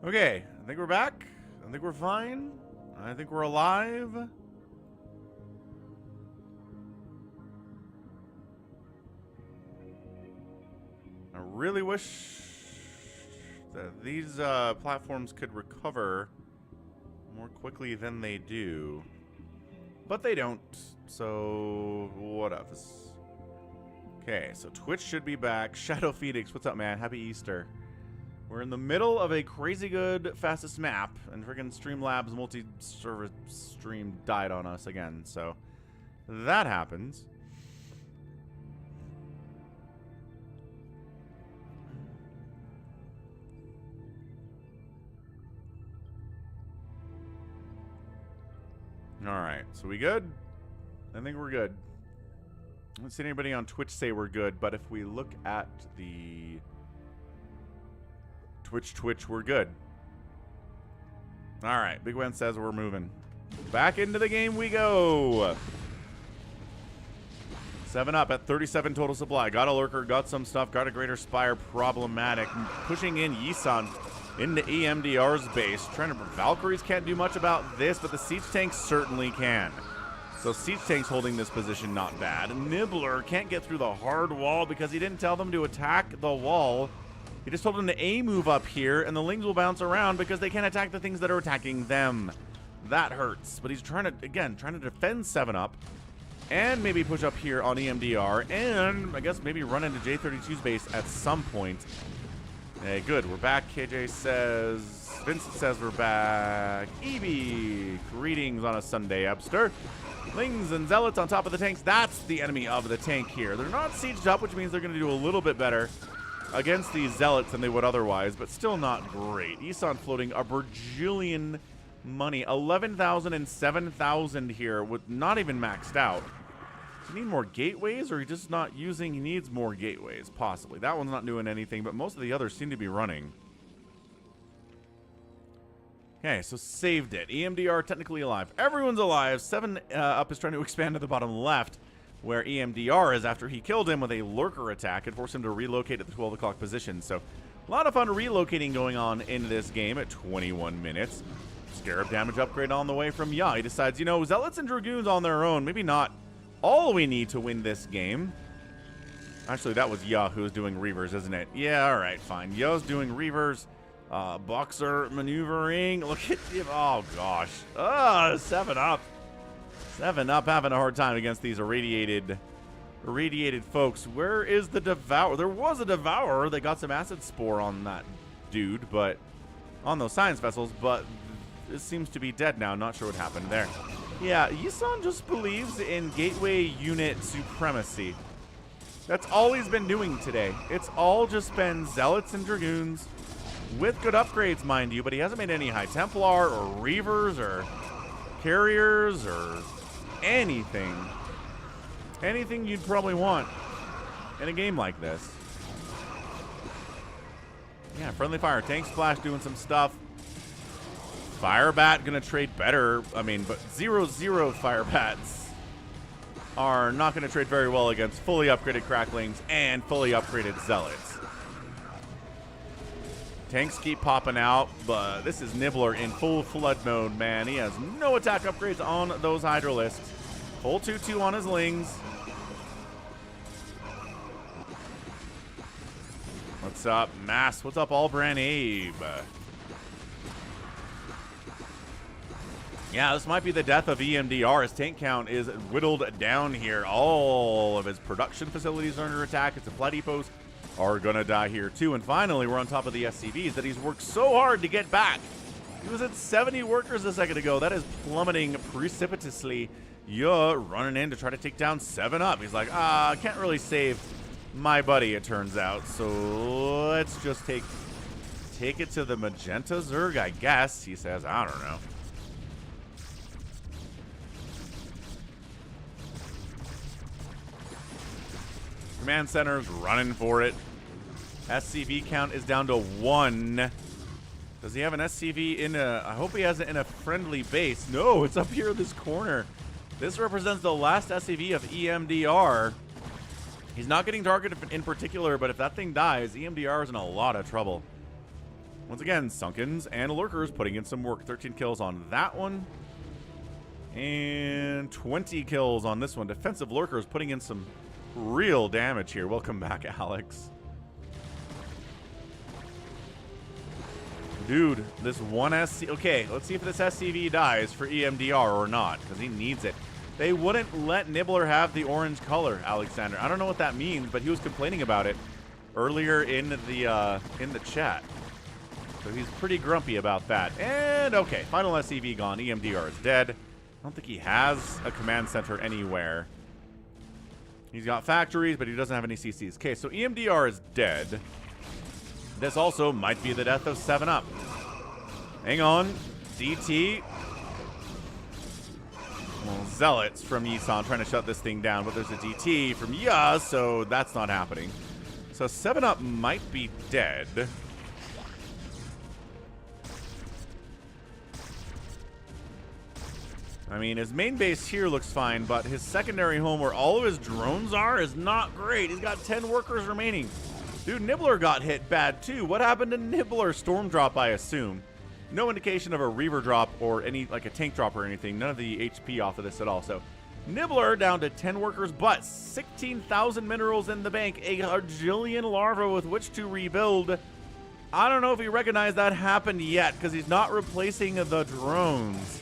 Okay, I think we're back. I think we're fine. I think we're alive. I really wish that these platforms could recover more quickly than they do. But they don't, so what else? Okay, so Twitch should be back. Shadow Phoenix, what's up, man? Happy Easter. We're in the middle of a crazy good fastest map, and friggin' Streamlabs multi-server stream died on us again, so that happens. Alright, so we good? I think we're good. I haven't seen anybody on Twitch say we're good, but if we look at the Twitch, we're good. Alright, bigwan says we're moving. Back into the game we go. 7 up at 37 total supply. Got a lurker, got some stuff, got a greater spire, problematic. Pushing in Yisan into EMDR's base. Trying to... Valkyries can't do much about this, but the siege tanks certainly can. So siege tanks holding this position not bad. Nibbler can't get through the hard wall because he didn't tell them to attack the wall. He just told them to A move up here, and the Lings will bounce around because they can't attack the things that are attacking them. That hurts. But he's trying to, again, trying to defend 7 up. And maybe push up here on EMDR. And I guess maybe run into J32's base at some point. Hey, good. We're back. KJ says... Vincent says we're back. Evie, greetings on a Sunday, Epster. Lings and Zealots on top of the tanks. That's the enemy of the tank here. They're not sieged up, which means they're going to do a little bit better against these Zealots than they would otherwise, but still not great. Isan floating a bajillion money. 11,000 and 7,000 here with not even maxed out. Does he need more gateways, or he just not using? He needs more gateways, possibly. That one's not doing anything, but most of the others seem to be running. Okay, so saved it. EMDR technically alive. Everyone's alive. 7 up is trying to expand to the bottom left, where EMDR is after he killed him with a lurker attack and forced him to relocate at the 12 o'clock position. So a lot of fun relocating going on in this game at 21 minutes. Scarab damage upgrade on the way from Ya. He decides, you know, Zealots and Dragoons on their own, maybe not all we need to win this game. Actually, that was Ya who was doing Reavers, isn't it? Yeah, all right, fine. Ya's doing Reavers. Boxer maneuvering. Look at him. Oh, gosh. 7 up. 7 up having a hard time against these irradiated folks. Where is the Devourer? There was a Devourer. They got some Acid Spore on that dude, but on those science vessels, but it seems to be dead now. Not sure what happened there. Yeah, Yisan just believes in gateway unit supremacy. That's all he's been doing today. It's all just been Zealots and Dragoons with good upgrades, mind you, but he hasn't made any High Templar or Reavers or Carriers or anything. Anything you'd probably want in a game like this. Yeah, friendly fire. Tank Splash doing some stuff. Firebat gonna trade better. I mean, but 0-0 Firebats are not gonna trade very well against fully upgraded Cracklings and fully upgraded Zealots. Tanks keep popping out, but this is Nibbler in full flood mode, man. He has no attack upgrades on those Hydralisks. Full 2-2 on his Lings. What's up, Mass? What's up, Albran Abe? Yeah, this might be the death of EMDR. His tank count is whittled down here. All of his production facilities are under attack. His supply depots are gonna die here too. And finally, we're on top of the SCVs that he's worked so hard to get back. He was at 70 workers a second ago. That is plummeting precipitously. You're running in to try to take down 7 up. He's like, I can't really save my buddy, it turns out. So let's just take it to the Magenta Zerg, I guess. He says, I don't know. Command center's running for it. SCV count is down to 1. Does he have an SCV in a... I hope he has it in a friendly base. No, it's up here in this corner. This represents the last SCV of EMDR. He's not getting targeted in particular, but if that thing dies, EMDR is in a lot of trouble. Once again, Sunkens and Lurkers putting in some work. 13 kills on that one. And 20 kills on this one. Defensive Lurkers putting in some real damage here. Welcome back, Alex. Dude, this one SC... Okay, let's see if this SCV dies for EMDR or not, because he needs it. They wouldn't let Nibbler have the orange color, Alexander. I don't know what that means, but he was complaining about it earlier in the chat. So he's pretty grumpy about that. And, okay, final SCV gone. EMDR is dead. I don't think he has a command center anywhere. He's got factories, but he doesn't have any CCs. Okay, so EMDR is dead. This also might be the death of 7-Up. Hang on. DT. Well, Zealots from Yisan trying to shut this thing down, but there's a DT from Ya, so that's not happening. So 7-Up might be dead. I mean, his main base here looks fine, but his secondary home where all of his drones are is not great. He's got 10 workers remaining. Dude, Nibbler got hit bad too. What happened to Nibbler? Storm drop, I assume. No indication of a Reaver drop or any, like a tank drop or anything. None of the HP off of this at all. So, Nibbler down to 10 workers, but 16,000 minerals in the bank. A gajillion larvae with which to rebuild. I don't know if he recognized that happened yet, because he's not replacing the drones.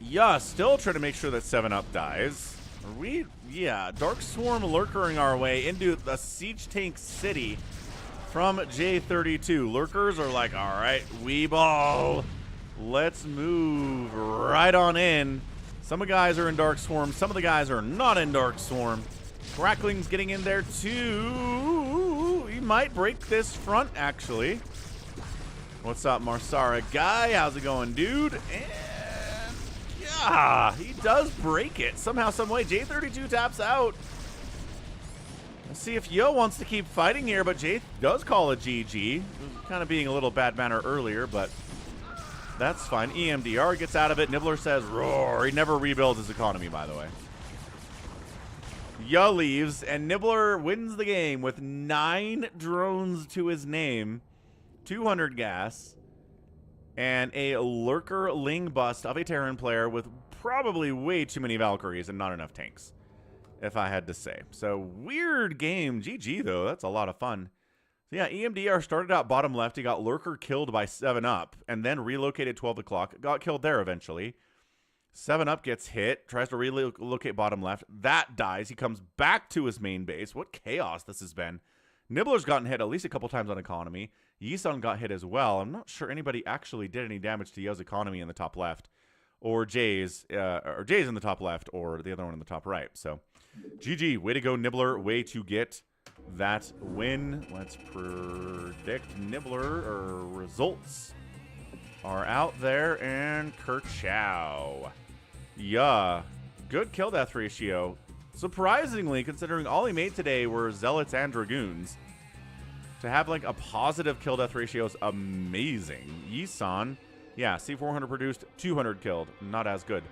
Yeah, still trying to make sure that 7-Up dies. Are we? Yeah, Dark Swarm lurkering our way into the Siege Tank City from J32. Lurkers are like, all right, we ball. Let's move right on in. Some of the guys are in Dark Swarm. Some of the guys are not in Dark Swarm. Crackling's getting in there too. He might break this front, actually. What's up, Marsara guy? How's it going, dude? Yeah, he does break it somehow, some way. J32 taps out. Let's see if Yo wants to keep fighting here, but J does call a GG. Kind of being a little bad manner earlier, but that's fine. EMDR gets out of it. Nibbler says, roar. He never rebuilds his economy, by the way. Yo leaves, and Nibbler wins the game with 9 drones to his name, 200 gas, and a Lurker Ling bust of a Terran player with probably way too many Valkyries and not enough tanks, if I had to say. So, weird game. GG, though. That's a lot of fun. So, yeah, EMDR started out bottom left. He got Lurker killed by 7-Up, and then relocated 12 o'clock. Got killed there eventually. 7-Up gets hit, tries to relocate bottom left. That dies. He comes back to his main base. What chaos this has been. Nibbler's gotten hit at least a couple times on economy. Yisan got hit as well. I'm not sure anybody actually did any damage to Yo's economy in the top left, or Jay's in the top left, or the other one in the top right. So, GG, way to go, Nibbler, way to get that win. Let's predict Nibbler results are out there, and Kerchow. Yeah, good kill death ratio. Surprisingly, considering all he made today were Zealots and Dragoons, to have like a positive kill death ratio is amazing. Yisan, yeah, C400 produced, 200 killed. Not as good.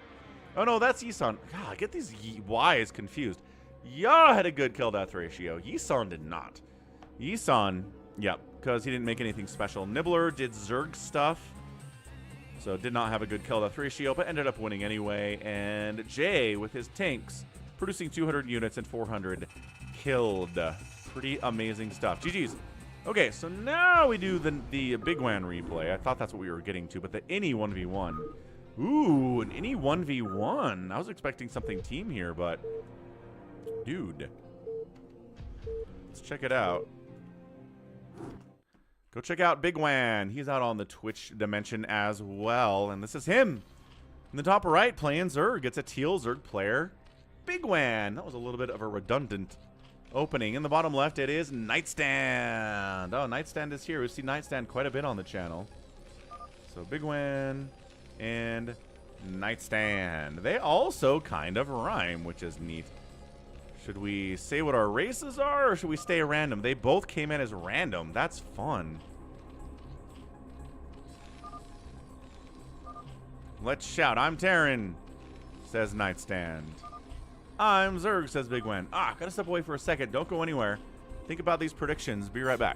Oh no, that's Yisan. God, I get these Y's confused. Ya had a good kill death ratio. Yisan did not. Yisan, yep, because he didn't make anything special. Nibbler did Zerg stuff, so did not have a good kill death ratio, but ended up winning anyway. And Jay, with his tanks, producing 200 units and 400 killed. Pretty amazing stuff. GG's. Okay, so now we do the bigwan replay. I thought that's what we were getting to, but the any 1v1. Ooh, an any 1v1. I was expecting something team here, but dude. Let's check it out. Go check out bigwan. He's out on the Twitch dimension as well, and this is him. In the top right, playing Zerg. It's a teal Zerg player. bigwan. That was a little bit of a redundant opening. In the bottom left, it is Nightstand. Oh, Nightstand is here. We see Nightstand quite a bit on the channel. So bigwan and Nightstand. They also kind of rhyme, which is neat. Should we say what our races are, or should we stay random? They both came in as random. That's fun. Let's shout. I'm Terran, says Nightstand. I'm Zerg, says bigwan. Ah, gotta step away for a second. Don't go anywhere. Think about these predictions. Be right back.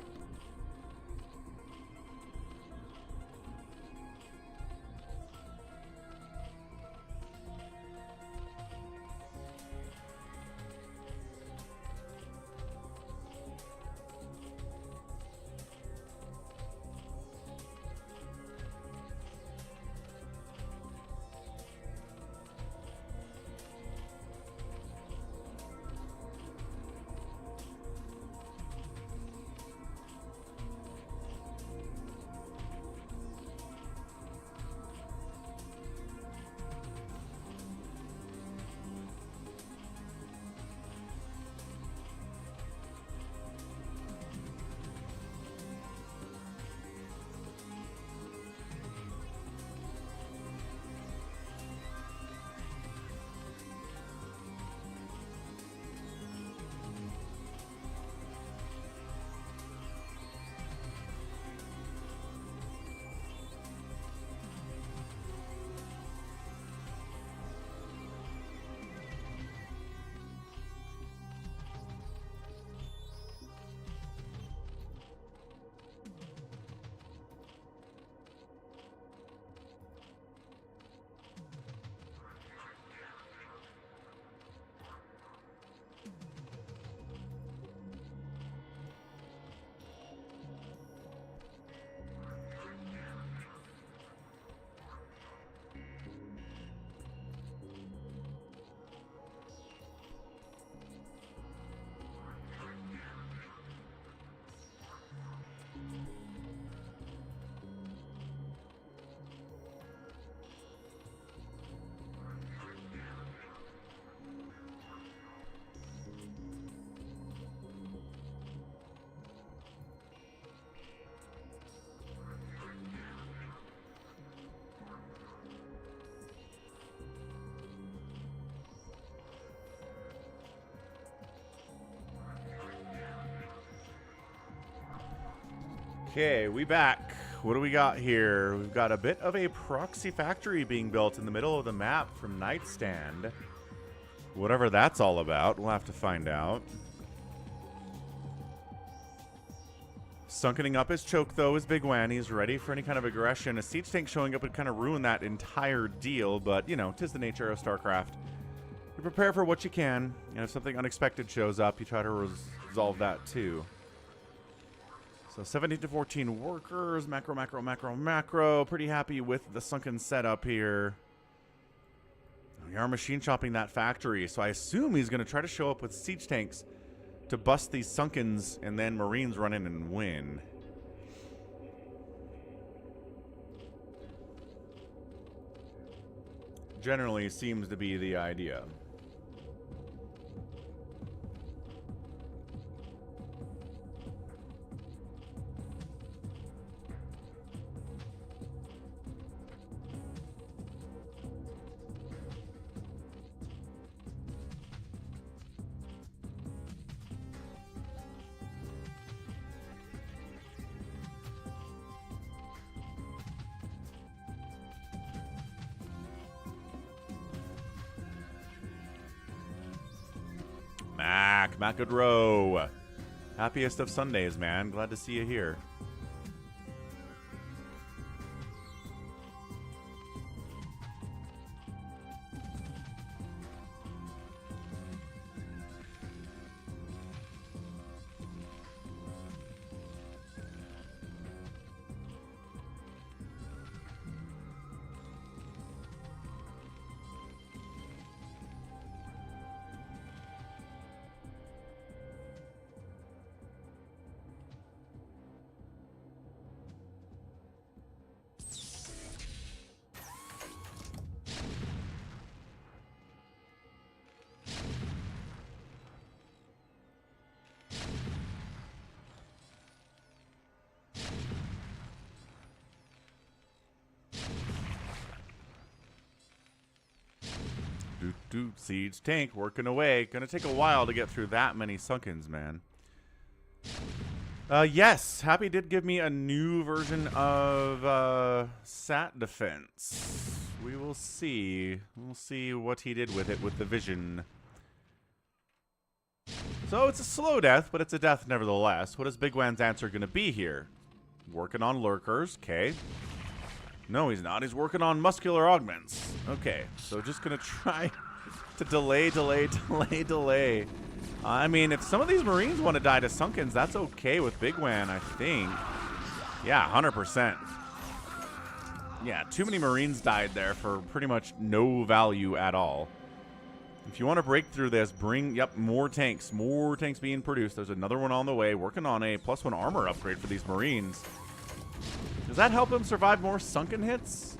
Okay, we back. What do we got here? We've got a bit of a proxy factory being built in the middle of the map from Nightstand. Whatever that's all about, we'll have to find out. Sunkening up his choke, though, is bigwan. He's ready for any kind of aggression. A siege tank showing up would kind of ruin that entire deal, but, you know, 'tis the nature of StarCraft. You prepare for what you can, and if something unexpected shows up, you try to resolve that, too. So 17 to 14 workers, macro, macro, macro, macro. Pretty happy with the sunken setup here. We are machine shopping that factory, so I assume he's going to try to show up with siege tanks to bust these sunkens, and then Marines run in and win. Generally seems to be the idea. Macadro. Happiest of Sundays, man. Glad to see you here. Siege tank working away. Gonna take a while to get through that many sunkens, man. Yes, Happy did give me a new version of Sat Defense. We will see. We'll see what he did with it with the vision. So it's a slow death, but it's a death nevertheless. What is bigwan's answer going to be here? Working on lurkers. Okay. No, he's not. He's working on muscular augments. Okay. So just going to try to delay. I mean, if some of these Marines want to die to Sunkens, that's okay with bigwan, I think. Yeah, 100%. Yeah, too many Marines died there for pretty much no value at all. If you want to break through this, bring, yep, more tanks being produced. There's another one on the way, working on a +1 armor upgrade for these Marines. Does that help him survive more sunken hits?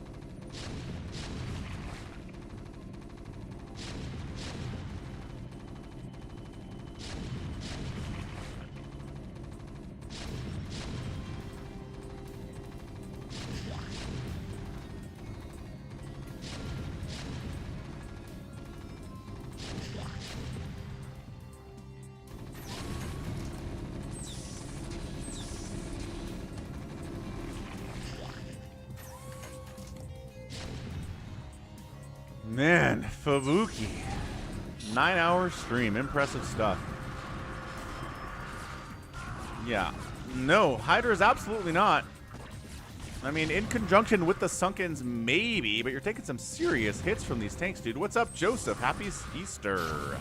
Man, Fabuki. 9-hour stream. Impressive stuff. Yeah. No, Hydra's absolutely not. I mean, in conjunction with the Sunkens, maybe, but you're taking some serious hits from these tanks, dude. What's up, Joseph? Happy Easter.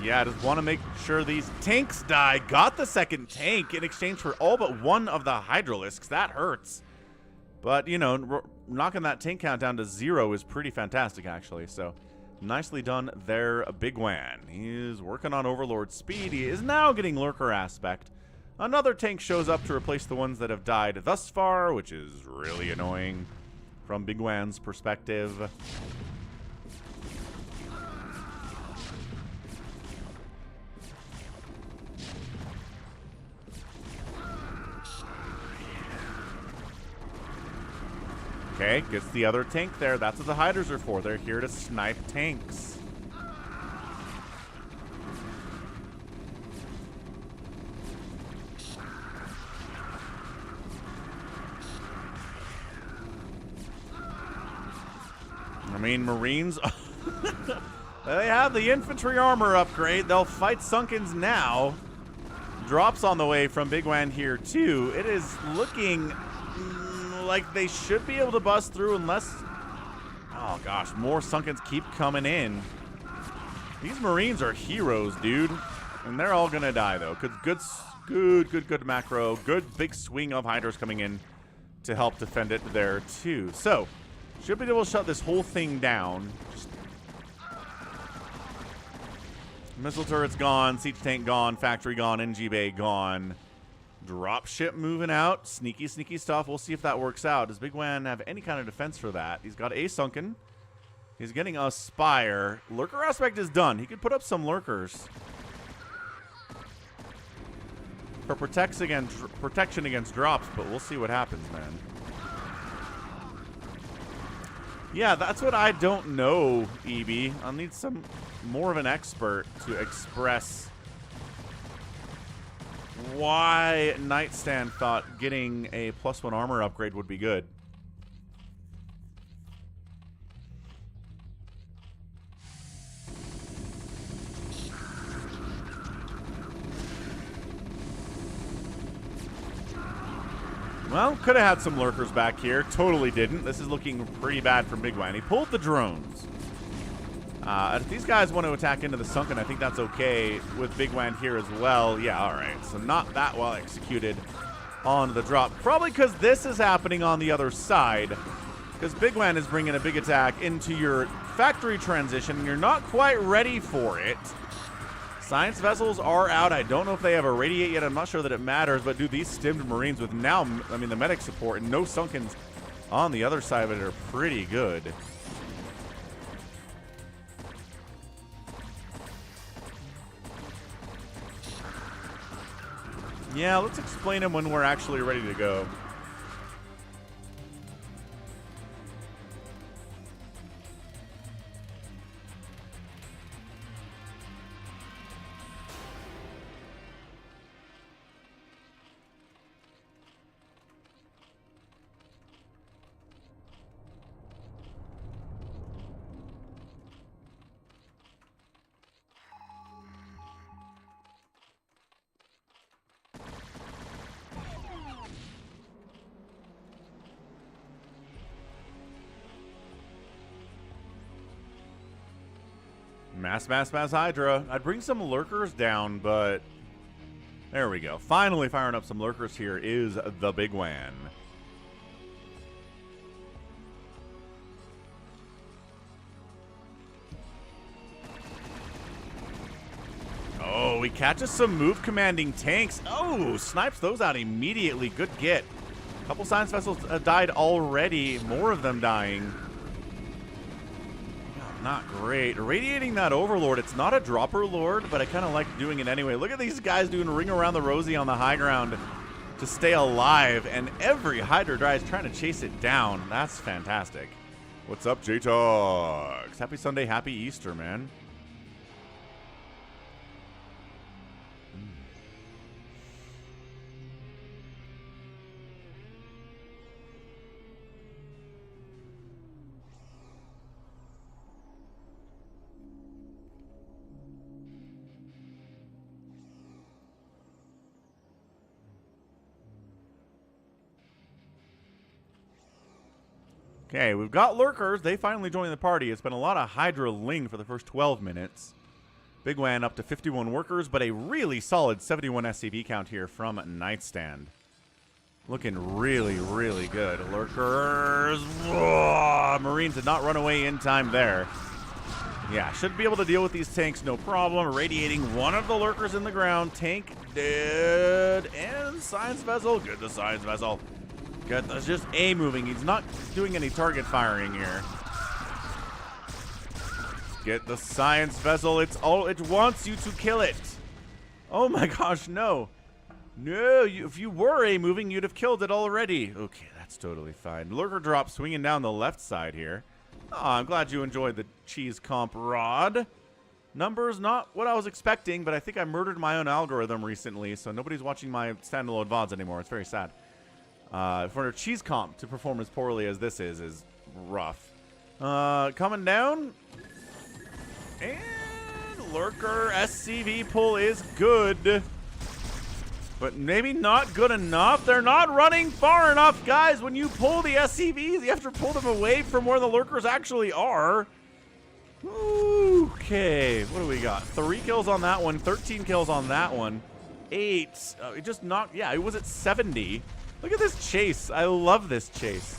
Yeah, just want to make sure these tanks die. Got the second tank in exchange for all but one of the Hydralisks. That hurts. But, you know, knocking that tank count down to 0 is pretty fantastic, actually. So, nicely done there, bigwan. He is working on Overlord speed. He is now getting Lurker aspect. Another tank shows up to replace the ones that have died thus far, which is really annoying from bigwan's perspective. Okay, gets the other tank there. That's what the Hydras are for. They're here to snipe tanks. I mean, Marines, they have the infantry armor upgrade. They'll fight Sunkens now. Drops on the way from bigwan here, too. It is looking like they should be able to bust through unless, oh gosh, more Sunkens keep coming in. These Marines are heroes, dude, and they're all gonna die though. Good macro, good big swing of Hydras coming in to help defend it there too. So should be able to shut this whole thing down. Just missile turrets gone, siege tank gone, factory gone, NG bay gone. Dropship moving out. Sneaky stuff. We'll see if that works out. Does bigwan have any kind of defense for that? He's got a Sunken. He's getting a Spire. Lurker aspect is done. He could put up some Lurkers for protection against drops, but we'll see what happens, man. Yeah, that's what I don't know, EB. I'll need some more of an expert to express why Nightstand thought getting a +1 armor upgrade would be good. Well, could have had some Lurkers back here. Totally didn't. This is looking pretty bad for bigwan. He pulled the drones. If these guys want to attack into the Sunken, I think that's okay with bigwan here as well. Yeah, all right. So not that well executed on the drop. Probably because this is happening on the other side. Because bigwan is bringing a big attack into your factory transition, and you're not quite ready for it. Science vessels are out. I don't know if they have a radiate yet. I'm not sure that it matters. But, dude, these stimmed Marines with now, I mean, the medic support and no Sunkens on the other side of it are pretty good. Yeah, let's explain them when we're actually ready to go. Mass Hydra. I'd bring some lurkers down, but there we go. Finally firing up some lurkers here is the bigwan. Oh, he catches some move commanding tanks. Oh, snipes those out immediately. Good get. A couple science vessels died already. More of them dying. Not great. Irradiating that Overlord. It's not a dropper Lord, but I kind of like doing it anyway. Look at these guys doing ring around the rosy on the high ground to stay alive, and every Hydra Dry is trying to chase it down. That's fantastic. What's up, J-Tox? Happy Sunday, happy Easter, man. Okay, we've got lurkers. They finally joined the party. It's been a lot of Hydra Ling for the first 12 minutes. bigwan up to 51 workers, but a really solid 71 SCV count here from Nightstand. Looking really, really good. Lurkers. Whoa! Marines did not run away in time there. Yeah, should be able to deal with these tanks no problem. Irradiating one of the lurkers in the ground. Tank dead. And science vessel. Good, the science vessel. Good, that's just A moving. He's not doing any target firing here. Get the science vessel. It wants you to kill it. Oh my gosh, no. No, if you were A moving, you'd have killed it already. Okay, that's totally fine. Lurker drop swinging down the left side here. Oh, I'm glad you enjoyed the cheese comp rod. Numbers, not what I was expecting, but I think I murdered my own algorithm recently, so nobody's watching my standalone VODs anymore. It's very sad. For a cheese comp to perform as poorly as this is rough. Coming down. And Lurker SCV pull is good. But maybe not good enough. They're not running far enough, guys. When you pull the SCVs, you have to pull them away from where the lurkers actually are. Okay, what do we got? 3 kills on that one, 13 kills on that one. 8. It just knocked, yeah, it was at 70. Look at this chase. I love this chase.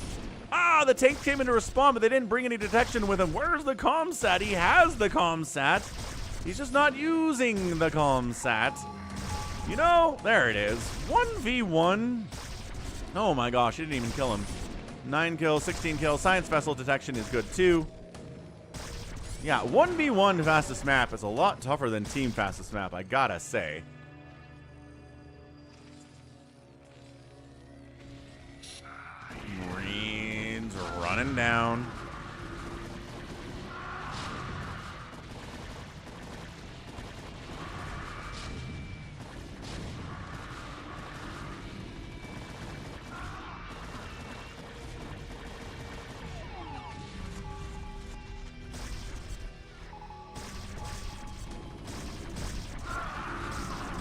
Ah, the tank came in to respond, but they didn't bring any detection with him. Where's the comsat? He has the comsat. He's just not using the comsat. You know, there it is. 1v1. Oh my gosh, he didn't even kill him. 9 kills, 16 kills. Science vessel detection is good too. Yeah, 1v1 fastest map is a lot tougher than team fastest map, I gotta say. Marines running down.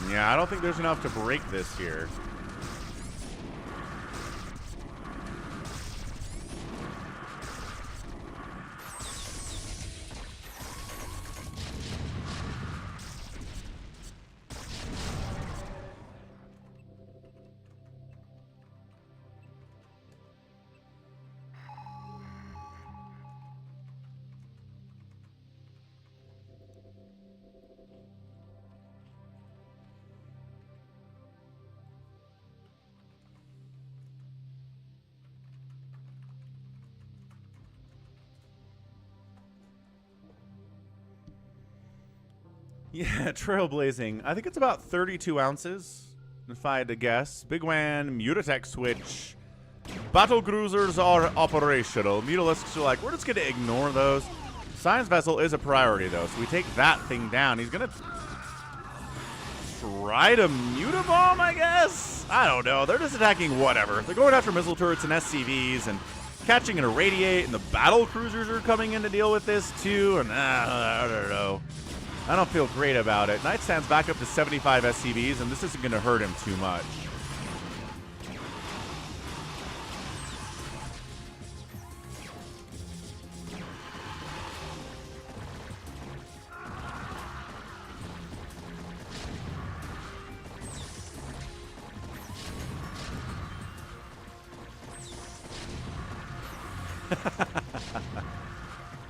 Yeah, I don't think there's enough to break this here. Yeah, trailblazing. I think it's about 32 ounces, if I had to guess. bigwan, Mutatech switch. Battle cruisers are operational. Mutalisks are like, we're just going to ignore those. Science vessel is a priority, though, so we take that thing down. He's going to try to mutabomb, I guess? I don't know. They're just attacking whatever. They're going after missile turrets and SCVs and catching and irradiate, and the battle cruisers are coming in to deal with this, too, and I don't know. I don't feel great about it. Nightstand's back up to 75 SCVs, and this isn't going to hurt him too much.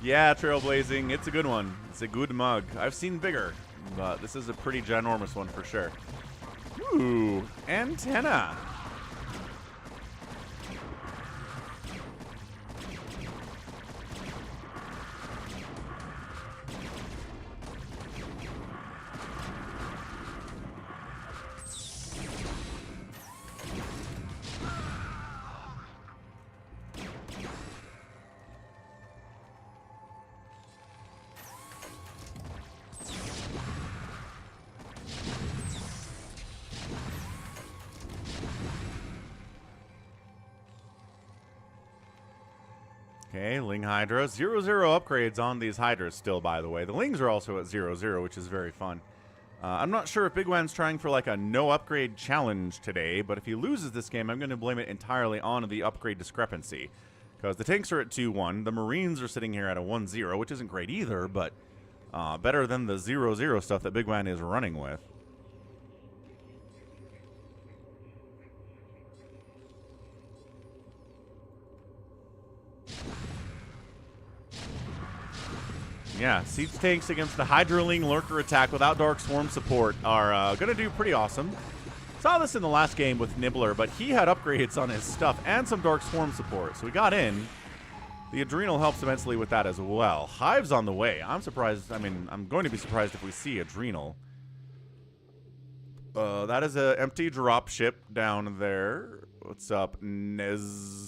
Yeah, Trailblazing, it's a good one. It's a good mug. I've seen bigger, but this is a pretty ginormous one for sure. Ooh, antenna. Okay, Ling Hydra. 0-0 upgrades on these Hydras still, by the way. The Lings are also at 0-0, which is very fun. I'm not sure if bigwan's trying for like a no upgrade challenge today, but if he loses this game, I'm going to blame it entirely on the upgrade discrepancy. Because the tanks are at 2-1, the Marines are sitting here at a 1-0, which isn't great either, but better than the 0-0 stuff that bigwan is running with. Yeah, siege tanks against the Hydraling Lurker attack without Dark Swarm support are going to do pretty awesome. Saw this in the last game with Nibbler, but he had upgrades on his stuff and some Dark Swarm support, so we got in. The Adrenal helps immensely with that as well. Hive's on the way. I'm surprised. I mean, I'm going to be surprised if we see Adrenal. That is an empty drop ship down there. What's up, Nest1?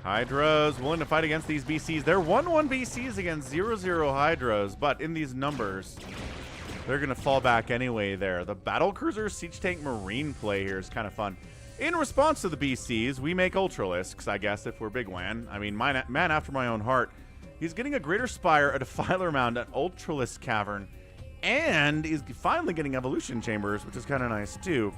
Hydras willing to fight against these BCs. They're 1-1 BCs against 0-0 Hydras, but in these numbers, they're going to fall back anyway there. The Battlecruiser Siege Tank Marine play here is kind of fun. In response to the BCs, we make Ultralisks, I guess, if we're bigwan. I mean, man after my own heart. He's getting a Greater Spire, a Defiler Mound, an Ultralisk Cavern, and he's finally getting Evolution Chambers, which is kind of nice, too.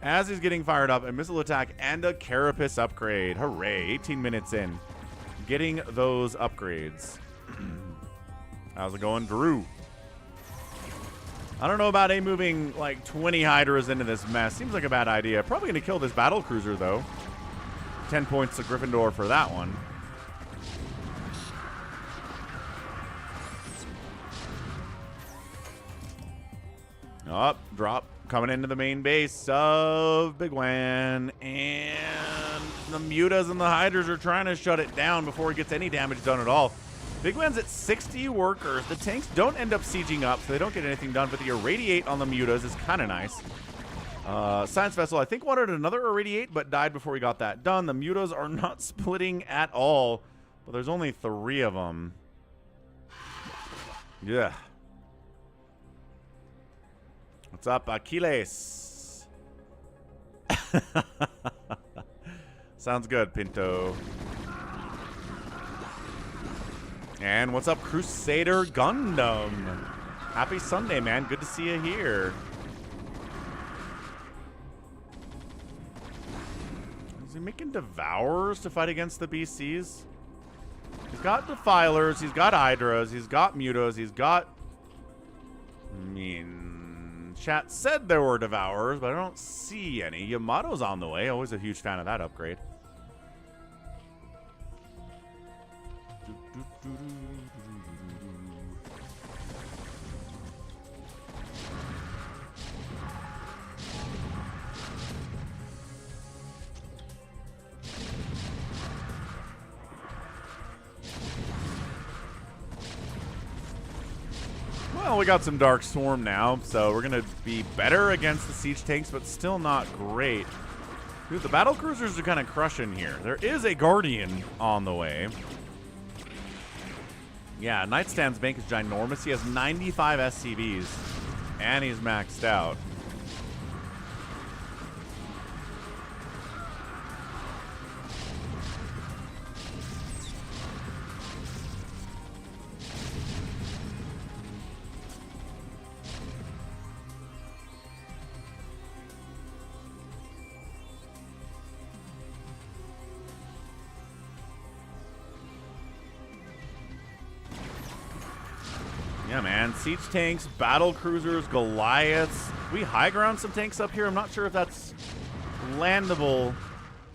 As he's getting fired up, a missile attack and a Carapace upgrade. Hooray, 18 minutes in. Getting those upgrades. How's it going, Drew? I don't know about moving like 20 Hydras into this mess. Seems like a bad idea. Probably going to kill this Battlecruiser, though. 10 points to Gryffindor for that one. Up, drop. Coming into the main base of bigwan, and the Mutas and the Hydras are trying to shut it down before it gets any damage done at all. Bigwan's at 60 workers. The tanks don't end up sieging up, so they don't get anything done, but the Irradiate on the Mutas is kind of nice. Science Vessel, I think, wanted another Irradiate, but died before we got that done. The Mutas are not splitting at all, but there's only 3 of them. Yeah. What's up, Achilles? Sounds good, Pinto. And what's up, Crusader Gundam? Happy Sunday, man. Good to see you here. Is he making Devourers to fight against the BCs? He's got Defilers, he's got Hydras, he's got Mutas, he's got... I mean... Chat said there were Devourers, but I don't see any. Yamato's on the way. Always a huge fan of that upgrade. Well, we got some Dark Swarm now, so we're going to be better against the siege tanks, but still not great. Dude, the Battlecruisers are kind of crushing here. There is a Guardian on the way. Yeah, Nightstand's bank is ginormous. He has 95 SCVs, and he's maxed out. Yeah, man. Siege tanks, battle cruisers, Goliaths. We high ground some tanks up here. I'm not sure if that's landable.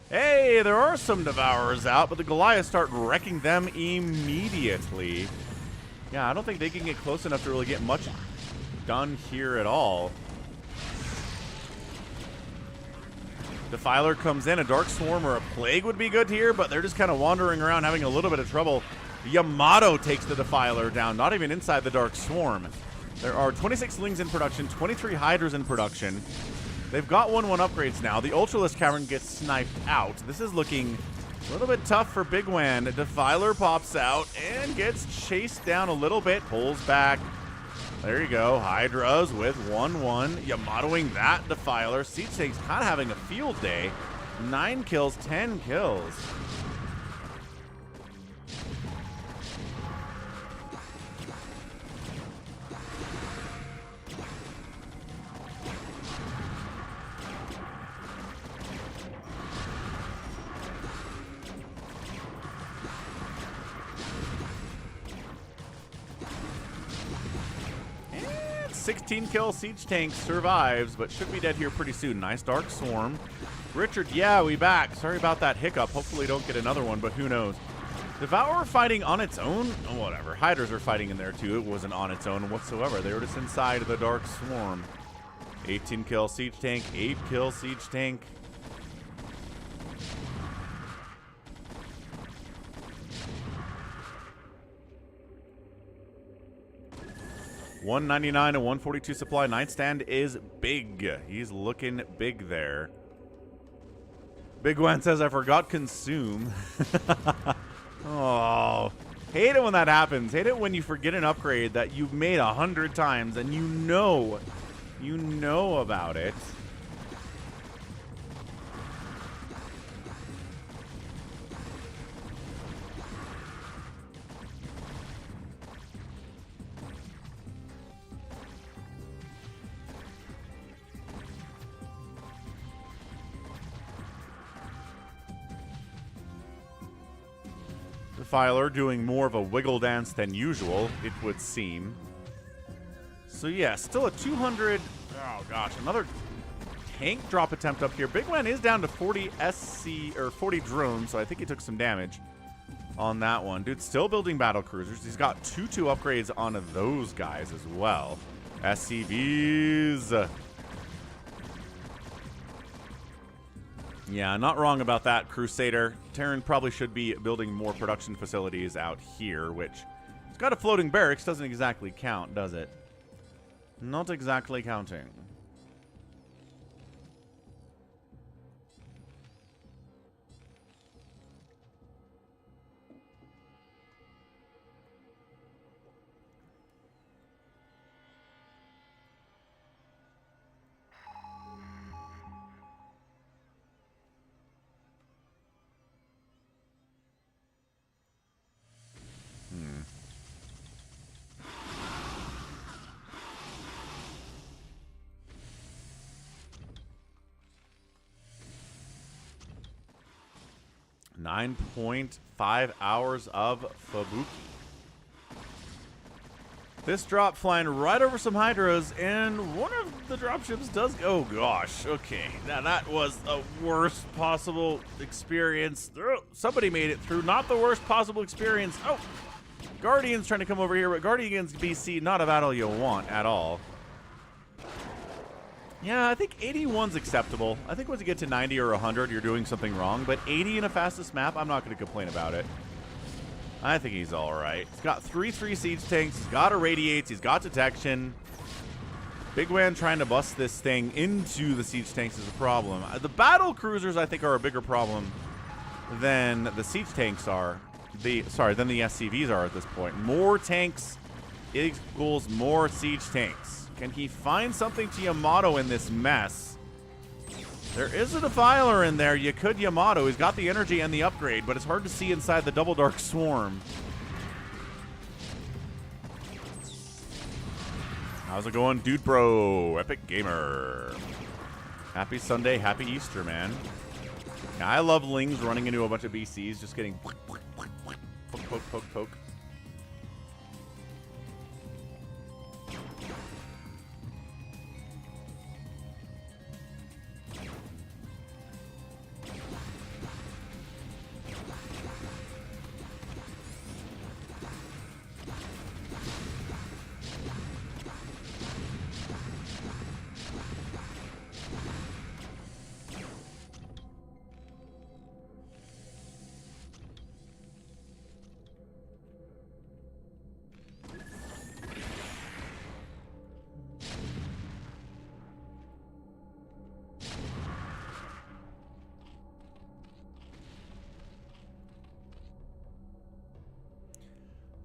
Hey, there are some Devourers out, but the Goliaths start wrecking them immediately. Yeah, I don't think they can get close enough to really get much done here at all. Defiler comes in. A Dark Swarm or a Plague would be good here, but they're just kind of wandering around having a little bit of trouble. Yamato takes the Defiler down, not even inside the Dark Swarm. There are 26 Lings in production, 23 Hydras in production. They've got 1/1 upgrades now. The Ultralisk Cavern gets sniped out. This is looking a little bit tough for bigwan. Defiler pops out and gets chased down a little bit, pulls back. There you go. Hydras with 1/1. Yamatoing that Defiler. Siege Tank's kind of having a field day. 9 kills, 10 kills. And 16 kill Siege Tank survives, but should be dead here pretty soon. Nice Dark Swarm. Richard, yeah, we back. Sorry about that hiccup. Hopefully don't get another one, but who knows. Devourer fighting on its own? Oh, whatever. Hydras are fighting in there too. It wasn't on its own whatsoever. They were just inside the Dark Swarm. 18 kill Siege Tank, 8 kill Siege Tank. $199 and 142 supply. Nightstand is big. He's looking big there. Bigwan says, I forgot consume. Oh, hate it when that happens. Hate it when you forget an upgrade that you've made 100 times and you know about it. Defiler doing more of a wiggle dance than usual, it would seem. So yeah, still a 200. Oh gosh, another tank drop attempt up here. Bigwan is down to 40 SC or 40 drones, so I think he took some damage on that one. Dude's still building battle cruisers. He's got 2 upgrades on those guys as well. SCVs. Yeah, not wrong about that, Crusader. Terran probably should be building more production facilities out here, which it's got a floating barracks. Doesn't exactly count, does it? Not exactly counting. .5 hours of Fabuki. This drop flying right over some Hydras, and one of the dropships does... Oh, gosh. Okay. Now, that was the worst possible experience. Somebody made it through. Not the worst possible experience. Oh! Guardian's trying to come over here, but Guardians BC, not a battle you want at all. Yeah, I think 81's acceptable. I think once you get to 90 or 100, you're doing something wrong. But 80 in a fastest map, I'm not going to complain about it. I think he's all right. He's got 3 siege tanks. He's got irradiates. He's got detection. Bigwan trying to bust this thing into the siege tanks is a problem. The battle cruisers, I think, are a bigger problem than the siege tanks are. Than the SCVs are at this point. More tanks equals more siege tanks. Can he find something to Yamato in this mess? There is a Defiler in there. You could Yamato. He's got the energy and the upgrade, but it's hard to see inside the double Dark Swarm. How's it going, dude bro? Epic Gamer. Happy Sunday, happy Easter, man. Yeah, I love Lings running into a bunch of BCs, just getting poke, poke, poke, poke, poke.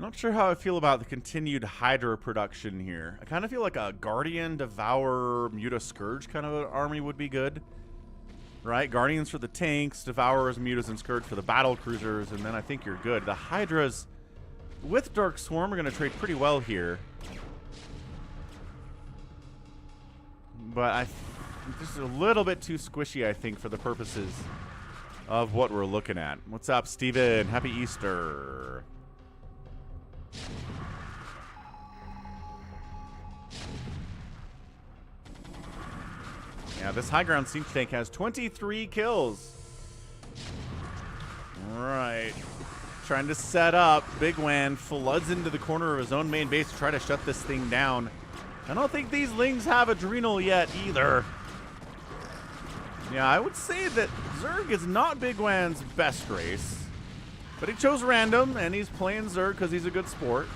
Not sure how I feel about the continued Hydra production here. I kind of feel like a Guardian, Devour, Muta, Scourge kind of an army would be good. Right? Guardians for the tanks, Devourers, Mutas, and Scourge for the battle cruisers, and then I think you're good. The Hydras with Dark Swarm are going to trade pretty well here. But just a little bit too squishy, I think, for the purposes of what we're looking at. What's up, Steven? Happy Easter. Yeah, this high ground siege tank has 23 kills. Right. Trying to set up. bigwan floods into the corner of his own main base to try to shut this thing down. I don't think these Lings have Adrenal yet either. Yeah, I would say that Zerg is not bigwan's best race. But he chose random, and he's playing Zerg because he's a good sport.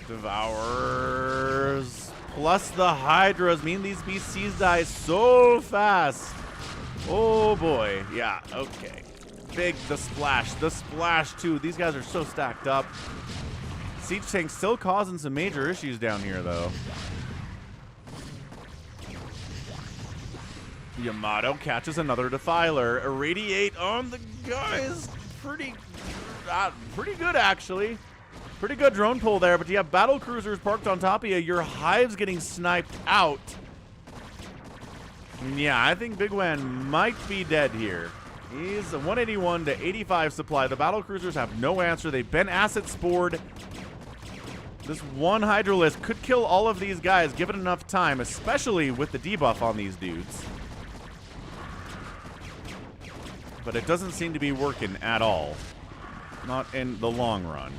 Devours plus the Hydras mean these BCs die so fast. Oh boy. Yeah, okay. Big, the splash too. These guys are so stacked up. Siege tank still causing some major issues down here though. Yamato catches another Defiler. Irradiate on the guys. Pretty good actually. Pretty good drone pull there, but you have battle cruisers parked on top of you. Your hive's getting sniped out. Yeah, I think bigwan might be dead here. He's a 181 to 85 supply. The battle cruisers have no answer. They've been asset spored. This one Hydralisk could kill all of these guys given enough time, especially with the debuff on these dudes. But it doesn't seem to be working at all. Not in the long run.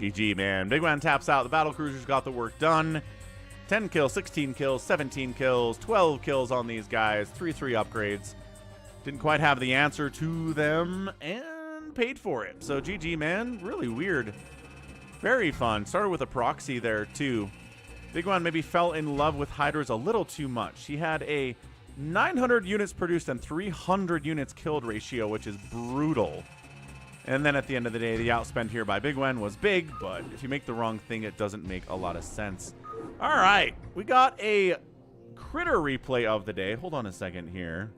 GG, man. bigwan taps out. The battle cruisers got the work done. 10 kills, 16 kills, 17 kills, 12 kills on these guys. 3-3 upgrades. Didn't quite have the answer to them and paid for it. So GG, man. Really weird. Very fun. Started with a proxy there, too. bigwan maybe fell in love with Hydras a little too much. He had a 900 units produced and 300 units killed ratio, which is brutal. And then at the end of the day, the outspend here by bigwan was big, but if you make the wrong thing, it doesn't make a lot of sense. All right, we got a critter replay of the day. Hold on a second here.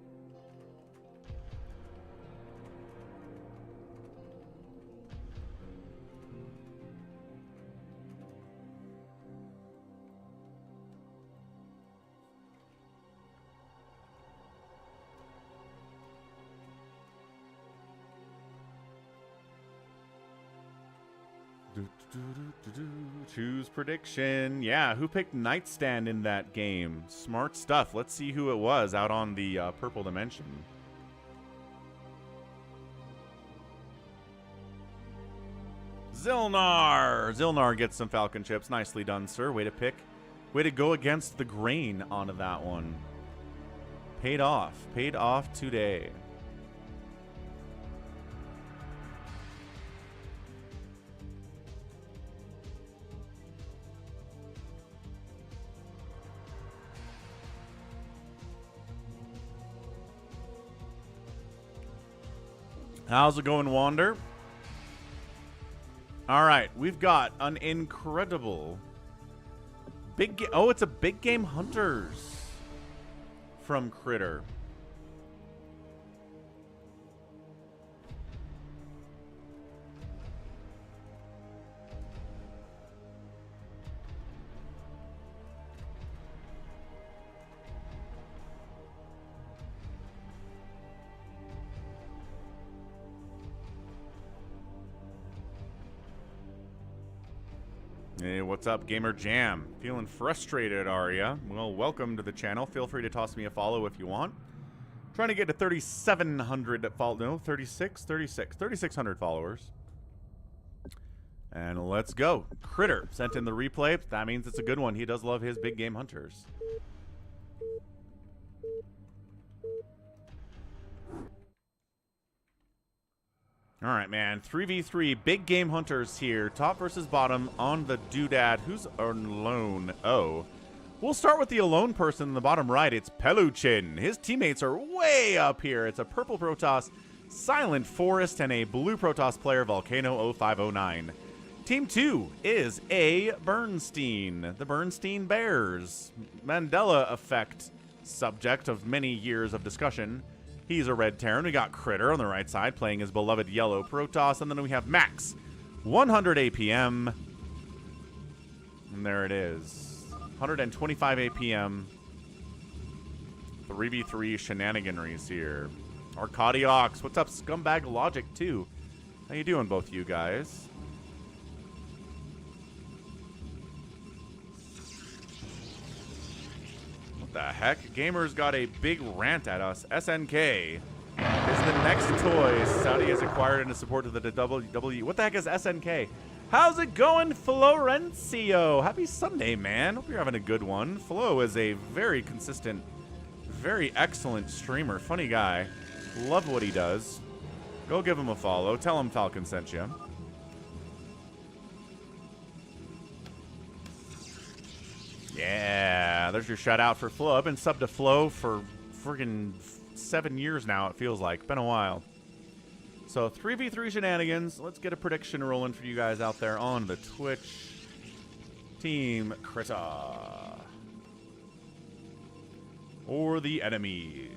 Choose prediction. Yeah, who picked Nightstand in that game? Smart stuff. Let's see who it was out on the purple dimension. Zilnar! Zilnar gets some Falcon chips. Nicely done, sir. Way to pick. Way to go against the grain onto that one. Paid off. Paid off today. How's it going, Wander? All right, we've got an incredible oh, it's a Big Game Hunters from Critter. Hey, what's up, Gamer Jam? Feeling frustrated, are ya? Well, welcome to the channel. Feel free to toss me a follow if you want. Trying to get to 3,700 no, 3,600 followers. And let's go. Critter sent in the replay. That means it's a good one. He does love his Big Game Hunters. All right, man. 3v3. Big game hunters here. Top versus bottom on the doodad. Who's alone? Oh. We'll start with the alone person in the bottom right. It's Peluchin. His teammates are way up here. It's a purple Protoss, Silent Forest, and a blue Protoss player, Volcano 0509. Team 2 is A. Bernstein. The Bernstein Bears. Mandela effect subject of many years of discussion. He's a red Terran. We got Critter on the right side playing his beloved yellow Protoss. And then we have Max, 100 APM. And there it is. 125 APM. 3v3 shenaniganries here. Arcadiox, what's up? Scumbag Logic 2. How you doing, both you guys? What the heck? Gamers got a big rant at us. SNK is the next toy Saudi has acquired in support of the WWE. What the heck is SNK? How's it going, Florencio? Happy Sunday, man. Hope you're having a good one. Flo is a very consistent, very excellent streamer. Funny guy. Love what he does. Go give him a follow. Tell him Falcon sent you. Yeah, there's your shout out for Flo. I've been subbed to Flo for friggin' 7 years now, it feels like. Been a while. So 3v3 shenanigans. Let's get a prediction rolling for you guys out there on the Twitch. Team Critter. Or the enemies.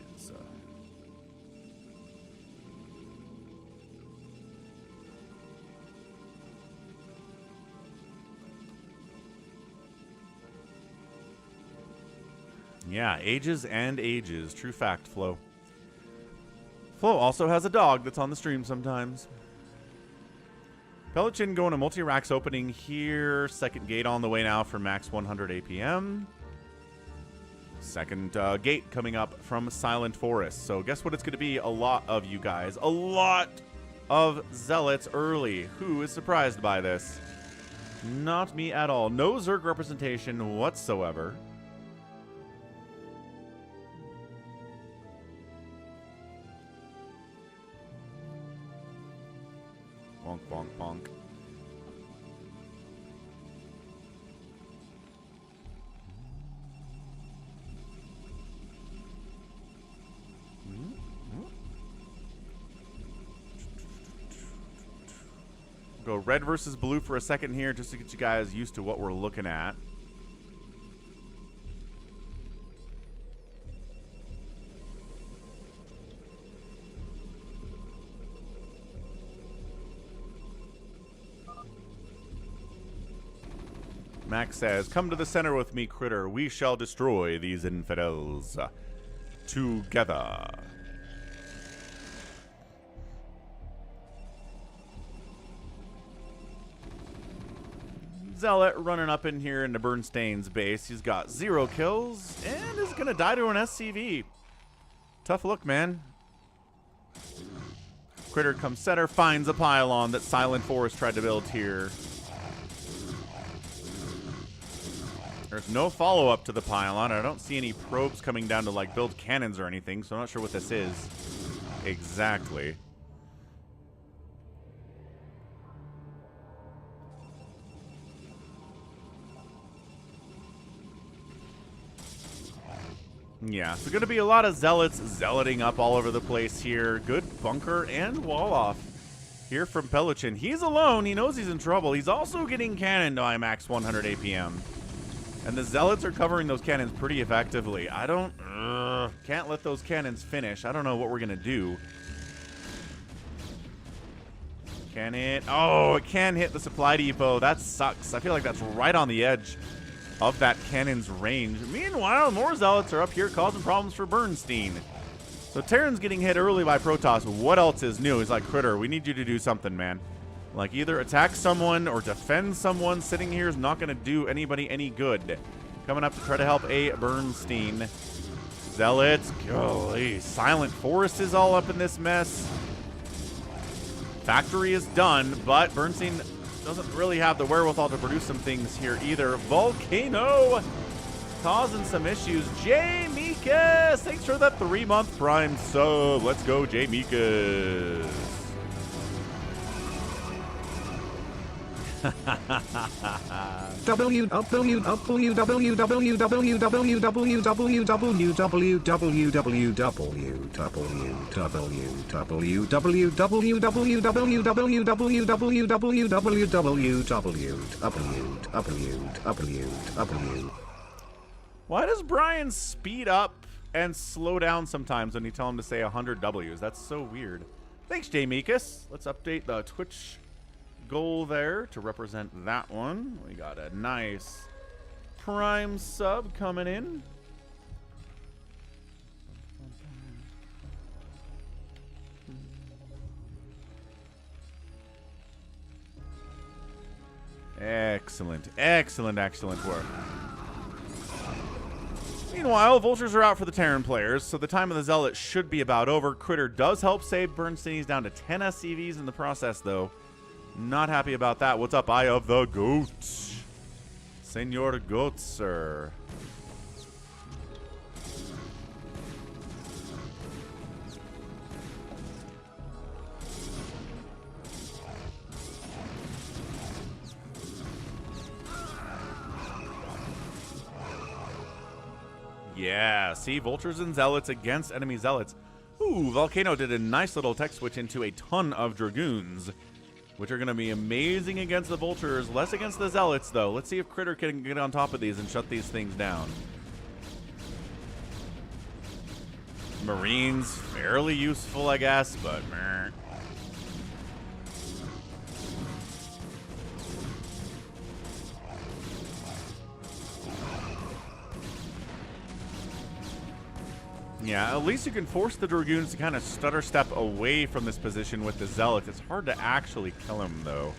Yeah, ages and ages. True fact, Flo. Flo also has a dog that's on the stream sometimes. Peluchin going to multi-racks opening here. Second gate on the way now for max 100 APM. Second gate coming up from Silent Forest. So guess what it's going to be? A lot of you guys. A lot of zealots early. Who is surprised by this? Not me at all. No Zerg representation whatsoever. Bonk, bonk, bonk. Go red versus blue for a second here just to get you guys used to what we're looking at. Max says, come to the center with me, Critter. We shall destroy these infidels together. Zealot running up in here into Bernstein's base. He's got 0 kills and is going to die to an SCV. Tough look, man. Critter comes center, finds a pylon that Silent Forest tried to build here. There's no follow-up to the pylon. I don't see any probes coming down to, like, build cannons or anything, so I'm not sure what this is exactly. Yeah, so going to be a lot of zealots zealoting up all over the place here. Good bunker and wall off here from Peluchin. He's alone. He knows he's in trouble. He's also getting cannoned by max 100 APM. And the zealots are covering those cannons pretty effectively. I don't... can't let those cannons finish. I don't know what we're going to do. Can it? Oh, it can hit the supply depot. That sucks. I feel like that's right on the edge of that cannon's range. Meanwhile, more zealots are up here causing problems for Bernstein. So Terran's getting hit early by Protoss. What else is new? He's like, Critter, we need you to do something, man. Like, either attack someone or defend someone. Sitting here is not going to do anybody any good. Coming up to try to help a Bernstein. Zealots. Golly. Silent Forest is all up in this mess. Factory is done, but Bernstein doesn't really have the wherewithal to produce some things here either. Volcano causing some issues. J. Mikas, thanks for the 3-month Prime sub. Let's go, J. Mikas. Why does Brian speed up and slow down sometimes when you tell him to say 100 W's? That's so weird. Thanks, J. Mikas. Let's update the Twitch goal there to represent that one. We got a nice Prime sub coming in. Excellent, excellent, excellent work. Meanwhile, Vultures are out for the Terran players, so the time of the Zealot should be about over. Critter does help save Bernstein. He's down to 10 SCVs in the process, though. Not happy about that. What's up, Eye of the Goat? Senor Goat, sir. Yeah, see, Vultures and Zealots against enemy Zealots. Ooh, Volcano did a nice little tech switch into a ton of Dragoons, which are going to be amazing against the Vultures. Less against the Zealots, though. Let's see if Critter can get on top of these and shut these things down. Marines, fairly useful, I guess, but meh. Yeah, at least you can force the Dragoons to kind of stutter step away from this position with the Zealots. It's hard to actually kill him, though.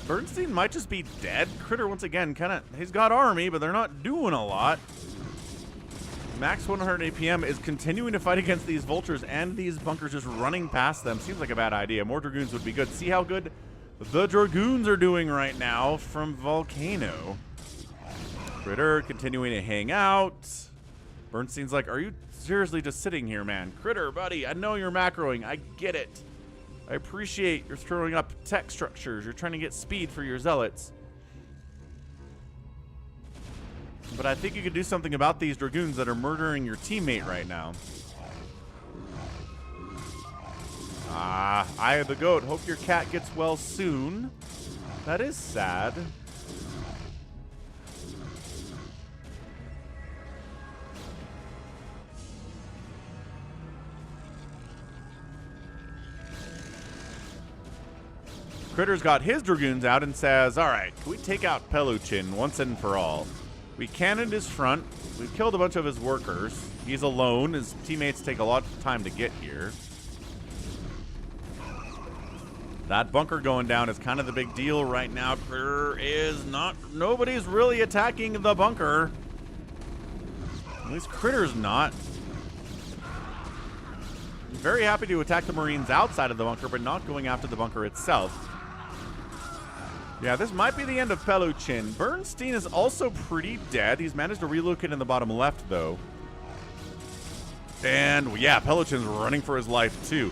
Bernstein might just be dead. Critter, once again, he's got army, but they're not doing a lot. Max 100 APM is continuing to fight against these Vultures, and these bunkers just running past them. Seems like a bad idea. More Dragoons would be good. See how good the Dragoons are doing right now from Volcano. Critter continuing to hang out. Bernstein's like, are you seriously just sitting here, man? Critter, buddy, I know you're macroing. I get it. I appreciate you're throwing up tech structures. You're trying to get speed for your Zealots. But I think you could do something about these Dragoons that are murdering your teammate right now. Eye of the Goat. Hope your cat gets well soon. That is sad. Critter's got his Dragoons out and says, all right, can we take out Peluchin once and for all? We cannoned his front. We've killed a bunch of his workers. He's alone. His teammates take a lot of time to get here. That bunker going down is kind of the big deal right now. Critter is not... Nobody's really attacking the bunker. At least Critter's not. Very happy to attack the Marines outside of the bunker, but not going after the bunker itself. Yeah, this might be the end of Peluchin. Bernstein is also pretty dead. He's managed to relocate in the bottom left, though. And, yeah, Peluchin's running for his life, too.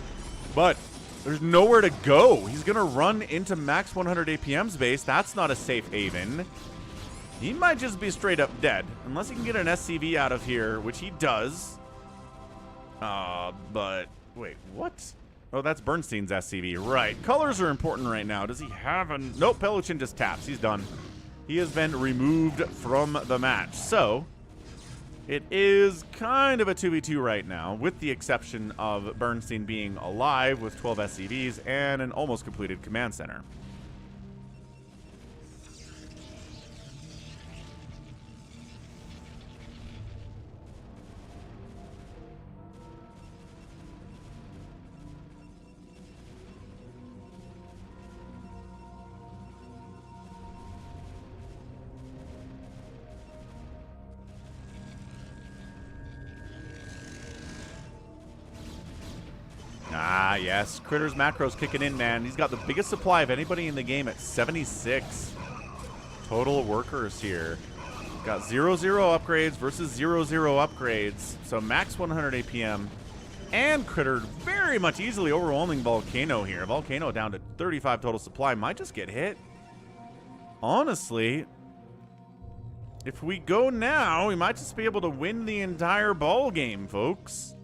But there's nowhere to go. He's going to run into max 100 APM's base. That's not a safe haven. He might just be straight up dead. Unless he can get an SCV out of here, which he does. But, wait, what? Oh, that's Bernstein's SCV. Right. Colors are important right now. Does he have a... Nope, Peluchin just taps. He's done. He has been removed from the match. So, it is kind of a 2v2 right now, with the exception of Bernstein being alive with 12 SCVs and an almost completed command center. Ah, yes. Critter's macros kicking in, man. He's got the biggest supply of anybody in the game at 76 total workers here. Got 0-0 upgrades versus 0-0 upgrades. So max 100 APM. And Critter very much easily overwhelming Volcano here. Volcano down to 35 total supply. Might just get hit. Honestly, if we go now, we might just be able to win the entire ball game, folks.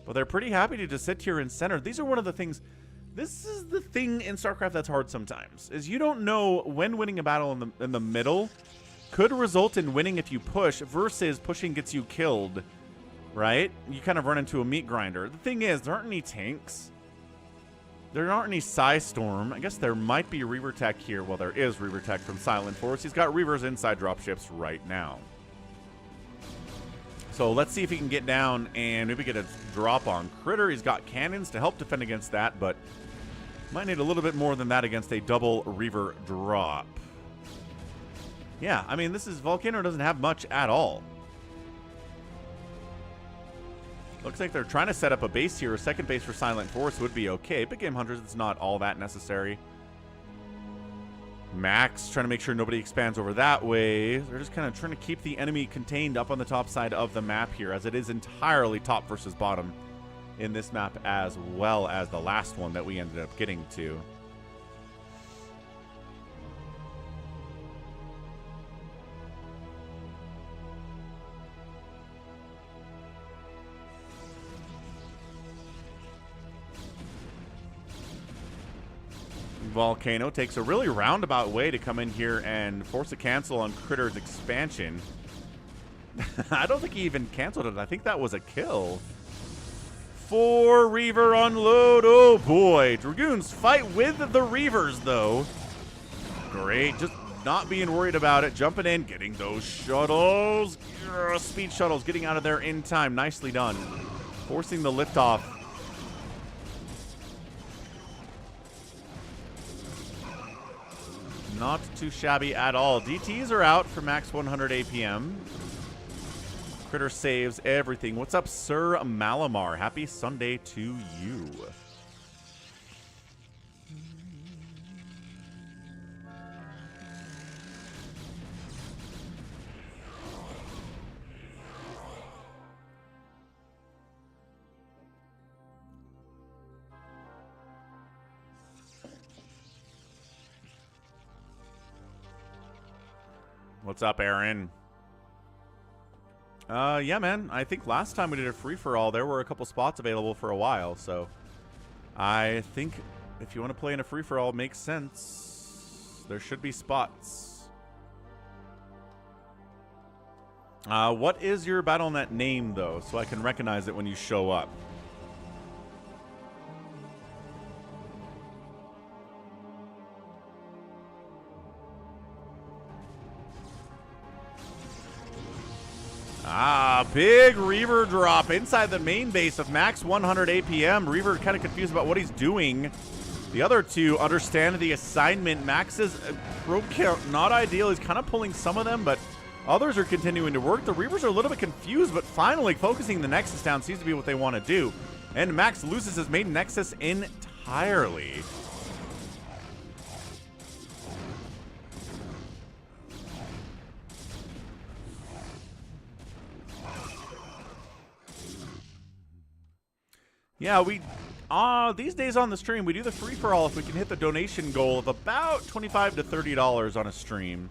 But they're pretty happy to just sit here in center. These are one of the things. This is the thing in StarCraft that's hard sometimes, is you don't know when winning a battle in the middle could result in winning if you push versus pushing gets you killed, right? You kind of run into a meat grinder. The thing is, there aren't any tanks. There aren't any Psystorm. I guess there might be Reaver Tech here. Well, there is Reaver Tech from Silent Force. He's got Reavers inside dropships right now. So let's see if he can get down and maybe get a drop on Critter. He's got cannons to help defend against that, but might need a little bit more than that against a double Reaver drop. Yeah, I mean, this is Volcano doesn't have much at all. Looks like they're trying to set up a base here. A second base for Silent Force would be okay. Big Game Hunters, it's not all that necessary. Max trying to make sure nobody expands over that way. They're just kind of trying to keep the enemy contained up on the top side of the map here, as it is entirely top versus bottom in this map, as well as the last one that we ended up getting to. Volcano takes a really roundabout way to come in here and force a cancel on Critter's expansion. I don't think he even canceled it. I think that was a kill. 4 Reaver unload. Oh boy. Dragoons fight with the Reavers though. Great. Just not being worried about it. Jumping in, getting those shuttles. Speed shuttles getting out of there in time. Nicely done. Forcing the liftoff. Not too shabby at all. DTs are out for max 100 APM. Critter saves everything. What's up, Sir Malamar? Happy Sunday to you. What's up, Aaron? Yeah, man. I think last time we did a free-for-all, there were a couple spots available for a while, so I think if you want to play in a free-for-all, it makes sense. There should be spots. What is your BattleNet name, though, so I can recognize it when you show up? Ah, big Reaver drop inside the main base of max 100 APM. Reaver kind of confused about what he's doing. The other two understand the assignment. Max's probe count, not ideal. He's kind of pulling some of them, but others are continuing to work. The Reavers are a little bit confused, but finally focusing the Nexus down seems to be what they want to do. And Max loses his main Nexus entirely. Yeah, we these days on the stream, we do the free-for-all if we can hit the donation goal of about $25 to $30 on a stream.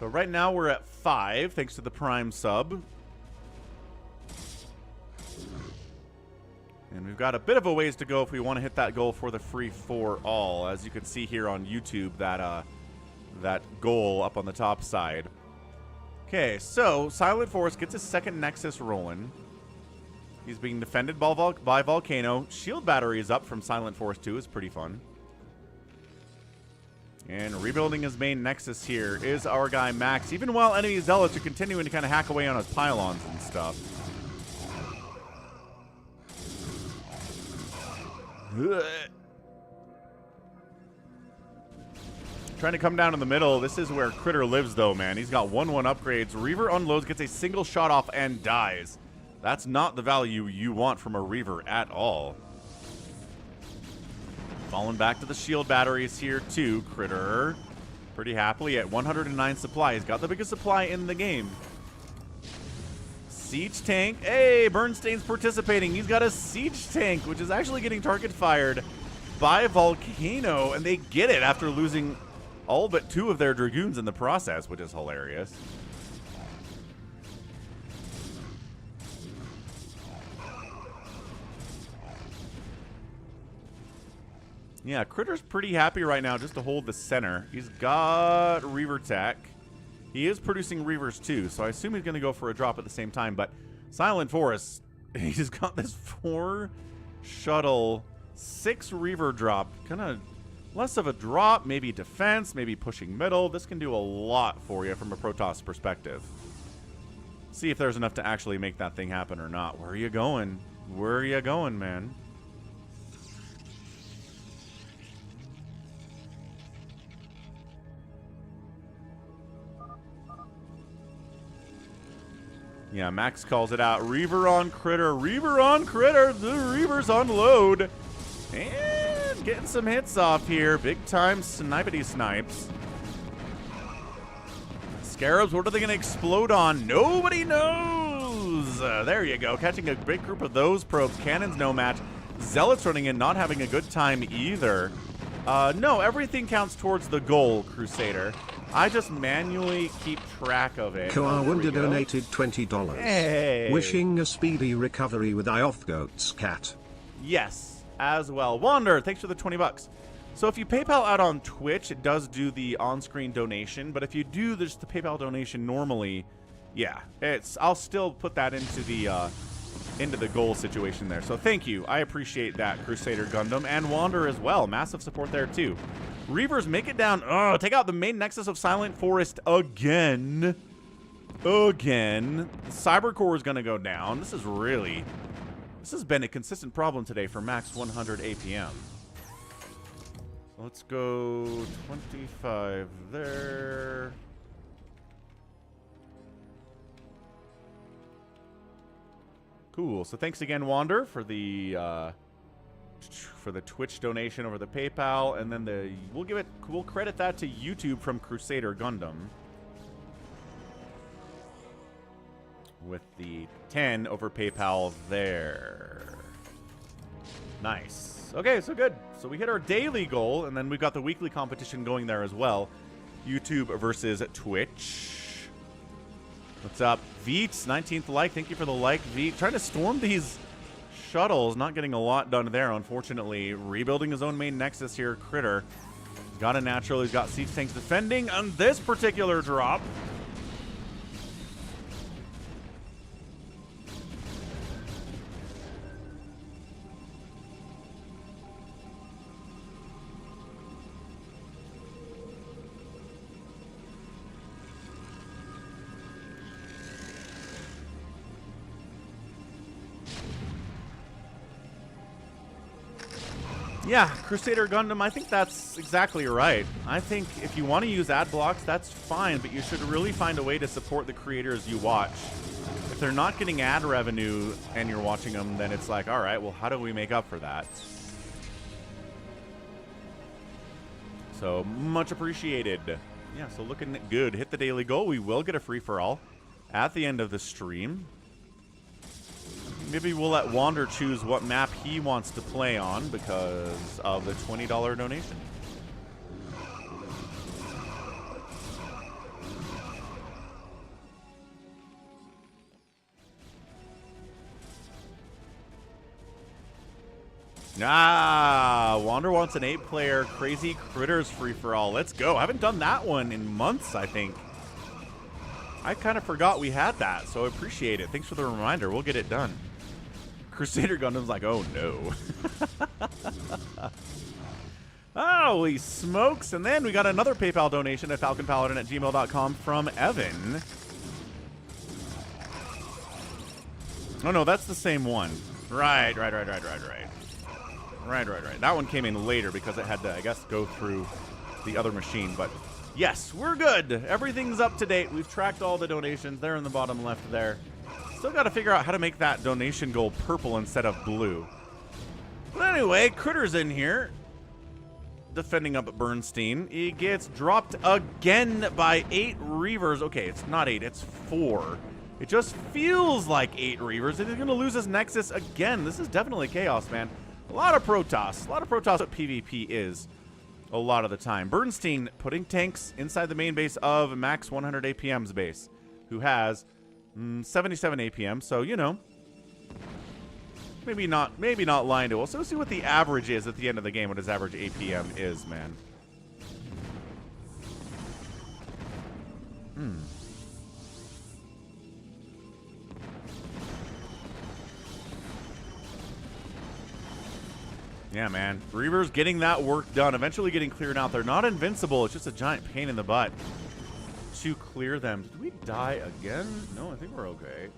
So right now we're at 5, thanks to the Prime sub. And we've got a bit of a ways to go if we want to hit that goal for the free-for-all. As you can see here on YouTube, that goal up on the top side. Okay, so Silent Force gets his second Nexus rolling. He's being defended by Volcano. Shield battery is up from Silent Force 2. Is pretty fun. And rebuilding his main Nexus here is our guy Max. Even while enemy Zealots are continuing to kind of hack away on his pylons and stuff. Trying to come down in the middle. This is where Critter lives though, man. He's got 1-1 upgrades. Reaver unloads, gets a single shot off, and dies. That's not the value you want from a Reaver at all. Falling back to the shield batteries here, too. Critter pretty happily at 109 supply. He's got the biggest supply in the game. Siege tank. Hey, Bernstein's participating. He's got a siege tank, which is actually getting target fired by Volcano, and they get it after losing all but 2 of their Dragoons in the process, which is hilarious. Yeah, Critter's pretty happy right now just to hold the center. He's got Reaver Tech. He is producing Reavers too, so I assume he's going to go for a drop at the same time. But Silent Forest, he's got this 4 shuttle, 6 Reaver drop. Kind of less of a drop, maybe defense, maybe pushing middle. This can do a lot for you from a Protoss perspective. See if there's enough to actually make that thing happen or not. Where are you going? Where are you going, man? Yeah, Max calls it out. Reaver on Critter. Reaver on Critter. The Reaver's on load. And getting some hits off here. Big time snipety snipes. Scarabs, what are they going to explode on? Nobody knows. There you go. Catching a big group of those probes. Cannons no match. Zealots running in, not having a good time either. No, everything counts towards the goal, Crusader. I just manually keep track of it. Kawawunda donated $20. Hey. Wishing a speedy recovery with Goat's cat. Yes, as well. Wander, thanks for the 20 bucks. So if you PayPal out on Twitch, it does do the on-screen donation. But if you do just the PayPal donation normally, yeah, I'll still put that into the goal situation there. So thank you. I appreciate that, Crusader Gundam, and Wander as well. Massive support there too. Reavers make it down. Oh, take out the main nexus of Silent Forest again. Again. Cybercore is going to go down. This has been a consistent problem today for max 100 APM. Let's go 25 there. Cool. So thanks again, Wander, for the Twitch donation over the PayPal, and then we'll credit that to YouTube from Crusader Gundam with the 10 over PayPal there. Nice. Okay, so good. So we hit our daily goal, and then we've got the weekly competition going there as well. YouTube versus Twitch. What's up, Veets? 19th like. Thank you for the like, Veet. Trying to storm these shuttles. Not getting a lot done there, unfortunately. Rebuilding his own main nexus here, Critter. He's got a natural. He's got siege tanks defending on this particular drop. Yeah, Crusader Gundam, I think that's exactly right. I think if you want to use ad blocks, that's fine, but you should really find a way to support the creators you watch. If they're not getting ad revenue and you're watching them, then it's like, all right, well, how do we make up for that? So, much appreciated. Yeah, so looking good. Hit the daily goal. We will get a free-for-all at the end of the stream. Maybe we'll let Wander choose what map he wants to play on because of the $20 donation. Wander wants an 8-player Crazy Critters free-for-all. Let's go. I haven't done that one in months, I think. I kind of forgot we had that, so I appreciate it. Thanks for the reminder. We'll get it done. Crusader Gundam's like, oh no. Holy smokes. And then we got another PayPal donation at falconpaladin@gmail.com from Evan. Oh no, that's the same one. Right. That one came in later because it had to, I guess, go through the other machine. But yes, we're good. Everything's up to date. We've tracked all the donations. They're in the bottom left there. Still got to figure out how to make that donation goal purple instead of blue. But anyway, Critter's in here. defending up Bernstein. He gets dropped again by 8 Reavers. Okay, it's not 8, it's 4. It just feels like 8 Reavers, and he's going to lose his Nexus again. This is definitely chaos, man. A lot of Protoss. A lot of Protoss what PvP is a lot of the time. Bernstein putting tanks inside the main base of max 100 APM's base, who has 77 APM, so, you know, maybe not lying to us. So let's see what the average is at the end of the game, what his average APM is, man. Yeah, man. Reavers getting that work done, eventually getting cleared out. They're not invincible. It's just a giant pain in the butt to clear them. Did we die again? No, I think we're okay.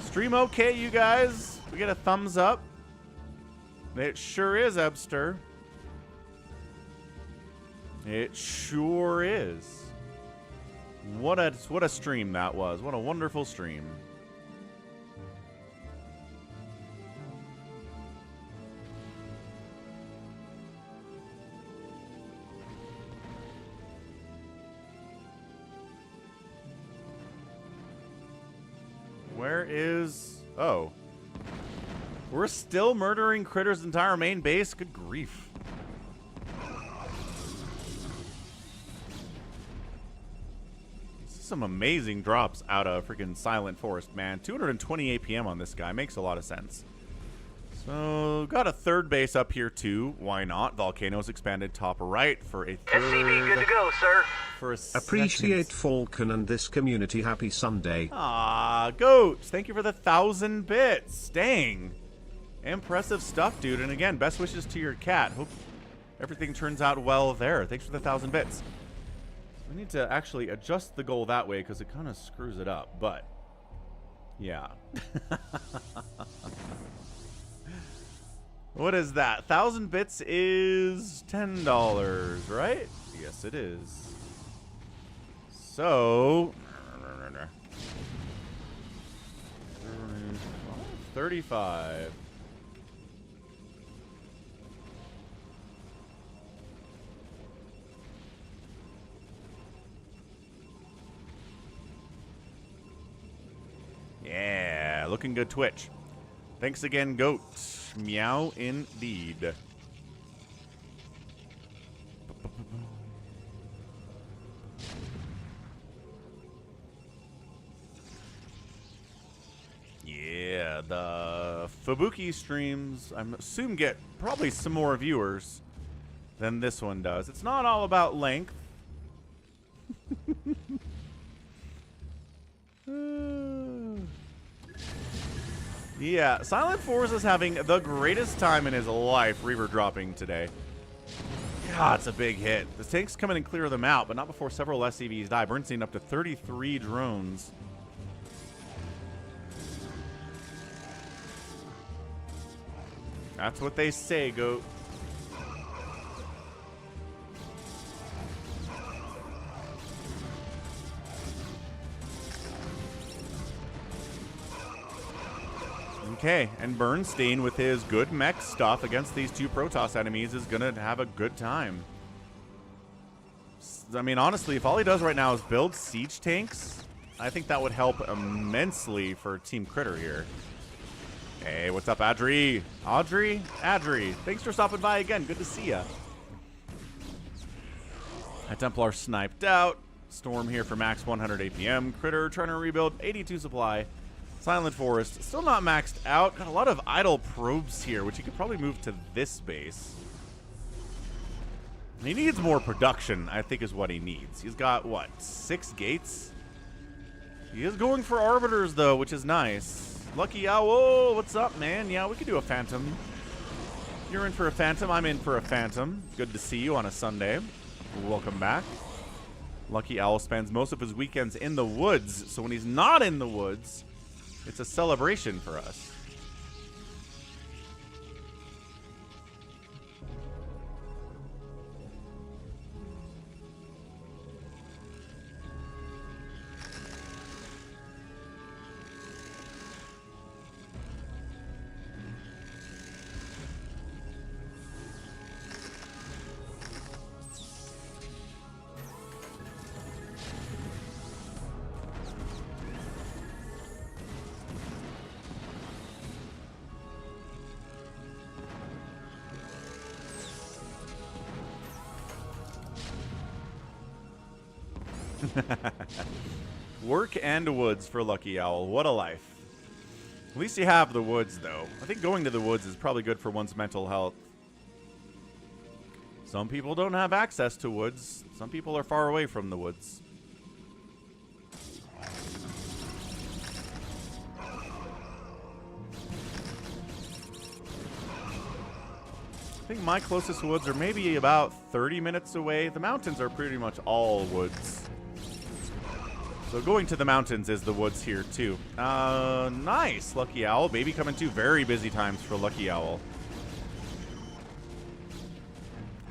Stream okay, you guys? We get a thumbs up. It sure is, Ebster. It sure is. What a stream that was. What a wonderful stream. Where is... Oh. We're still murdering Critter's entire main base? Good grief. Some amazing drops out of freaking Silent Forest, man. 220 APM on this guy. Makes a lot of sense. So, got a third base up here, too. Why not? Volcano's expanded top right for a third... SCB, good to go, sir. For a Appreciate second. Falcon and this community. Happy Sunday. Aw, Goats. Thank you for the 1,000 bits. Dang. Impressive stuff, dude. And again, best wishes to your cat. Hope everything turns out well there. Thanks for the 1,000 bits. We need to actually adjust the goal that way because it kind of screws it up. But, yeah. What is that? 1,000 bits is $10, right? Yes, it is. So, 35. Yeah, looking good, Twitch. Thanks again, Goat. Meow indeed. Yeah, the Fubuki streams, I assume, get probably some more viewers than this one does. It's not all about length. Yeah, Silent Forest is having the greatest time in his life Reaver dropping today. God, it's a big hit. The tanks come in and clear them out, but not before several SCVs die. Bernstein up to 33 drones. That's what they say, Goat. Okay, and Bernstein with his good mech stuff against these two Protoss enemies is gonna have a good time. I mean, honestly, if all he does right now is build siege tanks, I think that would help immensely for Team Critter here. Hey, what's up, Adri? Audrey? Adri, thanks for stopping by again. Good to see ya. Templar sniped out. Storm here for max 100 APM. Critter trying to rebuild 82 supply. Silent Forest, still not maxed out. Got a lot of idle probes here, which he could probably move to this base. He needs more production, I think is what he needs. He's got, what, 6 gates? He is going for Arbiters, though, which is nice. Lucky Owl, what's up, man? Yeah, we could do a Phantom. You're in for a Phantom, I'm in for a Phantom. Good to see you on a Sunday. Welcome back. Lucky Owl spends most of his weekends in the woods, so when he's not in the woods, it's a celebration for us. Work and woods for Lucky Owl. What a life. At least you have the woods, though. I think going to the woods is probably good for one's mental health. Some people don't have access to woods. Some people are far away from the woods. I think my closest woods are maybe about 30 minutes away. The mountains are pretty much all woods. So going to the mountains is the woods here, too. Nice, Lucky Owl. Maybe coming to very busy times for Lucky Owl.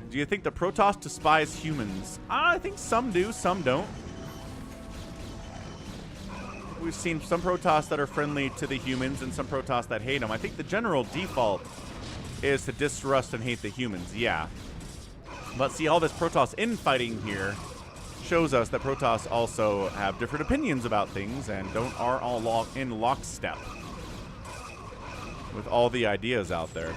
Do you think the Protoss despise humans? I think some do, some don't. We've seen some Protoss that are friendly to the humans and some Protoss that hate them. I think the general default is to distrust and hate the humans, yeah. But see, all this Protoss infighting here shows us that Protoss also have different opinions about things and are all in lockstep with all the ideas out there.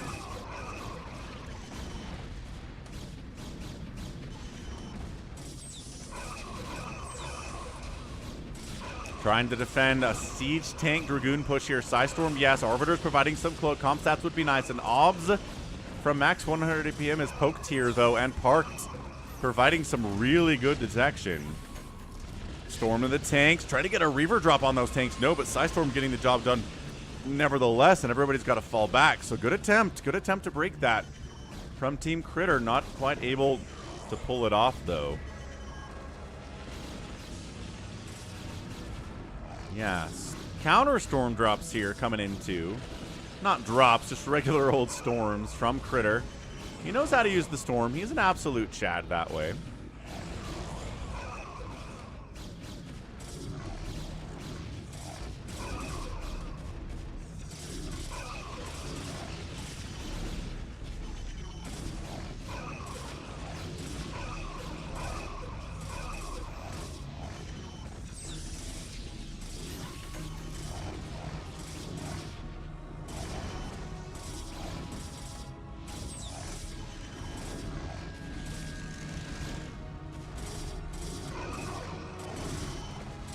Trying to defend a siege tank Dragoon push here. Psystorm, yes. Arbiter's providing some cloak. Comp stats would be nice. And OBS from max 100 APM is poked here, though, and parked, providing some really good detection. Storm in the tanks. Try to get a Reaver drop on those tanks. No, but Psystorm getting the job done nevertheless, and everybody's got to fall back. So good attempt. Good attempt to break that from Team Critter. Not quite able to pull it off, though. Yes. Counter storm drops here coming into. Not drops, just regular old storms from Critter. He knows how to use the storm. He's an absolute Chad that way.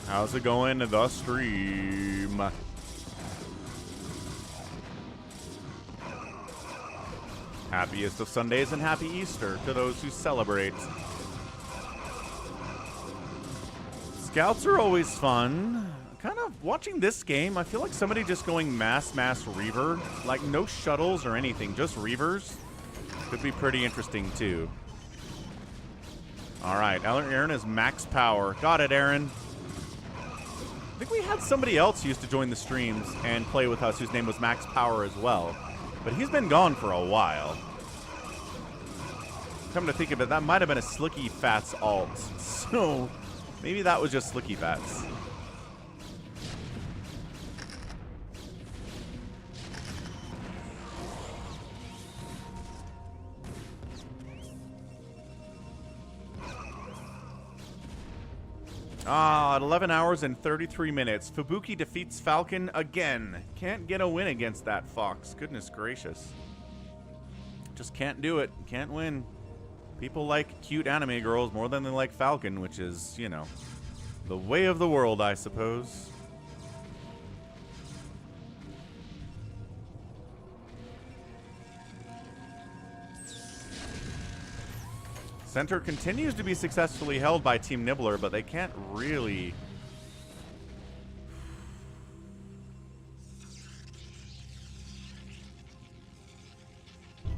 How's it going to the stream? Happiest of Sundays and happy Easter to those who celebrate. Scouts are always fun. Kind of watching this game, I feel like somebody just going mass Reaver. Like no shuttles or anything, just Reavers. Could be pretty interesting too. Alright, Aaron is max power. Got it, Aaron. I think we had somebody else used to join the streams and play with us whose name was Max Power as well. But he's been gone for a while. Come to think of it, that might have been a Slicky Fats alt. So maybe that was just Slicky Fats. At 11 hours and 33 minutes, Fubuki defeats Falcon again. Can't get a win against that Fox. Goodness gracious. Just can't do it. Can't win. People like cute anime girls more than they like Falcon, which is, you know, the way of the world, I suppose. Center continues to be successfully held by Team Nibbler, but they can't really...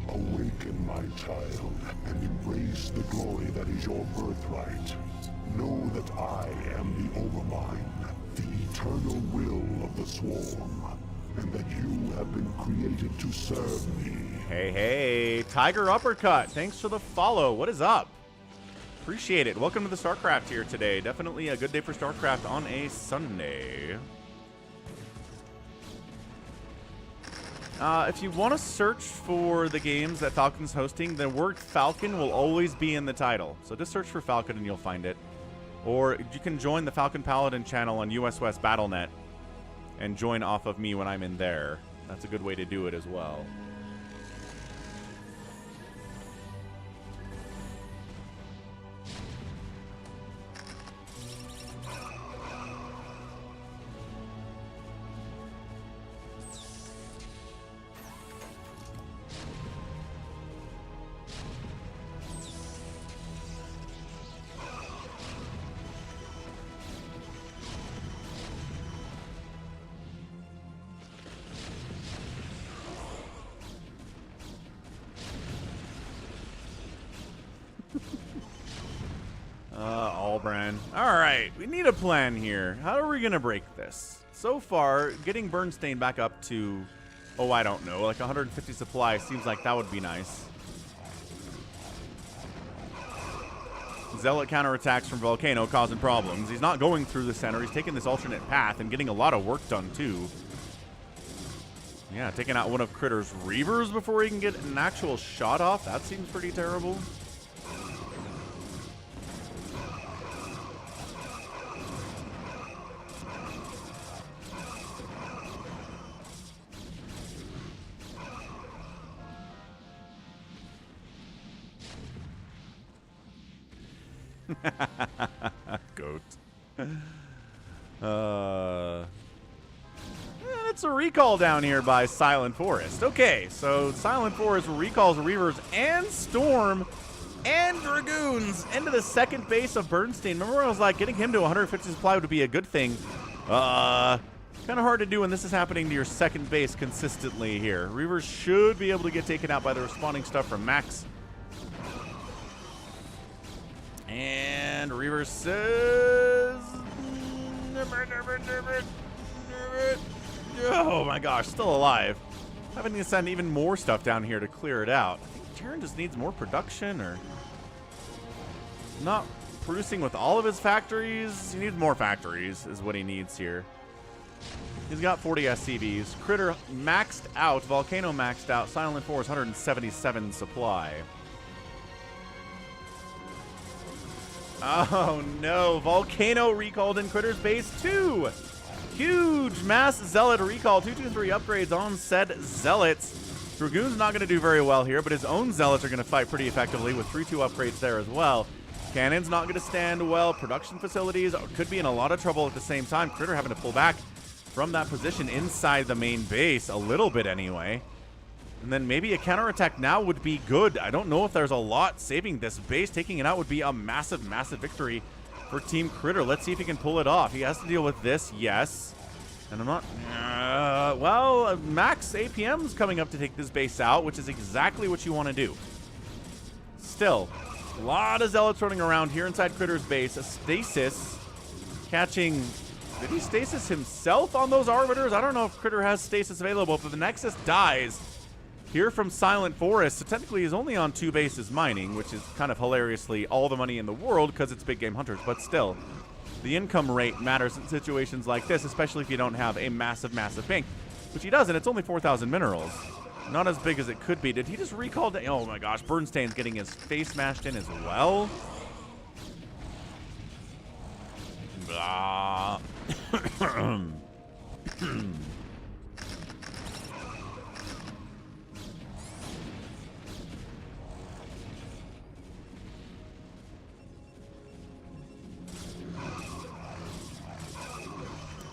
Awaken, my child, and embrace the glory that is your birthright. Know that I am the Overmind, the eternal will of the Swarm, and that you have been created to serve me. Hey, Tiger Uppercut, thanks for the follow. What is up? Appreciate it. Welcome to the StarCraft here today. Definitely a good day for StarCraft on a Sunday. If you want to search for the games that Falcon's hosting, the word Falcon will always be in the title. So just search for Falcon and you'll find it. Or you can join the Falcon Paladin channel on US West BattleNet and join off of me when I'm in there. That's a good way to do it as well. Albrand. Alright, we need a plan here. How are we going to break this? So far, getting Bernstein back up to, oh, I don't know, like 150 supply seems like that would be nice. Zealot counterattacks from Volcano causing problems. He's not going through the center. He's taking this alternate path and getting a lot of work done, too. Yeah, taking out one of Critter's Reavers before he can get an actual shot off. That seems pretty terrible. Goat. It's a recall down here by Silent Forest. Okay, so Silent Forest recalls Reavers and Storm and Dragoons into the second base of Bernstein. Remember when I was like, getting him to 150 supply would be a good thing. Kind of hard to do when this is happening to your second base consistently here. Reavers should be able to get taken out by the responding stuff from Max. And Reaver says... Oh my gosh, still alive. Having to send even more stuff down here to clear it out. I think Jaren just needs more production, or... not producing with all of his factories. He needs more factories is what he needs here. He's got 40 SCVs. Critter maxed out. Volcano maxed out. Silent Force 177 supply. Oh no, Volcano recalled in Critter's base too. Huge mass Zealot recall, 223 upgrades on said Zealots. Dragoon's not going to do very well here, but his own Zealots are going to fight pretty effectively with 3-2 upgrades there as well. Cannon's not going to stand well. Production facilities could be in a lot of trouble at the same time. Critter having to pull back from that position inside the main base, a little bit anyway. And then maybe a counterattack now would be good. I don't know if there's a lot saving this base. Taking it out would be a massive, massive victory for Team Critter. Let's see if he can pull it off. He has to deal with this, yes. And I'm not... well, Max APM's coming up to take this base out, which is exactly what you want to do. Still, a lot of Zealots running around here inside Critter's base. A Stasis catching... Did he Stasis himself on those Arbiters? I don't know if Critter has Stasis available, but the Nexus dies here from Silent Forest. So technically he's only on 2 bases mining, which is kind of hilariously all the money in the world because it's big game hunters. But still, the income rate matters in situations like this, especially if you don't have a massive, massive bank, which he doesn't. It's only 4,000 minerals. Not as big as it could be. Did he just recall? Oh my gosh, Bernstein's getting his face smashed in as well.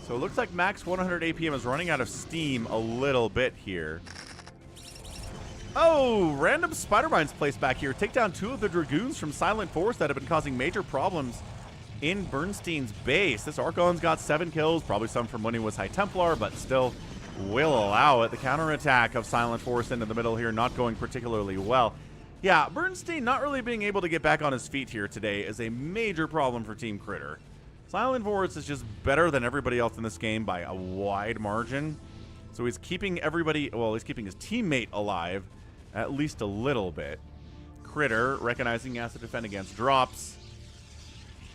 So it looks like max 100 APM is running out of steam a little bit here. Oh, random spider mines placed back here. Take down 2 of the Dragoons from Silent Forest that have been causing major problems in Bernstein's base. This Archon's got 7 kills, probably some from when he was High Templar, but still will allow it. The counterattack of Silent Forest into the middle here not going particularly well. Yeah, Bernstein not really being able to get back on his feet here today is a major problem for Team Critter. Silent Forest is just better than everybody else in this game by a wide margin. So he's keeping everybody, well, he's keeping his teammate alive at least a little bit. Critter, recognizing he has to defend against drops,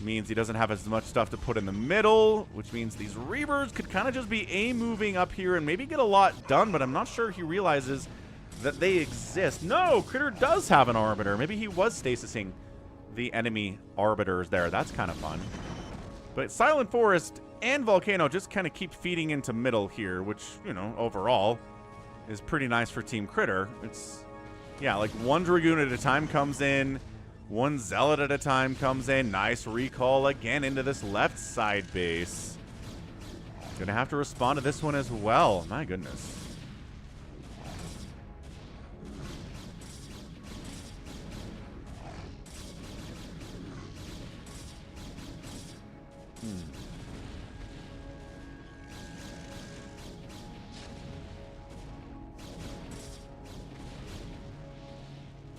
means he doesn't have as much stuff to put in the middle, which means these Reavers could kind of just be moving up here and maybe get a lot done, but I'm not sure he realizes that they exist. No, Critter does have an Arbiter. Maybe he was stasising the enemy Arbiters there. That's kind of fun. But Silent Forest and Volcano just kind of keep feeding into middle here, which, you know, overall is pretty nice for Team Critter. It's, yeah, like 1 Dragoon at a time comes in, 1 Zealot at a time comes in. Nice recall again into this left side base. Gonna have to respond to this one as well. My goodness.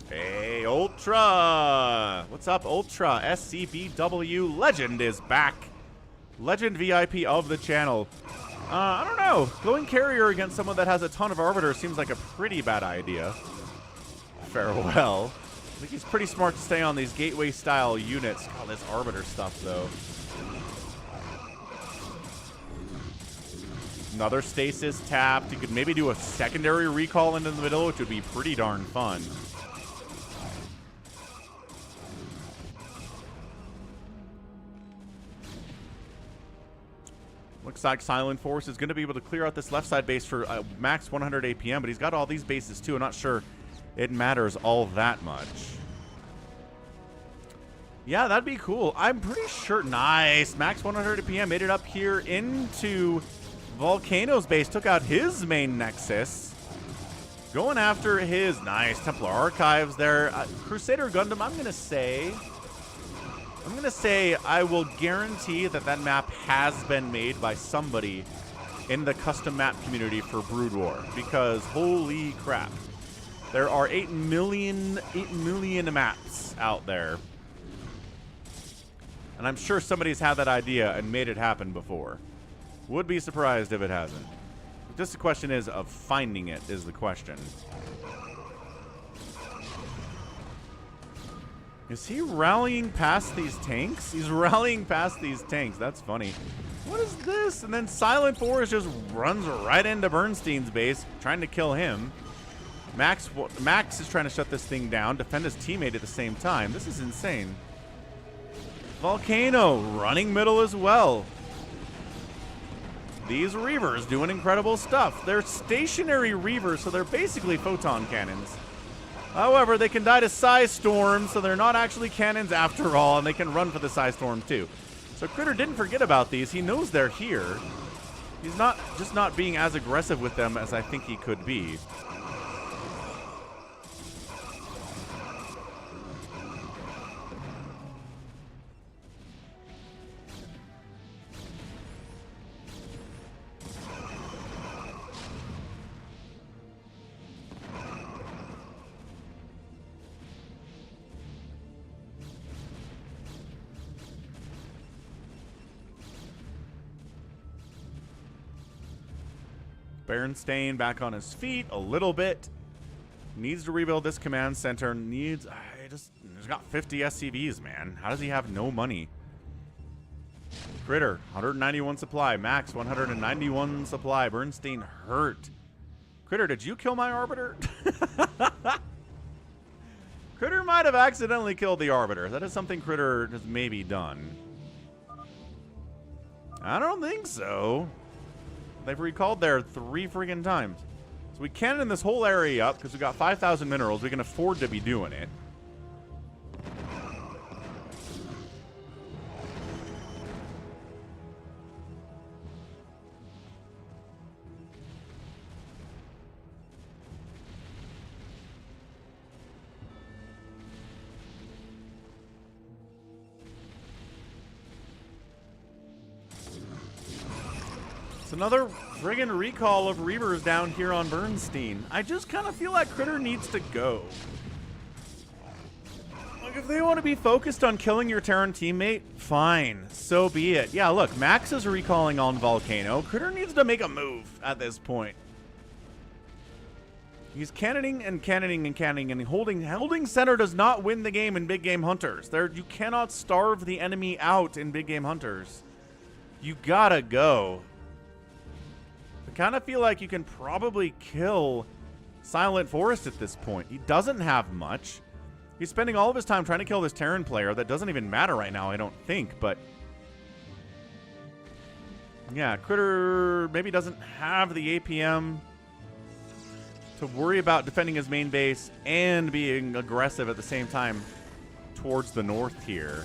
Hey, Ultra! What's up, Ultra SCBW? Legend is back. Legend VIP of the channel. I don't know. Going carrier against someone that has a ton of Arbiter seems like a pretty bad idea. Farewell. I think he's pretty smart to stay on these gateway-style units. God, this Arbiter stuff, though. Another stasis tapped. You could maybe do a secondary recall into the middle, which would be pretty darn fun. Looks like Silent Force is going to be able to clear out this left side base for max 100 APM, but he's got all these bases too. I'm not sure it matters all that much. Yeah, that'd be cool. I'm pretty sure. Nice. Max 100 APM made it up here into Volcano's base. Took out his main Nexus. Going after his nice Templar Archives there. Crusader Gundam, I'm going to say I will guarantee that that map has been made by somebody in the custom map community for Brood War, because holy crap. There are 8 million maps out there. And I'm sure somebody's had that idea and made it happen before. Would be surprised if it hasn't. Just the question is of finding it is the question. Is he rallying past these tanks? He's rallying past these tanks. That's funny. What is this? And then Silent Force just runs right into Bernstein's base, trying to kill him. Max is trying to shut this thing down, defend his teammate at the same time. This is insane. Volcano running middle as well. These Reavers doing incredible stuff. They're stationary Reavers, so they're basically photon cannons. However, they can die to Psy Storm, so they're not actually cannons after all, and they can run for the Psy Storm too. So Critter didn't forget about these. He knows they're here. He's not being as aggressive with them as I think he could be. Bernstein back on his feet a little bit. Needs to rebuild this command center. He's got 50 SCVs, man. How does he have no money? Critter, 191 supply. Max, 191 supply. Bernstein hurt. Critter, did you kill my Arbiter? Critter might have accidentally killed the Arbiter. That is something Critter has maybe done. I don't think so. They've recalled there 3 friggin' times. So we cannon this whole area up because we got 5,000 minerals. We can afford to be doing it. It's another friggin' recall of Reavers down here on Bernstein. I just kind of feel like Critter needs to go. Like, if they want to be focused on killing your Terran teammate, fine. So be it. Yeah, look, Max is recalling on Volcano. Critter needs to make a move at this point. He's cannoning and cannoning and cannoning, and holding center does not win the game in Big Game Hunters. You cannot starve the enemy out in Big Game Hunters. You gotta go. I kind of feel like you can probably kill Silent Forest at this point. He doesn't have much. He's spending all of his time trying to kill this Terran player. That doesn't even matter right now, I don't think, but yeah, Critter maybe doesn't have the APM to worry about defending his main base and being aggressive at the same time towards the north here.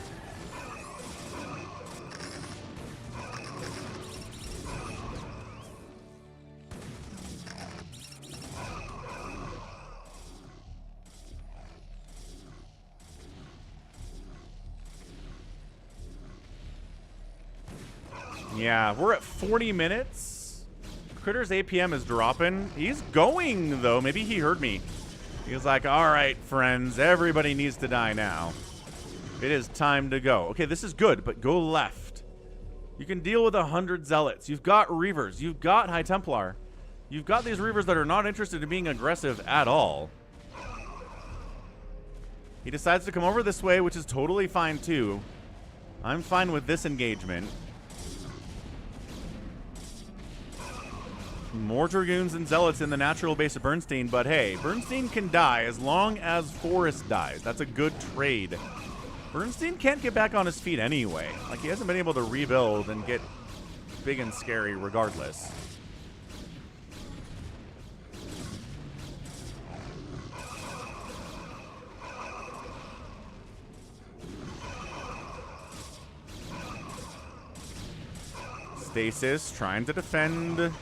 Yeah, we're at 40 minutes. Critter's APM is dropping. He's going, though. Maybe he heard me. He was like, all right, friends, everybody needs to die now. It is time to go. Okay, this is good, but go left. You can deal with 100 Zealots. You've got Reavers. You've got High Templar. You've got these Reavers that are not interested in being aggressive at all. He decides to come over this way, which is totally fine too. I'm fine with this engagement. More Dragoons and Zealots in the natural base of Bernstein, but hey, Bernstein can die as long as Forrest dies. That's a good trade. Bernstein can't get back on his feet anyway. Like, he hasn't been able to rebuild and get big and scary regardless. Stasis trying to defend.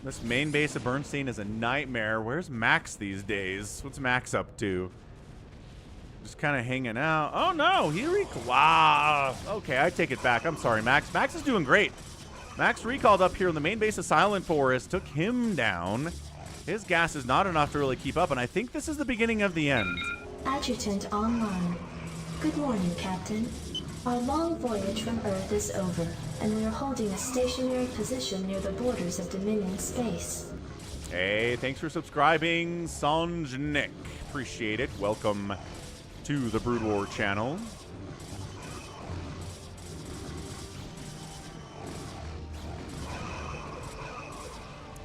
This main base of Bernstein is a nightmare. Where's Max these days? What's Max up to? Just kind of hanging out. Oh no, wow. Okay, I take it back. I'm sorry, Max. Max is doing great. Max recalled up here in the main base of Silent Forest, took him down. His gas is not enough to really keep up, and I think this is the beginning of the end. Adjutant online. Good morning, Captain. Our long voyage from Earth is over, and we are holding a stationary position near the borders of Dominion space. Hey, thanks for subscribing, Sanjnik. Appreciate it. Welcome to the Brood War channel.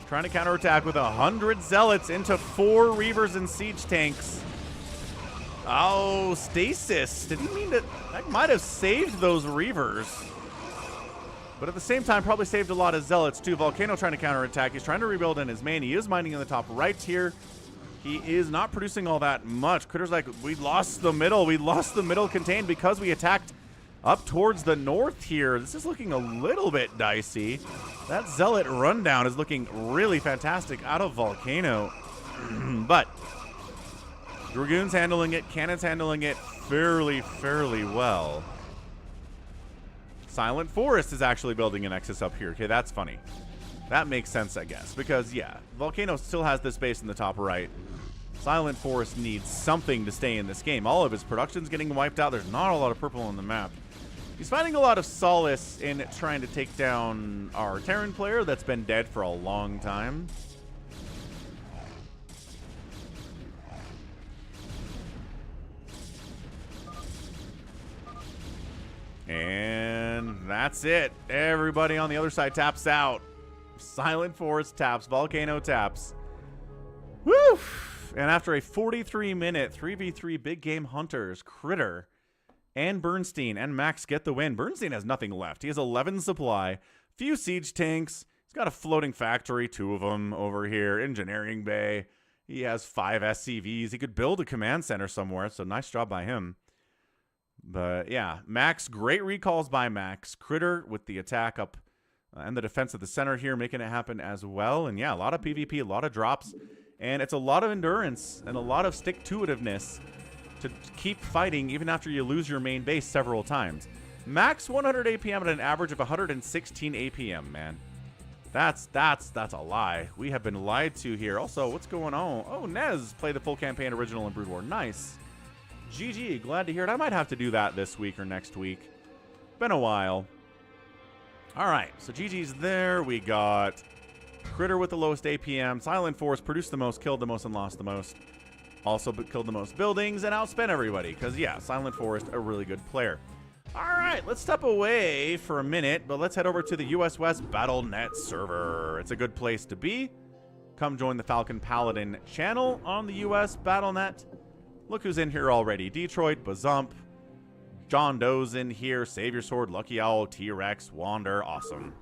Trying to counterattack with 100 Zealots into 4 Reavers and Siege Tanks. Oh, Stasis. Did he mean that? That might have saved those Reavers. But at the same time, probably saved a lot of Zealots, too. Volcano trying to counterattack. He's trying to rebuild in his main. He is mining in the top right here. He is not producing all that much. Critter's like, we lost the middle. We lost the middle contained because we attacked up towards the north here. This is looking a little bit dicey. That Zealot rundown is looking really fantastic out of Volcano. But Dragoon's handling it. Cannon's handling it fairly well. Silent Forest is actually building a Nexus up here. Okay, that's funny. That makes sense, I guess. Because, yeah, Volcano still has this base in the top right. Silent Forest needs something to stay in this game. All of his production's getting wiped out. There's not a lot of purple on the map. He's finding a lot of solace in trying to take down our Terran player that's been dead for a long time. And that's it. Everybody on the other side taps out. Silent Forest taps. Volcano taps. Woo! And after a 43-minute 3v3 big game hunters, Critter and Bernstein and Max get the win. Bernstein has nothing left. He has 11 supply, few siege tanks. He's got a floating factory, 2 of them over here, engineering bay. He has 5 SCVs. He could build a command center somewhere, so nice job by him. But yeah, Max, great recalls by Max. Critter with the attack up and the defense of the center here, making it happen as well. And yeah, a lot of PvP, a lot of drops. And it's a lot of endurance and a lot of stick-to-itiveness to keep fighting even after you lose your main base several times. Max 100 APM at an average of 116 APM, man. That's a lie. We have been lied to here. Also, what's going on? Oh, Nez played the full campaign original in Brood War. Nice. GG, glad to hear it. I might have to do that this week or next week. Been a while. All right, so GG's there. We got Critter with the lowest APM. Silent Forest produced the most, killed the most, and lost the most. Also killed the most buildings and outspent everybody. Because, yeah, Silent Forest, a really good player. All right, let's step away for a minute, but let's head over to the US West BattleNet server. It's a good place to be. Come join the Falcon Paladin channel on the US BattleNet. Look who's in here already. Detroit, Bazump, John Doe's in here, Savior Sword, Lucky Owl, T-Rex, Wander. Awesome.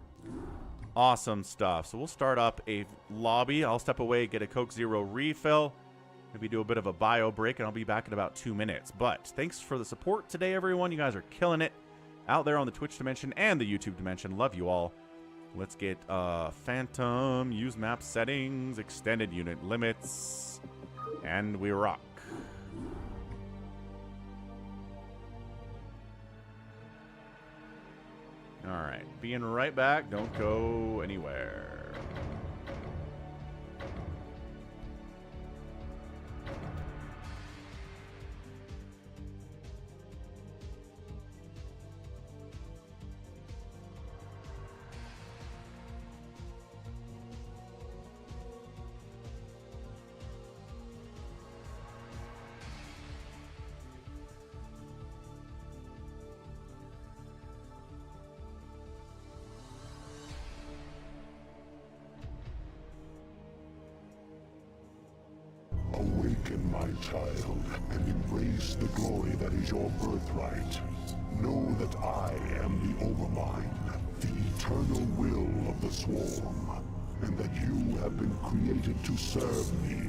Awesome stuff. So we'll start up a lobby. I'll step away, get a Coke Zero refill. Maybe do a bit of a bio break, and I'll be back in about 2 minutes. But thanks for the support today, everyone. You guys are killing it out there on the Twitch dimension and the YouTube dimension. Love you all. Let's get Phantom, use map settings, extended unit limits, and we rock. All right, being right back. Don't go anywhere. my child, and embrace the glory that is your birthright. Know that I am the Overmind, the eternal will of the Swarm, and that you have been created to serve me.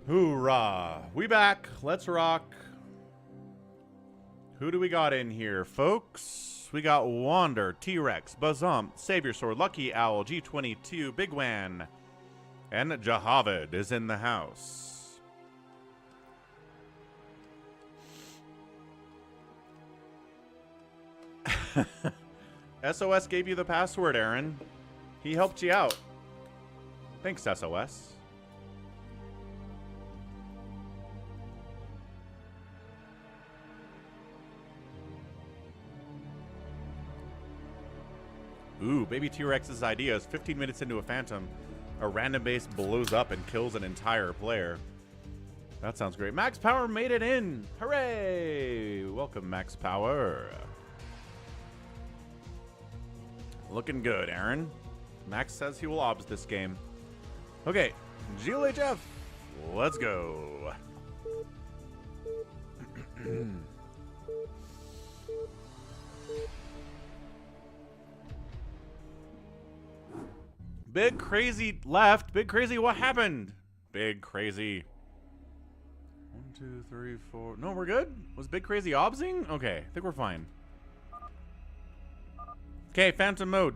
Hoorah. We back. Let's rock. Who do we got in here, folks? We got Wander, T-Rex, Bazump, Savior Sword, Lucky Owl, G22, Bigwan, and Jahavid is in the house. SOS gave you the password, Aaron. He helped you out. Thanks, SOS. Ooh, Baby T-Rex's idea is 15 minutes into a Phantom, a random base blows up and kills an entire player. That sounds great. Max Power made it in. Hooray! Welcome, Max Power. Looking good, Aaron. Max says he will obs this game. Okay, GLHF, let's go. Big Crazy left. Big Crazy, what happened? Big Crazy. 1, 2, 3, 4. No, we're good? Was Big Crazy obsing? Okay, I think we're fine. Okay, Phantom mode.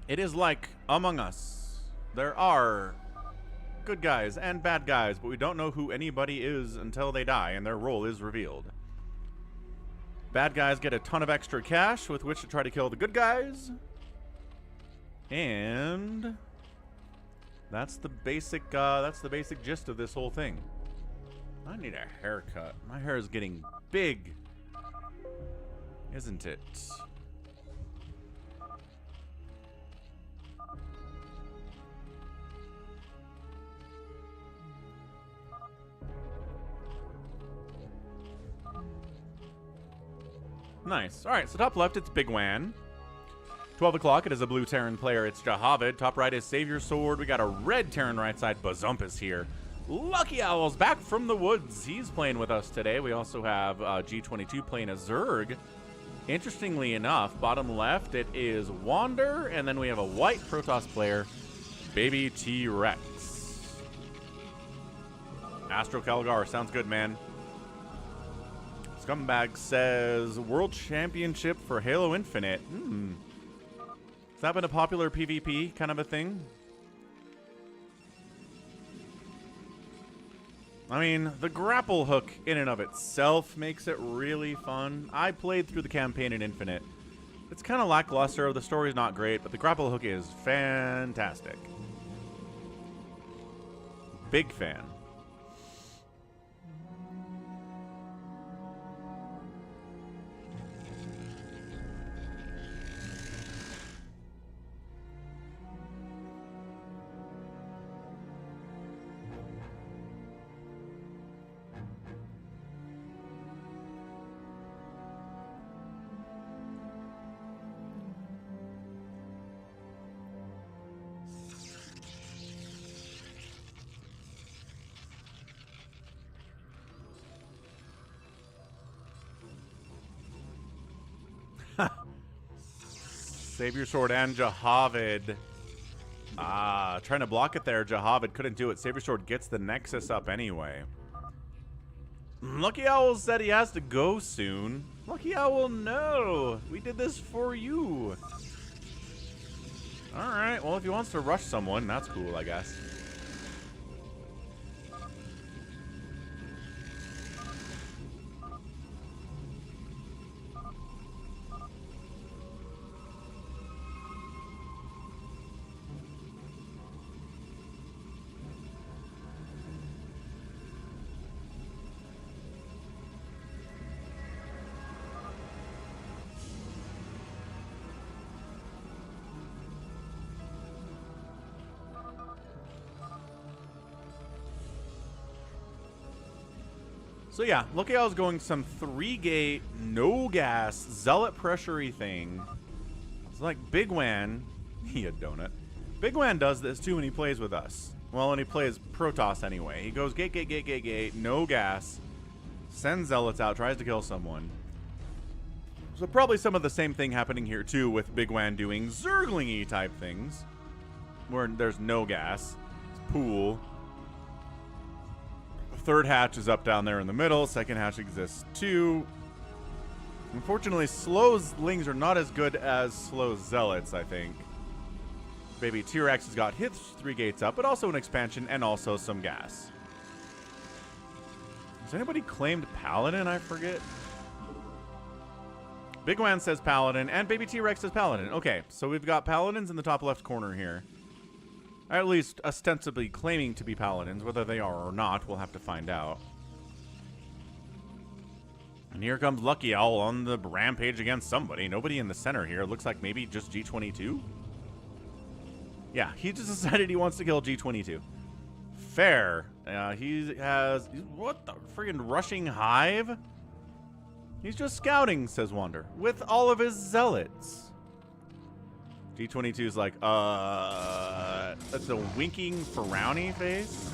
It is like Among Us. There are good guys and bad guys, but we don't know who anybody is until they die and their role is revealed. Bad guys get a ton of extra cash with which to try to kill the good guys. And that's the basic gist of this whole thing. I need a haircut. My hair is getting big, isn't it? Nice. All right, so top left, it's bigwan. 12 o'clock, it is a blue Terran player. It's Jahavid. Top right is Savior Sword. We got a red Terran right side. Bazumpus here. Lucky Owl's back from the woods. He's playing with us today. We also have G22 playing a Zerg. Interestingly enough, bottom left, it is Wander, and then we have a white Protoss player, Baby T-Rex. Astro Calgar, sounds good, man. Scumbag says, World Championship for Halo Infinite. Has that been a popular PvP kind of a thing? I mean, the grapple hook in and of itself makes it really fun. I played through the campaign in Infinite. It's kind of lackluster. The story's not great, but the grapple hook is fantastic. Big fan. Savior Sword and Jahavid. Trying to block it there. Jahavid couldn't do it. Savior Sword gets the Nexus up anyway. Lucky Owl said he has to go soon. Lucky Owl, no. We did this for you. Alright, well, if he wants to rush someone, that's cool, I guess. So yeah, Lucky Owl's going some 3-gate, no-gas, zealot pressure-y thing. It's like bigwan. He a donut. Bigwan does this too when he plays with us. Well, when he plays Protoss anyway. He goes gate, gate, gate, gate, gate, no gas. Sends zealots out, tries to kill someone. So probably some of the same thing happening here too with bigwan doing Zergling-y type things. Where there's no gas. It's pool. Third hatch is up down there in the middle. Second hatch exists too. Unfortunately, slow Lings are not as good as slow Zealots, I think. Baby T-Rex has got his 3 gates up, but also an expansion and also some gas. Has anybody claimed Paladin? I forget. Bigwan says Paladin, and Baby T-Rex says Paladin. Okay, so we've got Paladins in the top left corner here. At least ostensibly claiming to be Paladins. Whether they are or not, we'll have to find out. And here comes Lucky Owl on the rampage against somebody. Nobody in the center here. Looks like maybe just G22. Yeah, he just decided he wants to kill G22. Fair. What the friggin' rushing hive? He's just scouting, says Wander, with all of his zealots. G22 is like, that's a winking frowny face.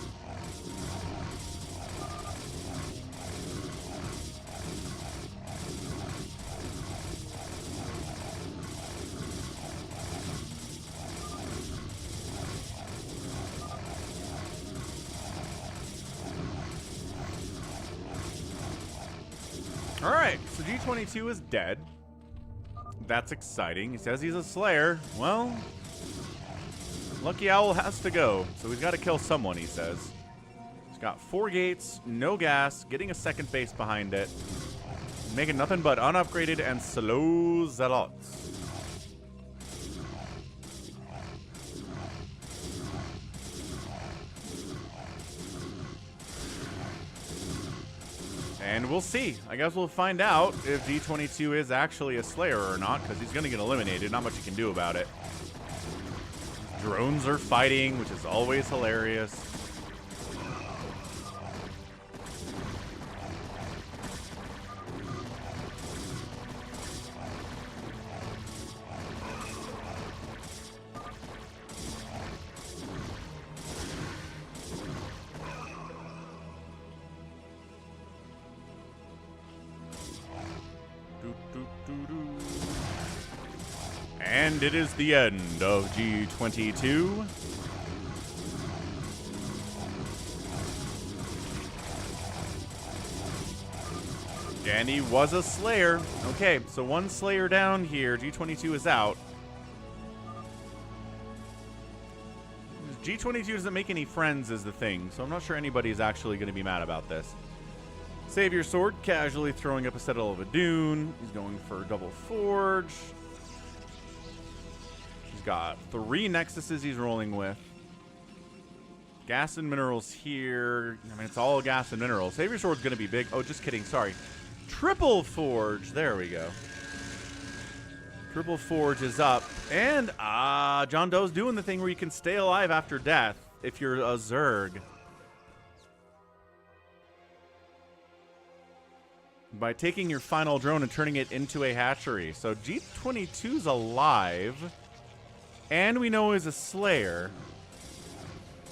All right, so G22 is dead. That's exciting. He says he's a Slayer. Well, Lucky Owl has to go, so he's got to kill someone, he says. He's got 4 gates, no gas, getting a second base behind it. Making nothing but unupgraded and slow zealots. And we'll see. I guess we'll find out if D22 is actually a Slayer or not, because he's going to get eliminated. Not much you can do about it. Drones are fighting, which is always hilarious. And it is the end of G22. And he was a Slayer. Okay, so 1 Slayer down here. G22 is out. G22 doesn't make any friends is the thing, so I'm not sure anybody's actually going to be mad about this. Savior Sword casually throwing up a Citadel of a Dune. He's going for double Forge. He's got 3 Nexuses he's rolling with. Gas and minerals here. I mean, it's all gas and minerals. Savior Sword's going to be big. Oh, just kidding. Sorry. Triple Forge. There we go. Triple Forge is up. And, John Doe's doing the thing where you can stay alive after death if you're a Zerg. By taking your final drone and turning it into a hatchery. So G22's alive. And we know he's a Slayer.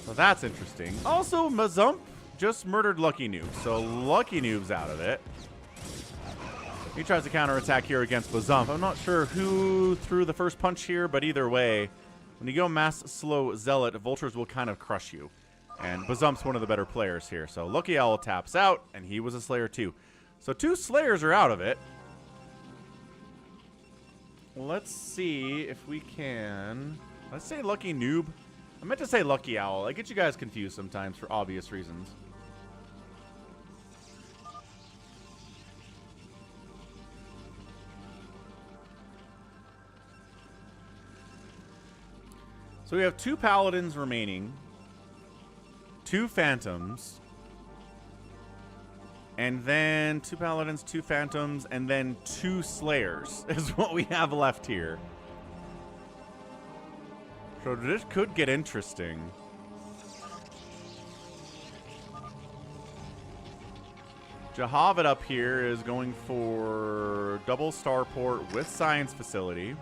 So that's interesting. Also, Mazump just murdered Lucky Noob. So Lucky Noob's out of it. He tries to counterattack here against Mazump. I'm not sure who threw the first punch here, but either way, when you go mass slow Zealot, Vultures will kind of crush you. And Bazump's one of the better players here. So Lucky Owl taps out, and he was a Slayer too. So 2 Slayers are out of it. Let's see if we can... Let's say Lucky Noob. I meant to say Lucky Owl. I get you guys confused sometimes for obvious reasons. So we have 2 Paladins remaining. 2 Phantoms. And then 2 Paladins, 2 Phantoms, and then 2 Slayers is what we have left here. So this could get interesting. Jahavid up here is going for double starport with science facility.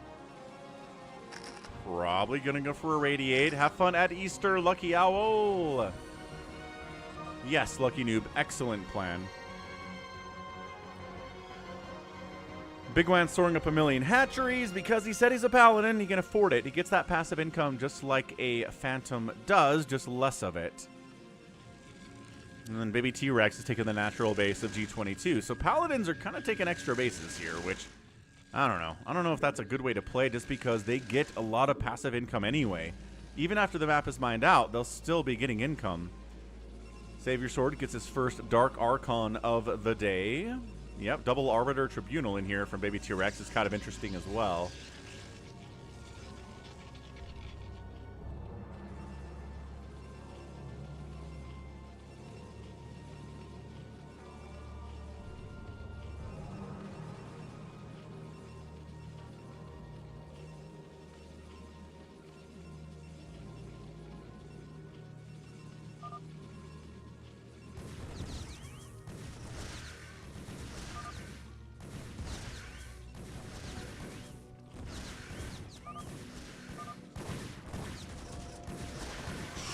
Probably going to go for a radiate. Have fun at Easter, Lucky Owl. Yes, Lucky Noob. Excellent plan. Bigwan storing up 1,000,000 hatcheries because he said he's a paladin. He can afford it. He gets that passive income just like a Phantom does, just less of it. And then Baby T-Rex is taking the natural base of G22. So paladins are kind of taking extra bases here, which, I don't know. I don't know if that's a good way to play just because they get a lot of passive income anyway. Even after the map is mined out, they'll still be getting income. Savior Sword gets his first Dark Archon of the day. Yep, double Arbiter Tribunal in here from Baby T-Rex is kind of interesting as well.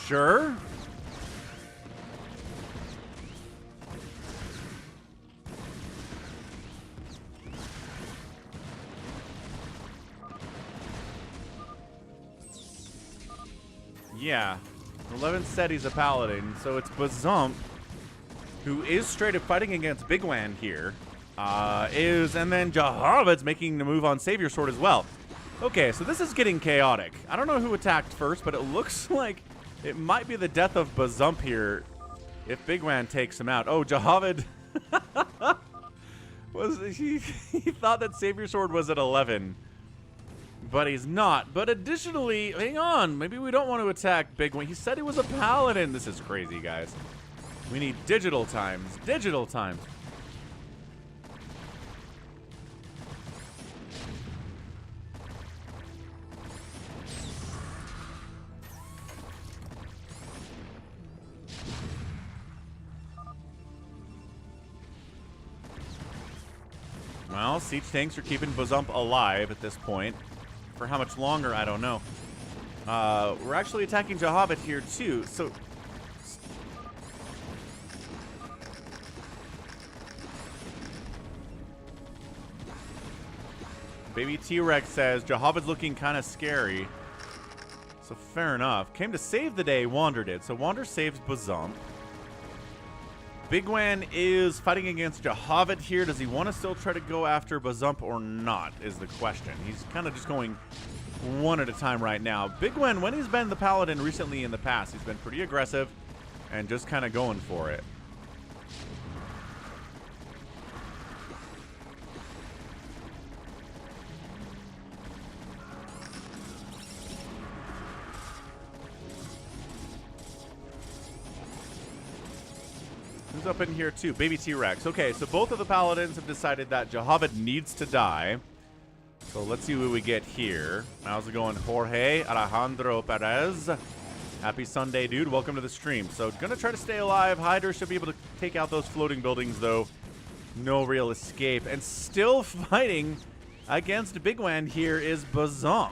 Sure. Yeah. 11 said he's a paladin, so it's Bazump, who is straight up fighting against Bigwan here. And then Jahavid's making the move on Savior Sword as well. Okay, so this is getting chaotic. I don't know who attacked first, but it looks like it might be the death of Bazump here if bigwan takes him out. Oh, Jahavid he thought that Savior Sword was at 11, but he's not. But additionally, hang on, maybe we don't want to attack bigwan. He said he was a paladin. This is crazy, guys. We need digital times. Digital times. Well, siege tanks are keeping Bazump alive at this point. For how much longer, I don't know. We're actually attacking Jahavid here, too. So Baby T-Rex says, Jahavid's looking kind of scary. So fair enough. Came to save the day, Wander did. So Wander saves Bazump. bigwan is fighting against Jahavid here. Does he want to still try to go after Bazump or not, is the question. He's kind of just going one at a time right now. bigwan, when he's been the paladin recently in the past, he's been pretty aggressive and just kind of going for it. Who's up in here too? Baby T-Rex. Okay, so both of the paladins have decided that Jahavid needs to die. So let's see what we get here. How's it going, Jorge Alejandro Perez? Happy Sunday, dude. Welcome to the stream. So gonna try to stay alive. Hydra should be able to take out those floating buildings, though. No real escape. And still fighting against bigwan here is Bazump.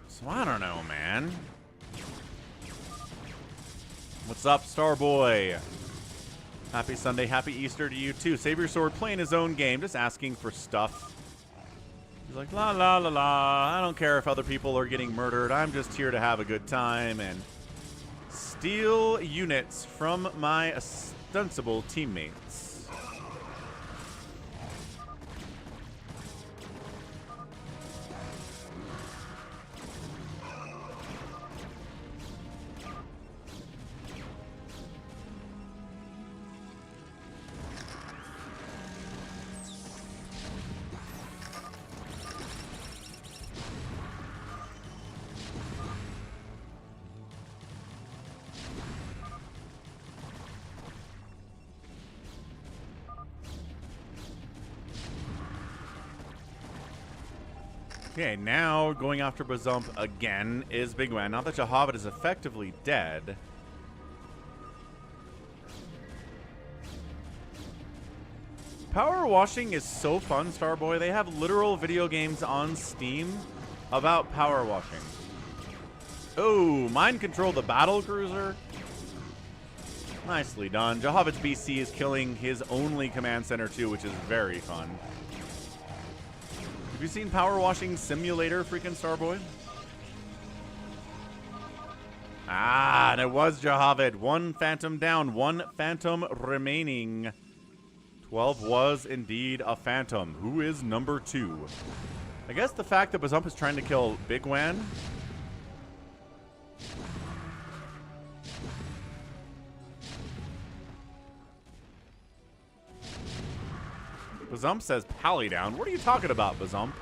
So I don't know, man. What's up, Starboy? Happy Sunday, happy Easter to you too. Savior Sword playing his own game, just asking for stuff. He's like, la la la la, I don't care if other people are getting murdered. I'm just here to have a good time and steal units from my ostensible teammates. Okay, now going after Bazump again is bigwan. Now that Jahavid is effectively dead. Power washing is so fun, Starboy. They have literal video games on Steam about power washing. Oh, mind control the battle cruiser. Nicely done. Jahavid's BC is killing his only command center too, which is very fun. Have you seen Power Washing Simulator, freaking Starboy? Ah, and it was Jahavid. One Phantom down, one Phantom remaining. 12 was indeed a Phantom. Who is number 2? I guess the fact that Bazump is trying to kill bigwan. Bazump says pally down. What are you talking about, Bazump?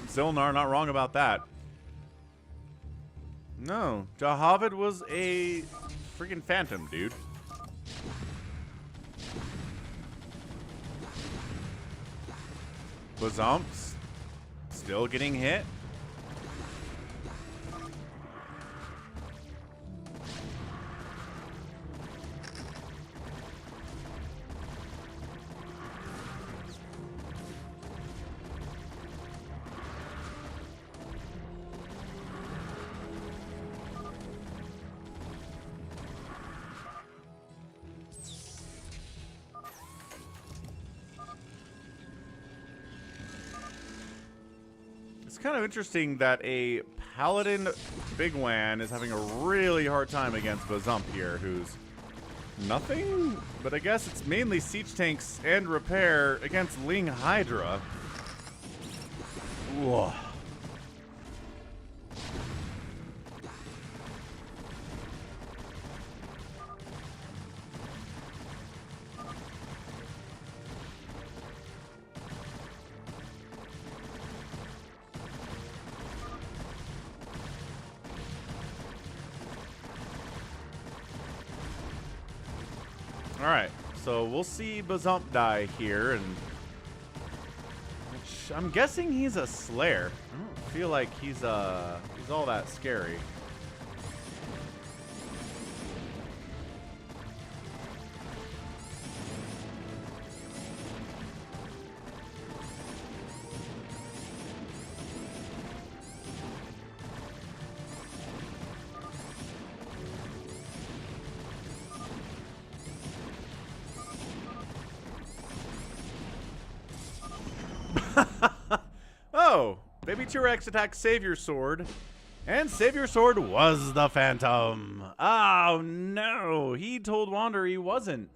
Zilnar, not wrong about that. No, Jahavid was a freaking Phantom, dude. Bazump's still getting hit. It's kind of interesting that a Paladin bigwan is having a really hard time against Bazump here, who's nothing, but I guess it's mainly siege tanks and repair against Ling Hydra. Whoa. Alright, so we'll see Bazump die here, and I'm guessing he's a Slayer. I don't feel like he's all that scary. Oh, Baby T-Rex attacked Savior Sword, and Savior Sword was the Phantom. Oh no, he told Wander he wasn't.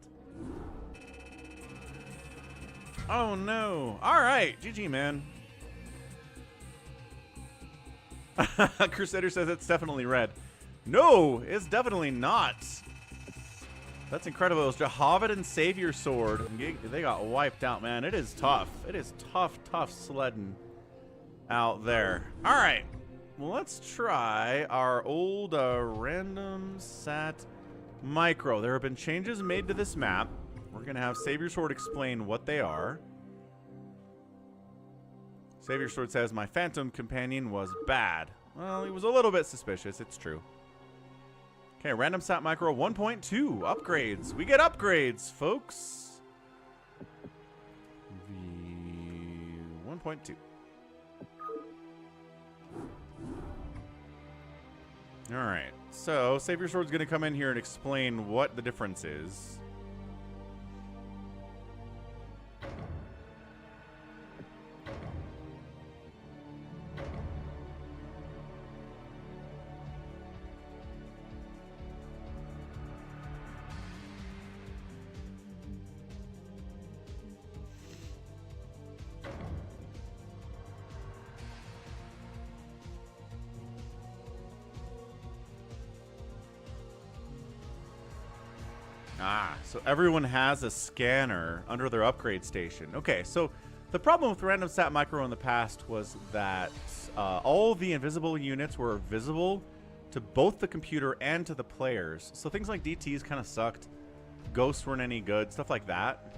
Oh no. Alright, GG, man. Crusader says it's definitely red. No, it's definitely not. That's incredible. It was Jahavid and Savior Sword. They got wiped out, man. It is tough. It is tough sledding out there. All right. Well, let's try our old random sat micro. There have been changes made to this map. We're going to have Savior Sword explain what they are. Savior Sword says, my Phantom companion was bad. Well, he was a little bit suspicious. It's true. Okay, random sat micro 1.2 upgrades. We get upgrades, folks. The 1.2. All right. So, Savior Sword's going to come in here and explain what the difference is. Ah, so everyone has a scanner under their upgrade station. Okay, so the problem with random sat micro in the past was that all the invisible units were visible to both the computer and to the players. So things like DTs kind of sucked. Ghosts weren't any good, stuff like that.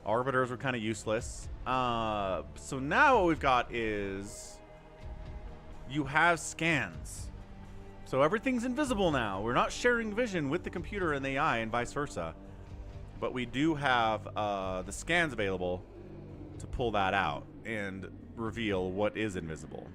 Arbiters were kind of useless. So now what we've got is you have scans. So everything's invisible now. We're not sharing vision with the computer and the AI and vice versa. But we do have the scans available to pull that out and reveal what is invisible.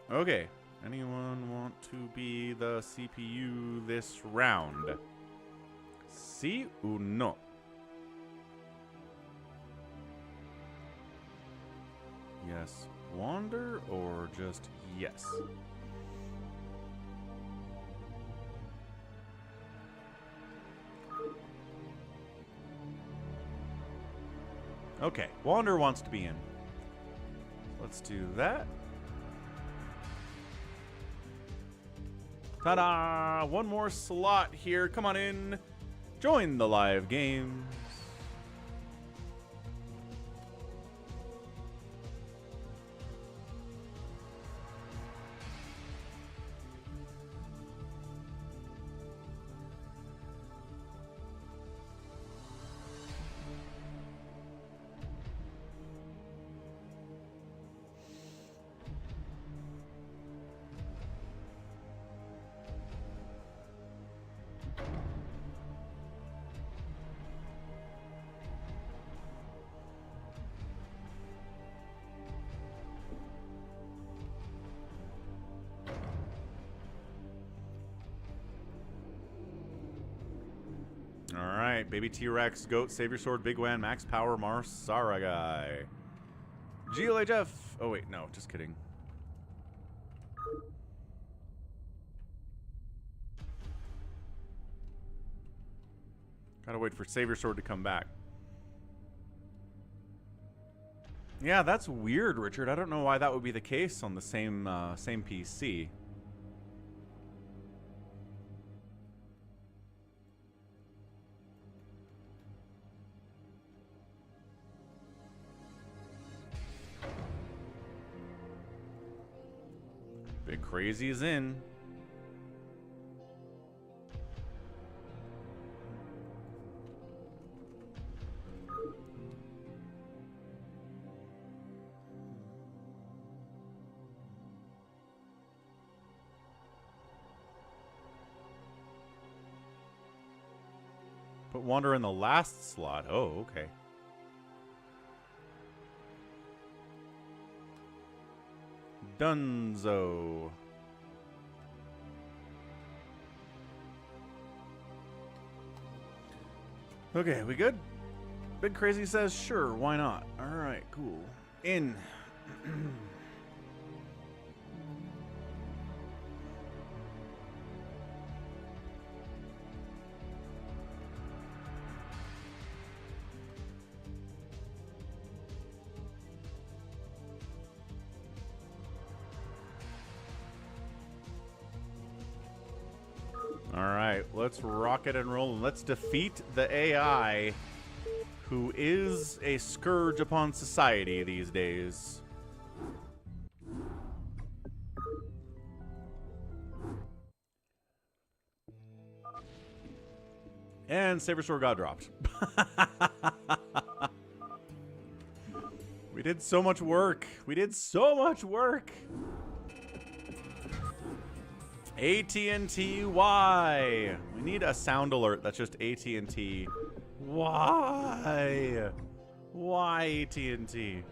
Okay, anyone want to be the CPU this round? Si or no? Yes, Wander or just yes? Okay, Wander wants to be in. Let's do that. Ta-da! One more slot here. Come on in. Join the live game. Alright, Baby T-Rex, Goat, Savior Sword, Bigwan, Max Power, Marsara guy. GLHF. Oh wait, no, just kidding. Gotta wait for Savior Sword to come back. Yeah, that's weird, Richard. I don't know why that would be the case on the same PC. Big Crazy is in. Put Wander in the last slot. Oh, okay. Dunzo. Okay, we good? Big Crazy says, sure, why not? Alright, cool. In. Alright, let's rock it and roll and let's defeat the AI who is a scourge upon society these days. And Saber Sword got dropped. We did so much work. We did so much work. AT&T, why? We need a sound alert that's just AT&T. Why? Why AT&T?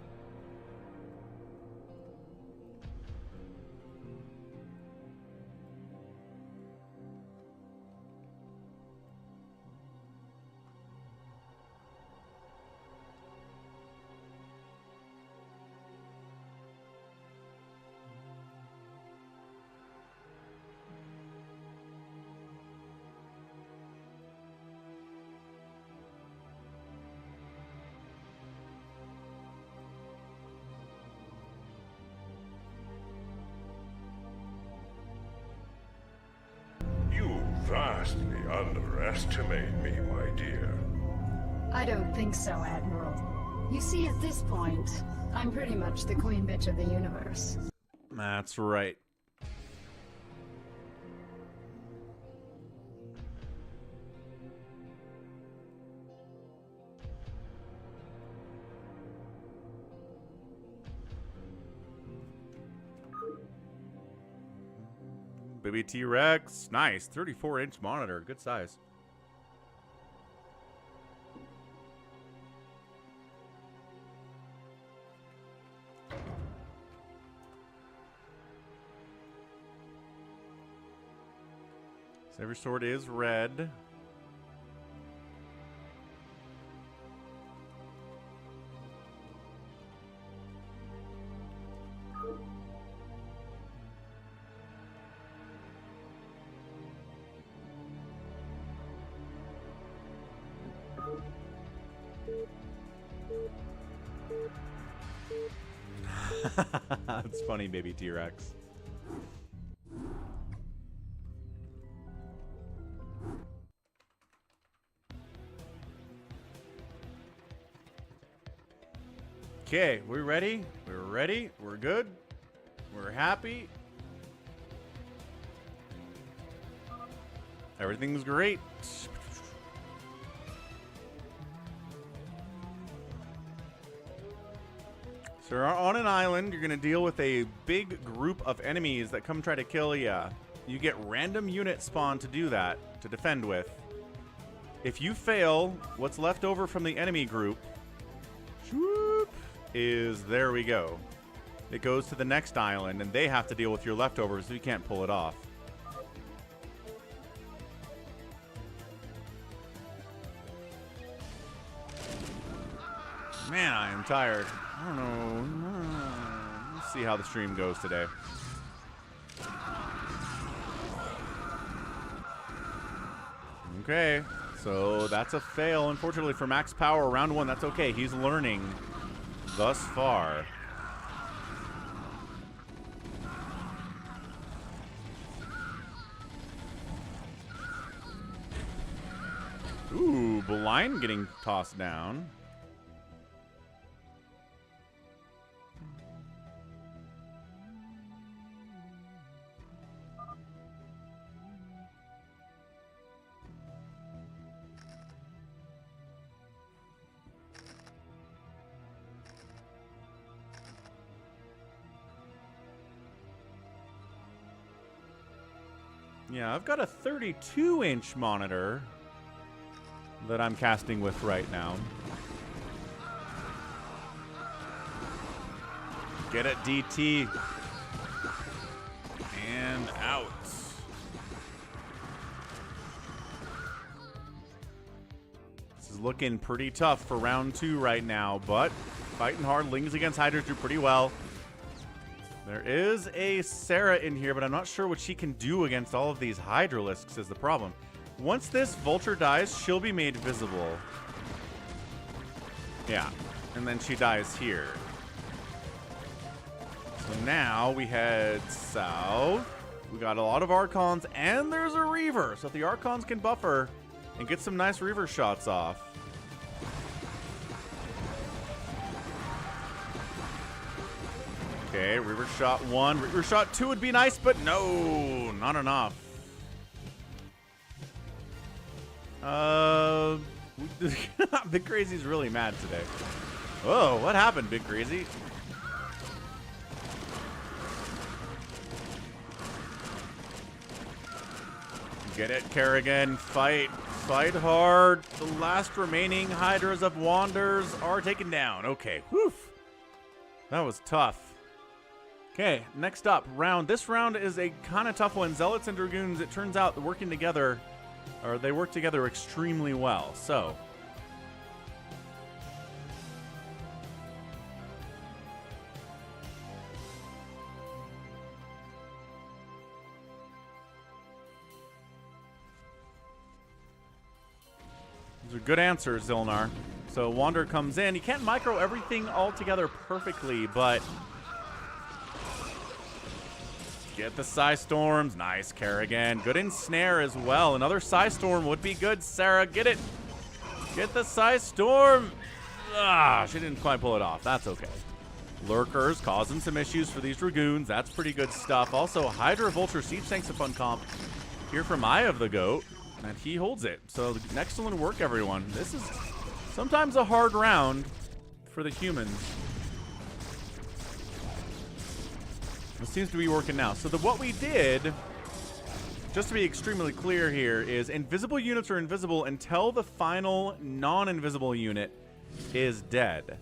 Vastly underestimate me, my dear. I don't think so, Admiral. You see, at this point, I'm pretty much the queen bitch of the universe. That's right. Baby T-Rex. Nice. 34-inch monitor. Good size. Saber Sword is red. That's funny, Baby T-Rex. Okay, we ready? We're ready. We're good. We're happy. Everything's great. So you're on an island. You're going to deal with a big group of enemies that come try to kill you. You get random unit spawn to do that, to defend with. If you fail, what's left over from the enemy group is, there we go. It goes to the next island, and they have to deal with your leftovers, so you can't pull it off. Man, I am tired. I don't know. Let's see how the stream goes today. Okay, so that's a fail. Unfortunately for Max Power, round one, that's okay. He's learning thus far. Ooh, Blind getting tossed down. Yeah, I've got a 32-inch monitor that I'm casting with right now. Get it, DT. And out. This is looking pretty tough for round two right now, but fighting hard. Lings against Hydras do pretty well. There is a Sarah in here, but I'm not sure what she can do against all of these Hydralisks is the problem. Once this Vulture dies, she'll be made visible. Yeah, and then she dies here. So now we head south. We got a lot of Archons, and there's a Reaver. So if the Archons can buffer and get some nice Reaver shots off. Okay, Reaver shot 1. Reaver shot 2 would be nice, but no, not enough. Big Crazy's really mad today. Oh, what happened, Big Crazy? Get it, Kerrigan. Fight. Fight hard. The last remaining Hydras of Wanders are taken down. Okay, whew. That was tough. Okay, next up, round. This round is a kind of tough one. Zealots and Dragoons, it turns out, working together, or they work together extremely well. So, these are good answers, Zilnar. So Wander comes in. He can't micro everything all together perfectly, but get the Psy Storms. Nice, Kerrigan. Good ensnare as well. Another Psy Storm would be good. Sarah, get it. Get the Psy Storm. Ah, she didn't quite pull it off. That's okay. Lurkers causing some issues for these Dragoons. That's pretty good stuff. Also, Hydra Vulture Siege Tank's a fun comp here from Eye of the Goat, and he holds it. So excellent work, everyone. This is sometimes a hard round for the humans. It seems to be working now. So what we did, just to be extremely clear here, is invisible units are invisible until the final non-invisible unit is dead.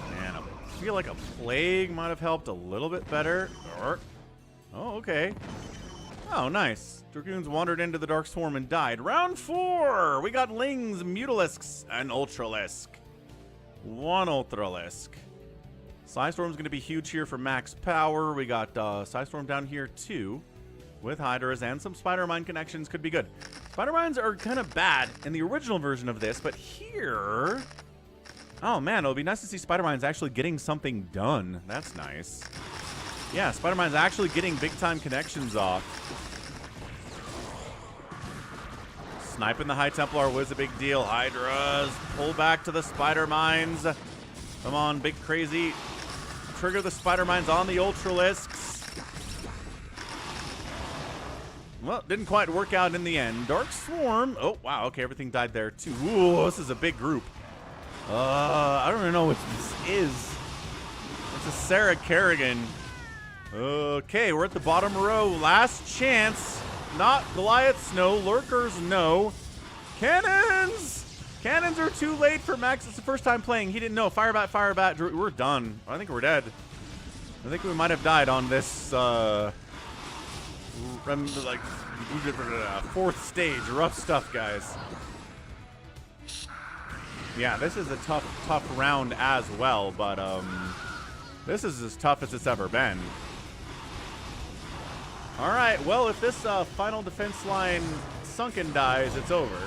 Man, I feel like a plague might have helped a little bit better. Oh, okay. Oh, nice. Dragoons wandered into the Dark Swarm and died. Round 4! We got Lings, Mutalisks, and Ultralisk. One Ultralisk. Psystorm's going to be huge here for max power. We got Psystorm down here too with Hydras, and some Spider Mine connections could be good. Spider Mines are kind of bad in the original version of this, but here, oh man, it'll be nice to see Spider Mines actually getting something done. That's nice. Yeah, Spider Mine's actually getting big time connections off. Sniping the High Templar was a big deal. Hydras, pull back to the spider mines. Come on, big crazy. Trigger the spider mines on the Ultralisks. Well, didn't quite work out in the end. Dark Swarm. Oh, wow. Okay, everything died there, too. Ooh, this is a big group. I don't even know what this is. It's a Sarah Kerrigan. Okay, we're at the bottom row. Last chance. Not Goliaths, no. Lurkers, no. Cannons! Cannons are too late for Max. It's the first time playing. He didn't know. Firebat, Firebat. We're done. I think we're dead. I think we might have died on this, like, fourth stage. Rough stuff, guys. Yeah, this is a tough round as well, but, this is as tough as it's ever been. All right, well, if this final defense line sunken dies, it's over.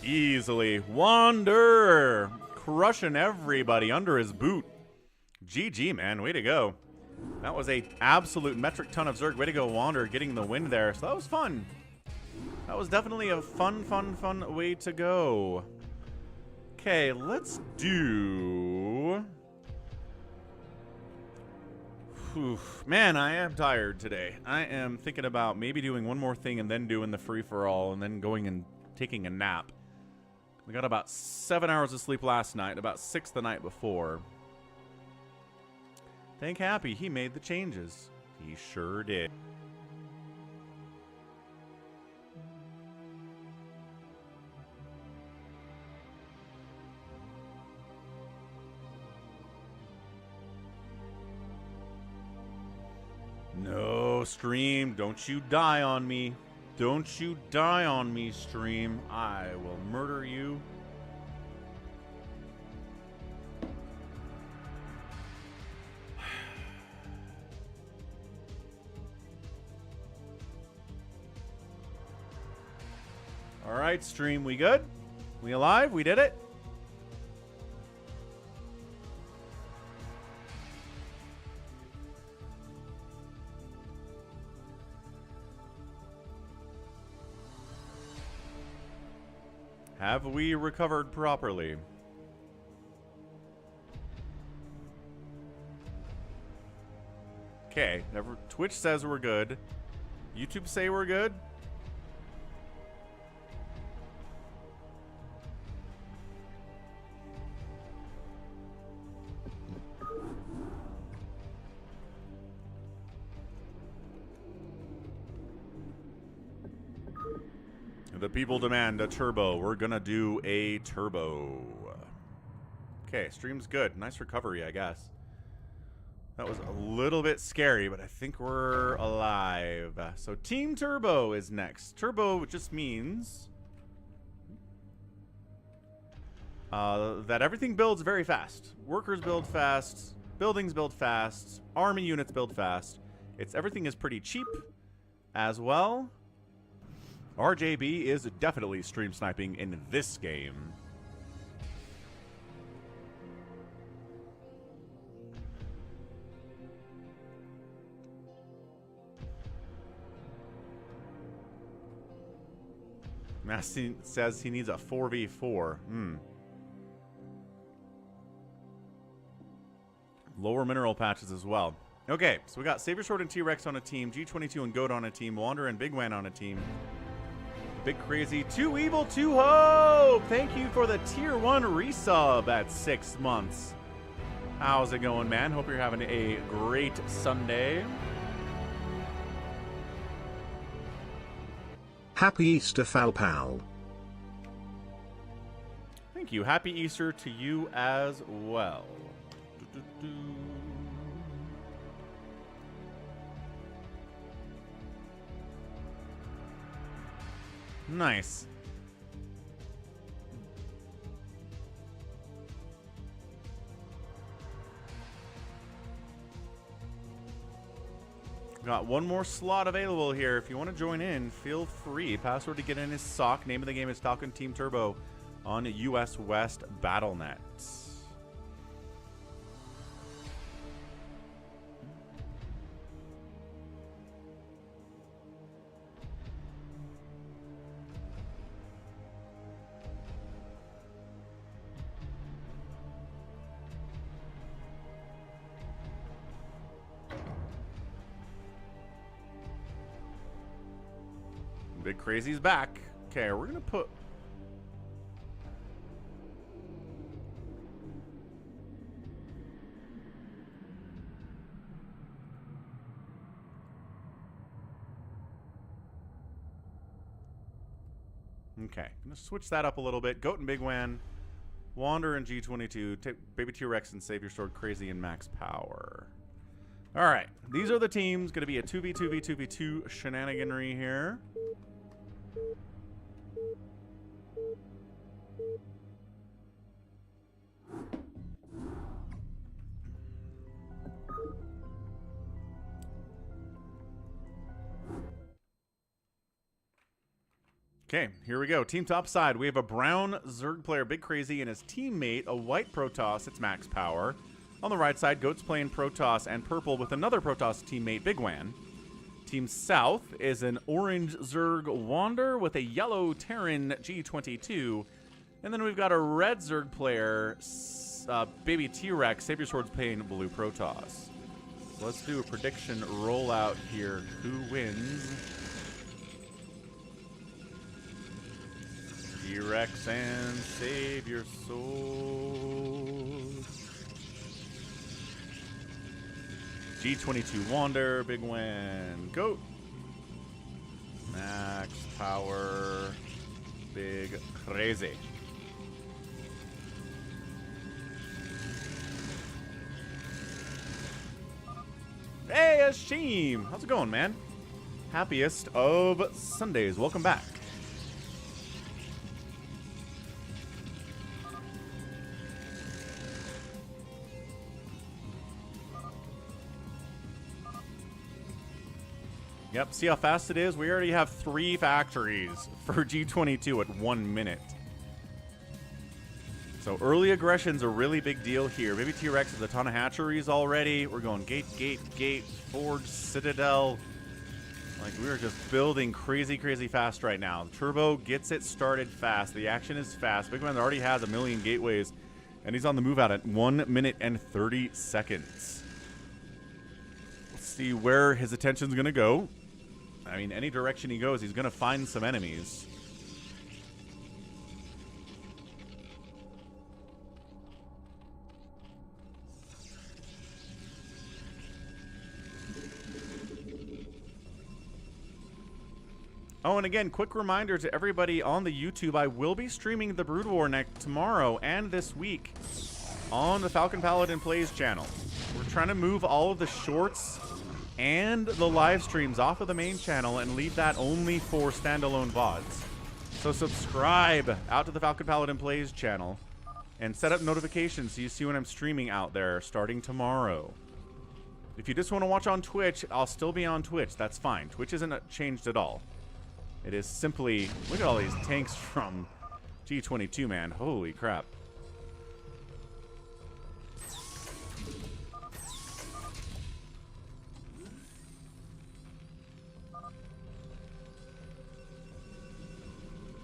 Easily. Wander! Crushing everybody under his boot. GG, man. Way to go. That was a absolute metric ton of Zerg. Way to go, Wander, getting the win there. So that was fun. That was definitely a fun way to go. Okay, let's do... Man, I am tired today. I am thinking about maybe doing one more thing and then doing the free-for-all and then going and taking a nap. We got about 7 hours of sleep last night, about 6 the night before. Thank Happy, he made the changes. He sure did. No, stream, don't you die on me. Don't you die on me, stream. I will murder you. All right, stream, we good? We alive? We did it? Have we recovered properly? Okay, Twitch says we're good. YouTube say we're good. The people demand a turbo. We're gonna do a turbo. Okay, stream's good. Nice recovery, I guess. That was a little bit scary, but I think we're alive. So Team Turbo is next. Turbo just means that everything builds very fast. Workers build fast. Buildings build fast. Army units build fast. Everything is pretty cheap as well. RJB is definitely stream sniping in this game. Mastin says he needs a 4v4. Lower mineral patches as well. Okay, so we got Saber Sword and T-Rex on a team, G22 and Goat on a team, Wander and Bigwan on a team. Big Crazy, Too Evil, Too Hope! Thank you for the Tier 1 resub at 6 months. How's it going, man? Hope you're having a great Sunday. Happy Easter, Falpal. Thank you. Happy Easter to you as well. Nice. Got one more slot available here. If you want to join in, feel free. Password to get in is SOC. Name of the game is Falcon Team Turbo on US West BattleNet. Big Crazy's back. Okay, we're gonna put... Okay, gonna switch that up a little bit. Goat and Bigwan, Wander and G22, take Baby T-Rex and Savior Sword, Crazy and Max Power. All right, these are the teams. Gonna be a 2v2v2v2 shenaniganry here. Okay, here we go. Team top side, we have a brown Zerg player, Big Crazy, and his teammate, a white Protoss, it's Max Power. On the right side, Goat's playing Protoss and purple with another Protoss teammate, Bigwan. Team south is an orange Zerg Wander with a yellow Terran G22. And then we've got a red Zerg player, Baby T-Rex, Savior Sword's playing blue Protoss. So let's do a prediction rollout here. Who wins? T-Rex and Savior Sword. G22 Wander, Bigwan, Goat. Max Power, Big Crazy. Hey, Ashim! How's it going, man? Happiest of Sundays. Welcome back. Yep, see how fast it is? We already have 3 factories for G22 at 1 minute. So early aggression's a really big deal here. Baby T-Rex has a ton of hatcheries already. We're going gate, gate, gate, forge, citadel. Like, we're just building crazy, crazy fast right now. Turbo gets it started fast. The action is fast. Bigman already has 1 million gateways, and he's on the move out at 1 minute and 30 seconds. Let's see where his attention's going to go. I mean, any direction he goes, he's going to find some enemies. Oh, and again, quick reminder to everybody on the YouTube, I will be streaming the Brood War next tomorrow and this week on the Falcon Paladin Plays channel. We're trying to move all of the shorts and the live streams off of the main channel and leave that only for standalone VODs. So subscribe out to the Falcon Paladin Plays channel and set up notifications so you see when I'm streaming out there starting tomorrow. If you just want to watch on Twitch, I'll still be on Twitch. That's fine. Twitch isn't changed at all. It is simply, look at all these tanks from G22, man. Holy crap.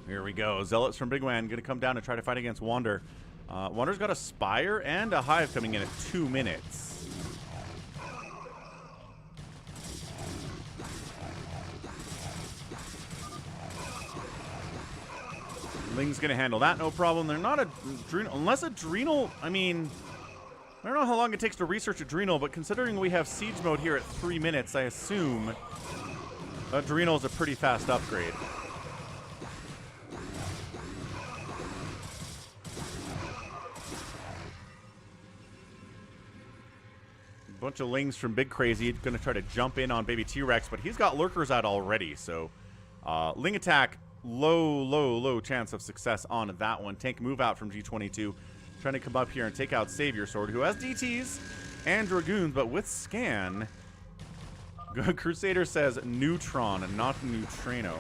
Here we go. Zealots from Bigwan going to come down and try to fight against Wander. Wander's got a Spire and a Hive coming in at 2 minutes. Ling's going to handle that, no problem. They're not Adrenal, unless Adrenal, I mean, I don't know how long it takes to research Adrenal, but considering we have Siege mode here at 3 minutes, I assume Adrenal is a pretty fast upgrade. Bunch of Lings from Big Crazy going to try to jump in on Baby T-Rex, but he's got lurkers out already, so Ling attack, low chance of success on that one. Tank move out from G22, trying to come up here and take out Savior Sword, who has DTs and Dragoons, but with Scan. Crusader says Neutron and not Neutrino.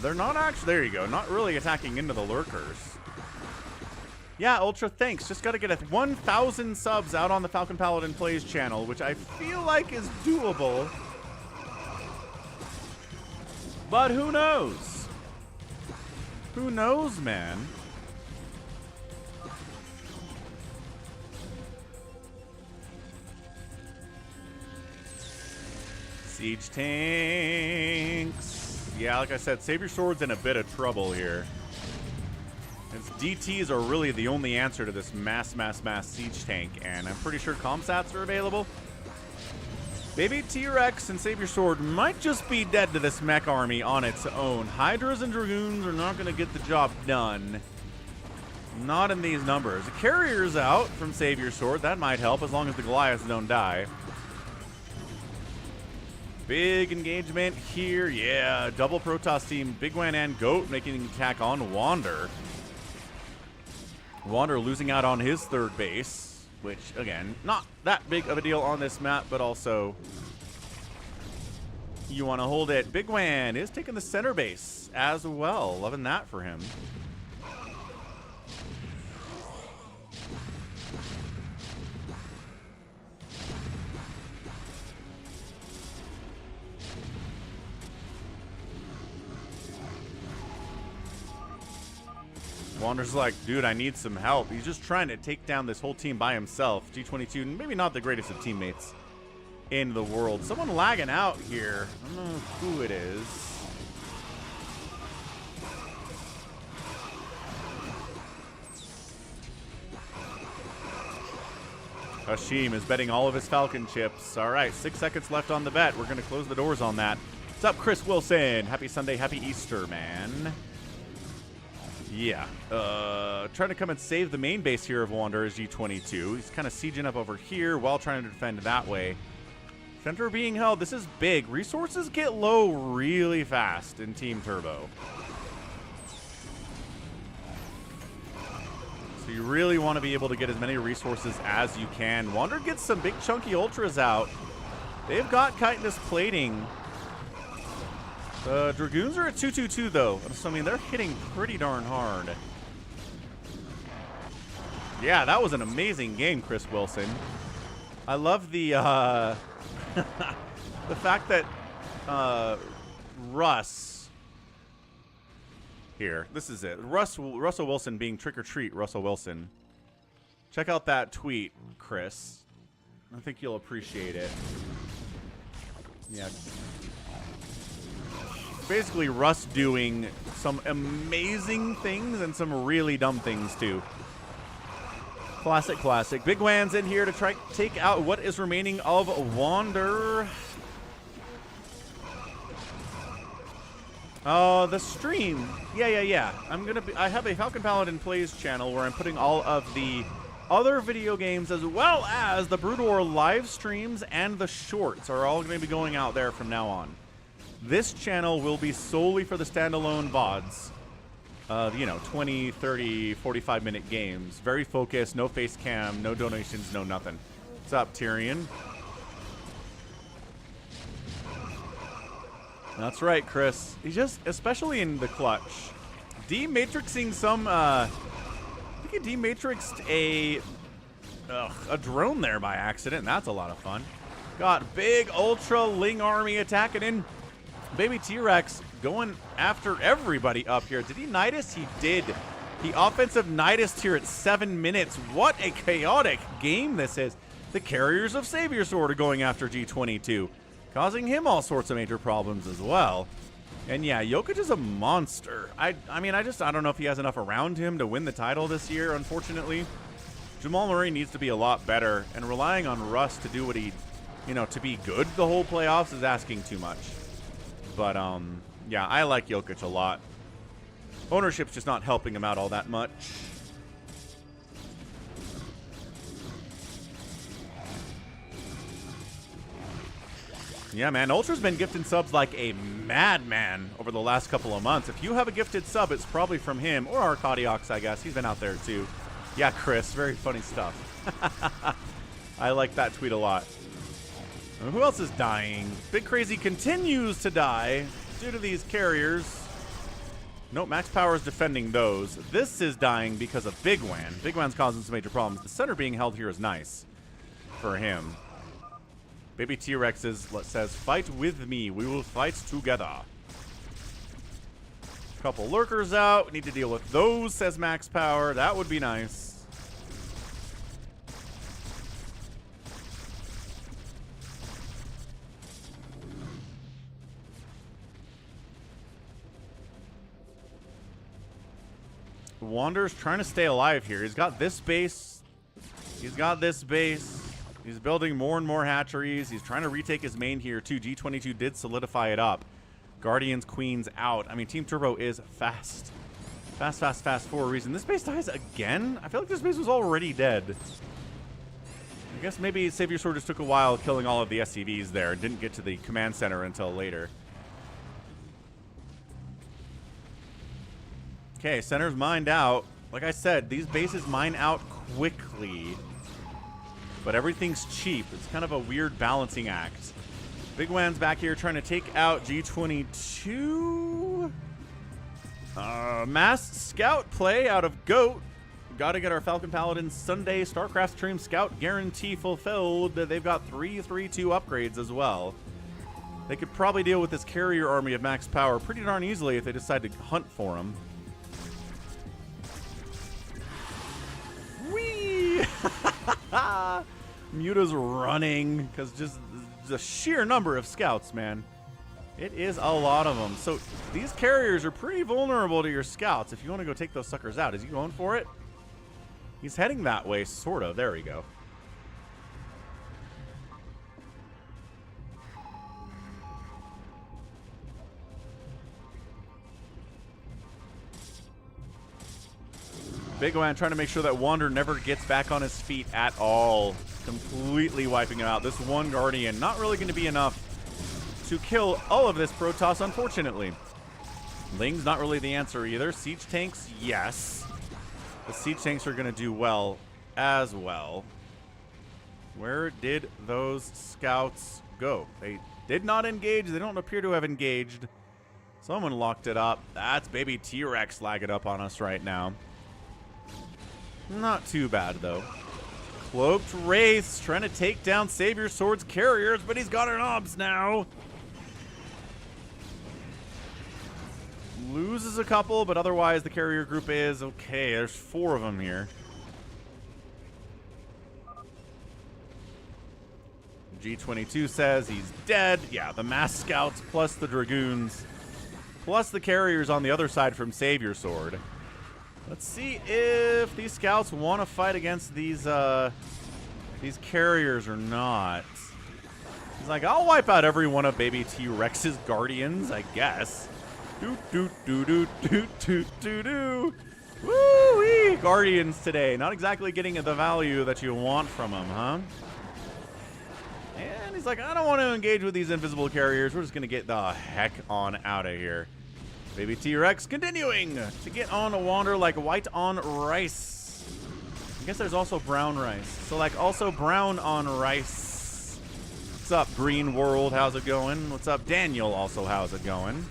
They're not actually, there you go, not really attacking into the lurkers. Yeah, Ultra, thanks. Just got to get 1,000 subs out on the Falcon Paladin Plays channel, which I feel like is doable. But who knows? Who knows, man? Siege tanks. Yeah, like I said, Savior Sword's in a bit of trouble here. Its DTs are really the only answer to this mass siege tank, and I'm pretty sure comsats are available. Baby T-Rex and Savior Sword might just be dead to this mech army on its own. Hydras and Dragoons are not going to get the job done. Not in these numbers. The carrier's out from Savior Sword. That might help as long as the Goliaths don't die. Big engagement here. Yeah, double Protoss team. Bigwan and Goat making an attack on Wander. Wander losing out on his third base, which, again, not that big of a deal on this map, but also you want to hold it. Bigwan is taking the center base as well. Loving that for him. Wander's like, dude, I need some help. He's just trying to take down this whole team by himself. G22, maybe not the greatest of teammates in the world. Someone lagging out here. I don't know who it is. Hashim is betting all of his Falcon chips. All right, 6 seconds left on the bet. We're going to close the doors on that. What's up, Chris Wilson? Happy Sunday, happy Easter, man. Yeah, trying to come and save the main base here of Wander is G22. He's kind of sieging up over here while trying to defend that way. Center being held. This is big. Resources get low really fast in Team Turbo. So you really want to be able to get as many resources as you can. Wander gets some big chunky ultras out. They've got chitinous plating. Dragoons are at 222 though, so I mean they're hitting pretty darn hard. Yeah, that was an amazing game, Chris Wilson. I love the the fact that Russ here. This is it. Russell Wilson being trick or treat. Russell Wilson. Check out that tweet, Chris. I think you'll appreciate it. Yeah. Basically Russ doing some amazing things and some really dumb things too. Classic. Bigwan's in here to try to take out what is remaining of Wander. The stream. Yeah. I have a Falcon Paladin Plays channel where I'm putting all of the other video games as well as the Brood War live streams and the shorts are all going to be going out there from now on. This channel will be solely for the standalone VODs of, 20, 30, 45-minute games. Very focused, no face cam, no donations, no nothing. What's up, Tyrion? That's right, Chris. He's just, especially in the clutch, dematrixing some, I think he dematrixed a drone there by accident. That's a lot of fun. Got big Ultra Ling Army attacking in. Baby T-Rex going after everybody up here. Did he Nidus? He did. He offensive Nidus here at 7 minutes. What a chaotic game this is. The carriers of Savior Sword are going after G22, causing him all sorts of major problems as well. And yeah, Jokic is a monster. I don't know if he has enough around him to win the title this year, unfortunately. Jamal Murray needs to be a lot better, and relying on Russ to do what he, to be good the whole playoffs is asking too much. But, yeah, I like Jokic a lot. Ownership's just not helping him out all that much. Yeah, man, Ultra's been gifting subs like a madman over the last couple of months. If you have a gifted sub, it's probably from him or Arcadiox, I guess. He's been out there, too. Yeah, Chris, very funny stuff. I like that tweet a lot. Who else is dying? Big Crazy continues to die due to these carriers. Nope, Max Power is defending those. This is dying because of Bigwan. Bigwan's causing some major problems. The center being held here is nice for him. Baby T-Rex says, fight with me. We will fight together. Couple lurkers out. We need to deal with those, says Max Power. That would be nice. Wander's trying to stay alive here. He's got this base. He's got this base. He's building more and more hatcheries. He's trying to retake his main here, too. G22 did solidify it up. Guardians, Queens out. I mean, Team Turbo is fast. Fast, fast, fast for a reason. This base dies again? I feel like this base was already dead. I guess maybe Savior Sword just took a while killing all of the SCVs there and didn't get to the command center until later. Okay, center's mined out. Like I said, these bases mine out quickly. But everything's cheap. It's kind of a weird balancing act. Big Wan's back here trying to take out G22. Mass Scout play out of Goat. Got to get our Falcon Paladin Sunday StarCraft Stream Scout guarantee fulfilled. They've got 3/3/2 upgrades as well. They could probably deal with this carrier army of max power pretty darn easily if they decide to hunt for them. Whee! Muta's running because just the sheer number of scouts, man. It is a lot of them. So these carriers are pretty vulnerable to your scouts if you want to go take those suckers out. Is he going for it? He's heading that way, sort of. There we go. Big Wan trying to make sure that Wander never gets back on his feet at all. Completely wiping him out. This one Guardian not really going to be enough to kill all of this Protoss, unfortunately. Ling's not really the answer either. Siege tanks, yes. The siege tanks are going to do well as well. Where did those scouts go? They did not engage. They don't appear to have engaged. Someone locked it up. That's baby T-Rex lagging up on us right now. Not too bad, though. Cloaked Wraiths trying to take down Savior Sword's carriers, but he's got an obs now. Loses a couple, but otherwise the carrier group is okay. There's 4 of them here. G22 says he's dead. Yeah, the mass scouts plus the dragoons plus the carriers on the other side from Savior Sword. Let's see if these scouts want to fight against these carriers or not. He's like, I'll wipe out every one of baby T-Rex's guardians, I guess. Do-do-do-do-do-do-do-do. Woo-wee! Guardians today. Not exactly getting the value that you want from them, huh? And he's like, I don't want to engage with these invisible carriers. We're just going to get the heck on out of here. Baby T-Rex continuing to get on a Wander like white on rice. I guess there's also brown rice. So like also brown on rice. What's up, Green World? How's it going? What's up, Daniel? Also, how's it going?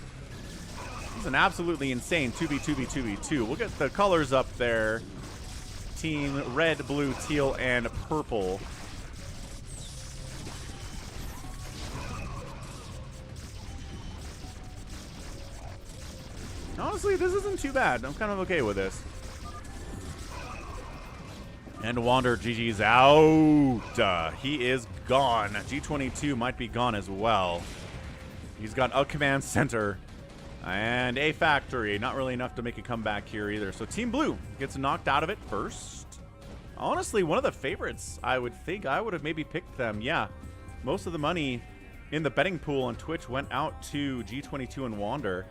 It's an absolutely insane 2v2v2v2. We'll get the colors up there. Team red, blue, teal, and purple. Honestly, this isn't too bad. I'm kind of okay with this. And Wander, GG's out. He is gone. G22 might be gone as well. He's got a command center and a factory. Not really enough to make a comeback here either. So Team Blue gets knocked out of it first. Honestly, one of the favorites, I would think. I would have maybe picked them. Yeah, most of the money in the betting pool on Twitch went out to G22 and Wander.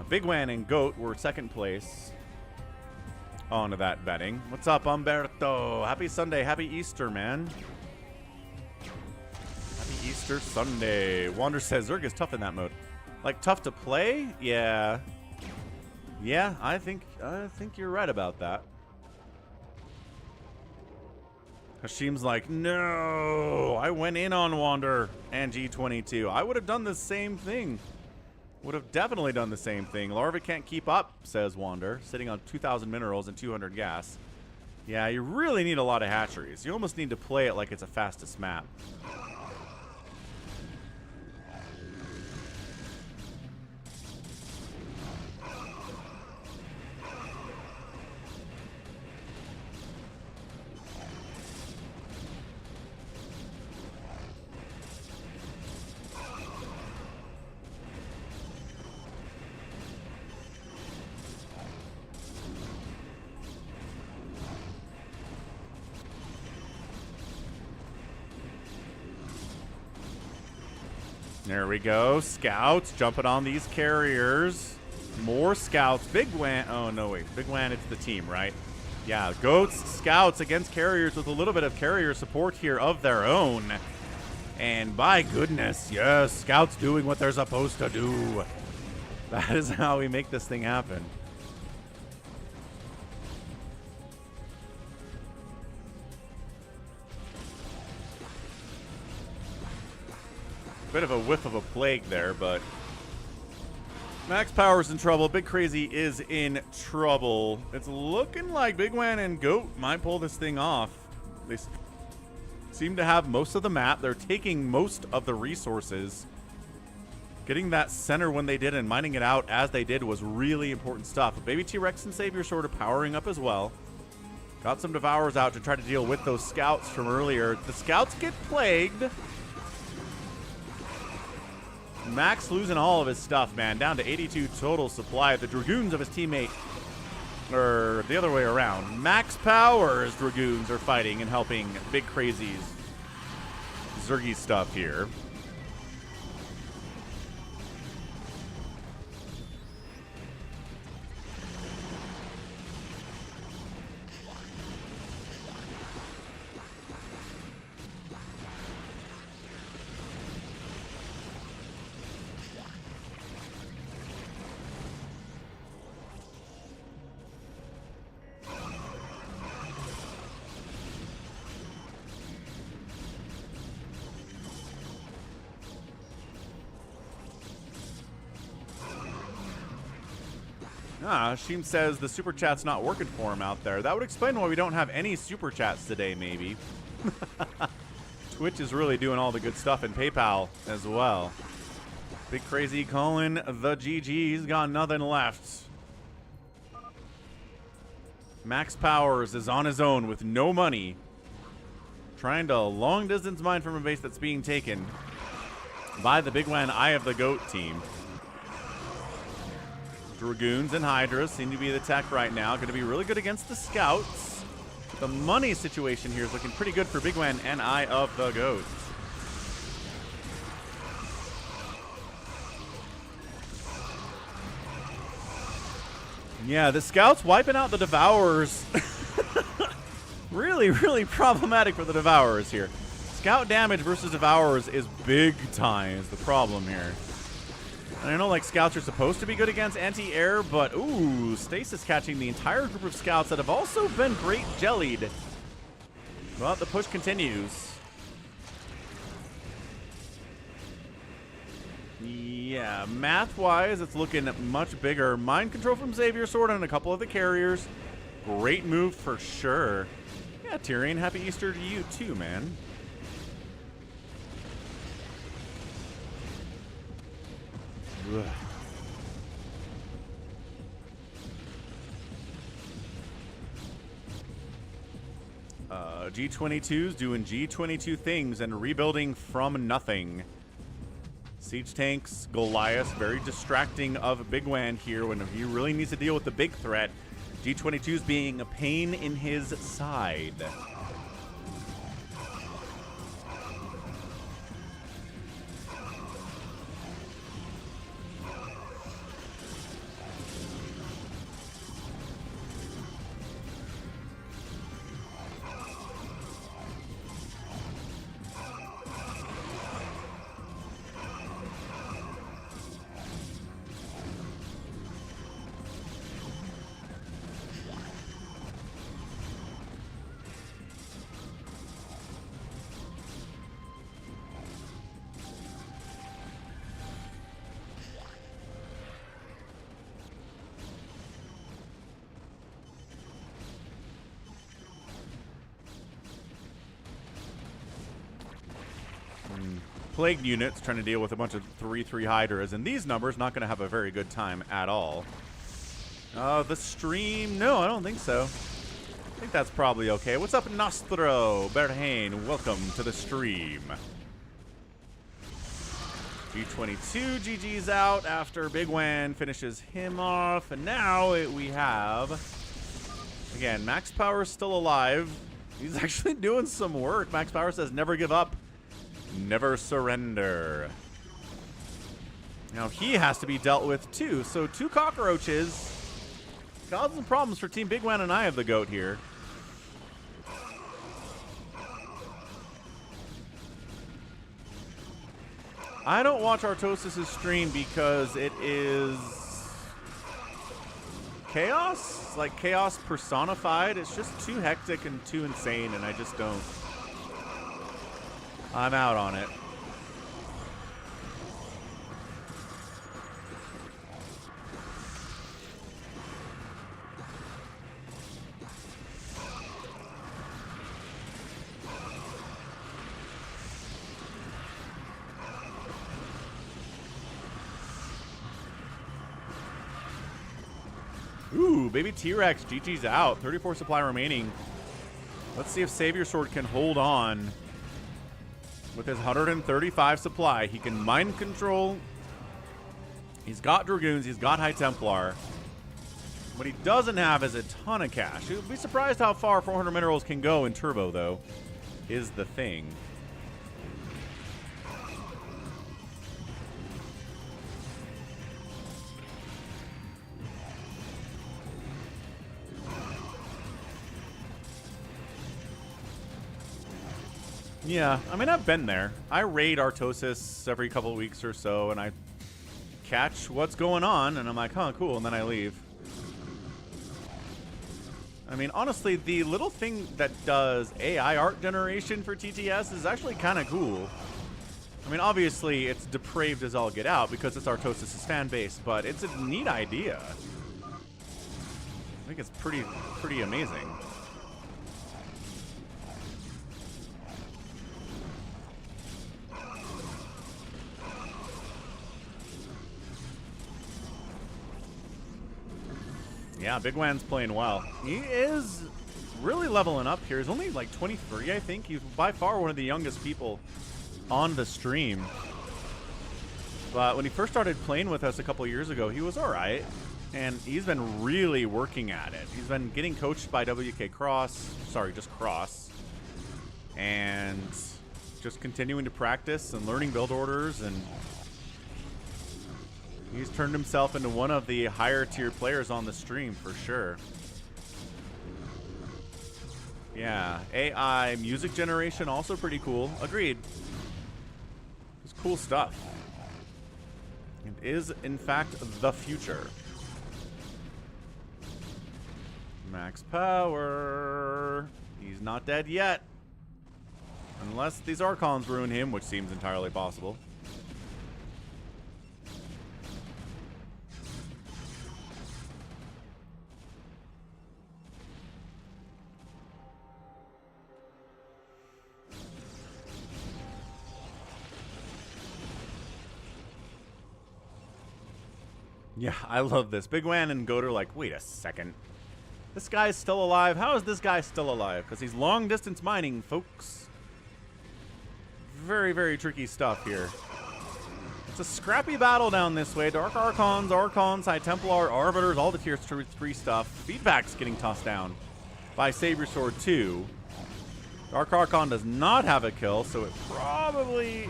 Big Wan and Goat were second place onto that betting. What's up, Umberto? Happy Sunday. Happy Easter, man. Happy Easter Sunday. Wander says Zerg is tough in that mode. Like, tough to play? Yeah. Yeah, I think you're right about that. Hashim's like, no, I went in on Wander and G22. I would have done the same thing. Would have definitely done the same thing. Larva can't keep up, says Wander, sitting on 2,000 minerals and 200 gas. Yeah, you really need a lot of hatcheries. You almost need to play it like it's a fastest map. There we go. Scouts jumping on these carriers. More scouts. Bigwan. Oh, no, wait. Bigwan, it's the team, right? Yeah, goats, scouts against carriers with a little bit of carrier support here of their own. And by goodness, yes, scouts doing what they're supposed to do. That is how we make this thing happen. Bit of a whiff of a plague there, but Max Power's in trouble. Big Crazy is in trouble. It's looking like Bigwan and Goat might pull this thing off. They seem to have most of the map. They're taking most of the resources. Getting that center when they did and mining it out as they did was really important stuff. But Baby T-Rex and Savior sort of powering up as well. Got some Devourers out to try to deal with those scouts from earlier. The scouts get plagued. Max losing all of his stuff, man. Down to 82 total supply. The Dragoons of his teammate, or the other way around. Max Power's Dragoons are fighting and helping Big Crazy's Zergy stuff here. Sheem says the super chat's not working for him out there. That would explain why we don't have any super chats today, maybe. Twitch is really doing all the good stuff, and PayPal as well. Big Crazy calling the GG. He's got nothing left. Max Powers is on his own with no money. Trying to long distance mine from a base that's being taken by the Bigwan Eye of the Goat team. Dragoons and Hydras seem to be the tech right now. Going to be really good against the Scouts. The money situation here is looking pretty good for Bigwan and Eye of the Goat. Yeah, the Scouts wiping out the Devourers. Really, really problematic for the Devourers here. Scout damage versus Devourers is big time is the problem here. And I know, like, Scouts are supposed to be good against anti-air, but, ooh, Stasis catching the entire group of Scouts that have also been great jellied. Well, the push continues. Yeah, math-wise, it's looking much bigger. Mind control from Xavier Sword on a couple of the carriers. Great move for sure. Yeah, Tyrion, happy Easter to you too, man. G22's doing G22 things and rebuilding from nothing. Siege tanks, Goliath, very distracting of Bigwan here when he really needs to deal with the big threat. G22's being a pain in his side. Plagued units trying to deal with a bunch of 3/3 Hydras, and these numbers not going to have a very good time at all. The stream, no, I don't think so. I think that's probably okay. What's up, Nostro? Berhane, welcome to the stream. G22, GG's out after Bigwan finishes him off, and now we have, again, Max Power is still alive. He's actually doing some work. Max Power says never give up. Never surrender. Now he has to be dealt with too. So 2 cockroaches causing problems for Team bigwan and Eye of the Goat here. I don't watch Artosis' stream because it is chaos. It's like chaos personified. It's just too hectic and too insane, and I just don't. I'm out on it. Ooh, baby T-Rex, GG's out. 34 supply remaining. Let's see if Savior Sword can hold on with his 135 supply. He can mind control. He's got Dragoons. He's got High Templar. What he doesn't have is a ton of cash. You'll be surprised how far 400 minerals can go in Turbo, though, is the thing. Yeah, I mean, I've been there. I raid Artosis every couple of weeks or so, and I catch what's going on, and I'm like, huh, cool, and then I leave. I mean, honestly, the little thing that does AI art generation for TTS is actually kind of cool. I mean, obviously, it's depraved as all get out because it's Artosis' fan base, but it's a neat idea. I think it's pretty amazing. Yeah, bigwan's playing well. He is really leveling up here. He's only like 23, I think. He's by far one of the youngest people on the stream. But when he first started playing with us a couple years ago, he was all right. And he's been really working at it. He's been getting coached by WK Cross. Sorry, just Cross. And just continuing to practice and learning build orders, and he's turned himself into one of the higher tier players on the stream for sure. Yeah, AI music generation also pretty cool. Agreed. It's cool stuff. It is, in fact, the future. Max power. He's not dead yet. Unless these Archons ruin him, which seems entirely possible. Yeah, I love this. bigwan and Goat are like, wait a second. This guy's still alive? How is this guy still alive? Because he's long distance mining, folks. Very, very tricky stuff here. It's a scrappy battle down this way. Dark Archons, High Templar, Arbiters, all the tier 3 stuff. Feedback's getting tossed down by Saber Sword 2. Dark Archon does not have a kill, so it probably...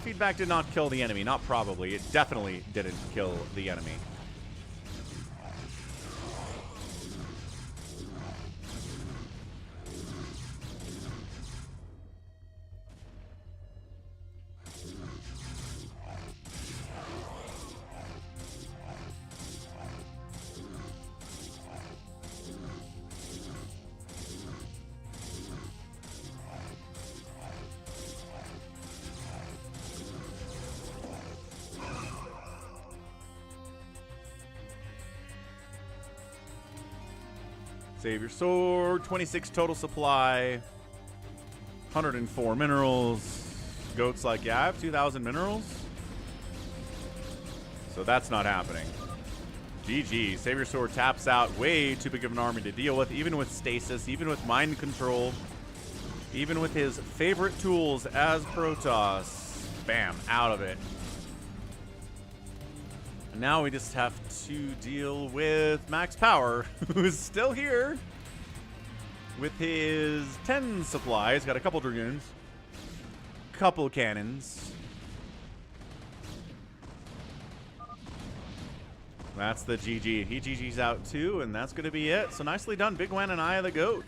Feedback did not kill the enemy. Not probably. It definitely didn't kill the enemy. Savior Sword, 26 total supply, 104 minerals. Goat's like, yeah, I have 2,000 minerals. So that's not happening. GG. Savior Sword taps out. Way too big of an army to deal with, even with stasis, even with mind control, even with his favorite tools as Protoss. Bam, out of it. And now we just have to deal with Max Power, who's still here with his 10 supplies. Got a couple Dragoons, couple cannons. That's the GG. He GG's out too, and that's going to be it. So nicely done, bigwan and Eye of the Goat.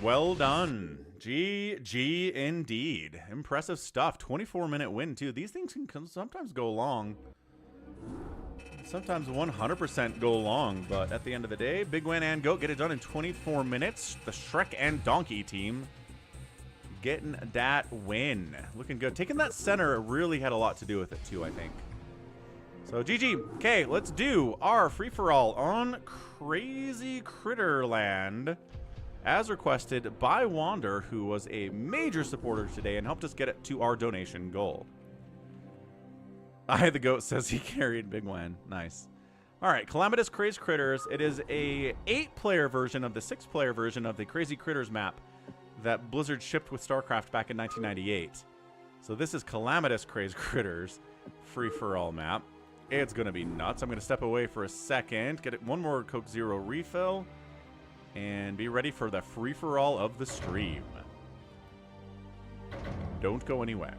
Well done. GG indeed. Impressive stuff. 24-minute win too. These things can sometimes go long. Sometimes 100% go long, but at the end of the day, bigwan and Goat get it done in 24 minutes. The Shrek and Donkey team getting that win. Looking good. Taking that center really had a lot to do with it too, I think. So GG. Okay, let's do our free-for-all on Crazy Critter Land, as requested by Wander, who was a major supporter today and helped us get it to our donation goal. I the Goat says he carried bigwan. Nice. All right, Calamitous Crazy Critters. It is a 8-player version of the 6-player version of the Crazy Critters map that Blizzard shipped with StarCraft back in 1998. So this is Calamitous Crazy Critters free-for-all map. It's going to be nuts. I'm going to step away for a second, get one more Coke Zero refill, and be ready for the free-for-all of the stream. Don't go anywhere.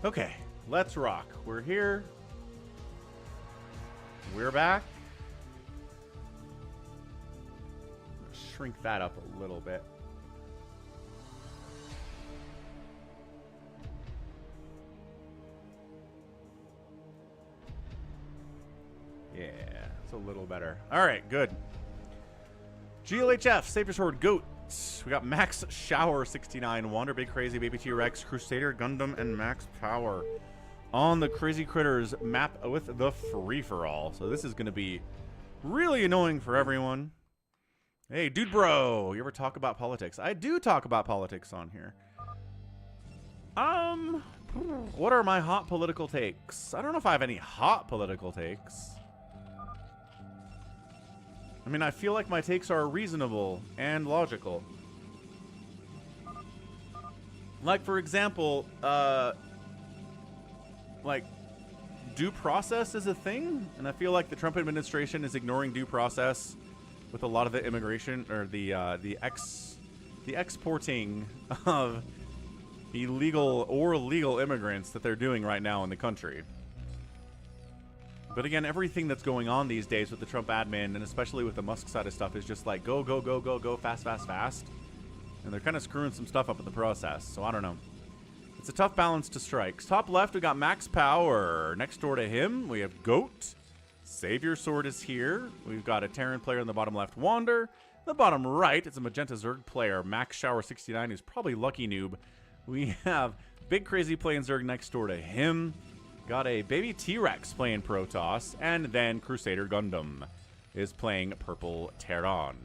Okay, let's rock. We're here. We're back. Shrink that up a little bit. Yeah, it's a little better. All right, good. GLHF, Save Your Sword, Goat. We got Max Shower 69, Wander Big Crazy, Baby T-Rex, Crusader, Gundam, and Max Power on the Crazy Critters map with the free-for-all. So this is going to be really annoying for everyone. Hey, dude bro, you ever talk about politics? I do talk about politics on here. What are my hot political takes? I don't know if I have any hot political takes. I mean, I feel like my takes are reasonable and logical. Like, for example, like, due process is a thing, and I feel like the Trump administration is ignoring due process with a lot of the immigration or the exporting of illegal or legal immigrants that they're doing right now in the country. But again, everything that's going on these days with the Trump admin, and especially with the Musk side of stuff, is just like go, go, go, go, go, fast, fast, fast. And they're kind of screwing some stuff up in the process, so I don't know. It's a tough balance to strike. Top left, we got Max Power. Next door to him, we have Goat. Savior Sword is here. We've got a Terran player in the bottom left, Wander. The bottom right, it's a Magenta Zerg player, Max Shower 69, who's probably Lucky Noob. We have Big Crazy playing Zerg next door to him. Got a Baby T-Rex playing Protoss. And then Crusader Gundam is playing Purple Terran.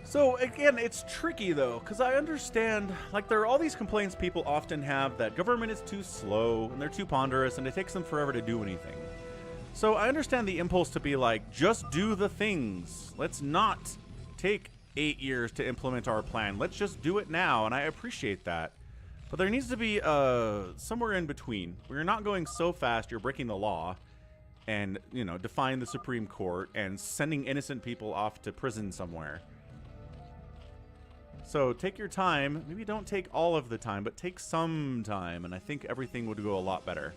So, again, it's tricky, though, because I understand, like, there are all these complaints people often have that government is too slow, and they're too ponderous, and it takes them forever to do anything. So, I understand the impulse to be like, just do the things. Let's not take 8 years to implement our plan. Let's just do it now, and I appreciate that. But there needs to be somewhere in between, where you're not going so fast you're breaking the law, and, you know, defying the Supreme Court, and sending innocent people off to prison somewhere. So take your time. Maybe don't take all of the time, but take some time, and I think everything would go a lot better.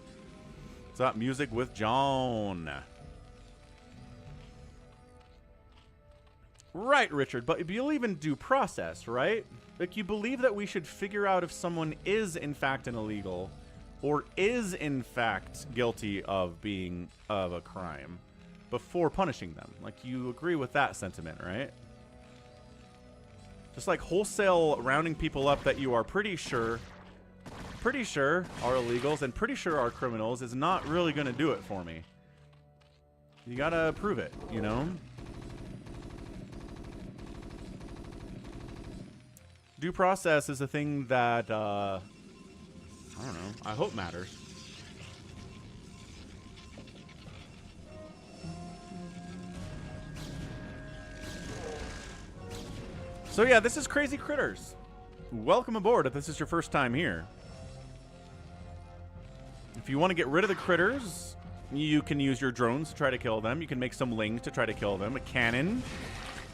So that music with John. Right, Richard, but you believe in due process, right? Like, you believe that we should figure out if someone is in fact an illegal or is in fact guilty of being of a crime before punishing them. Like, you agree with that sentiment, right? Just like wholesale rounding people up that you are pretty sure are illegals and pretty sure are criminals is not really going to do it for me. You gotta prove it, you know? Due process is a thing that, I don't know, I hope matters. So yeah, this is Crazy Critters. Welcome aboard if this is your first time here. If you want to get rid of the critters, you can use your drones to try to kill them. You can make some lings to try to kill them. A cannon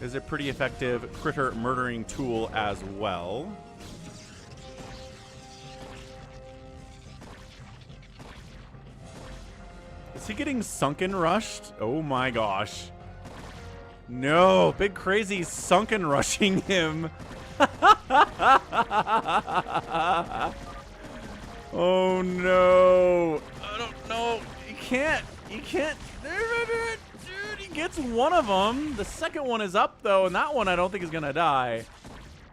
is a pretty effective critter murdering tool as well. Is he getting sunken rushed? Oh my gosh. No, Big Crazy's sunken rushing him. Oh no. I don't know. You can't. Dude, he gets one of them. The second one is up though, and that one I don't think is gonna die.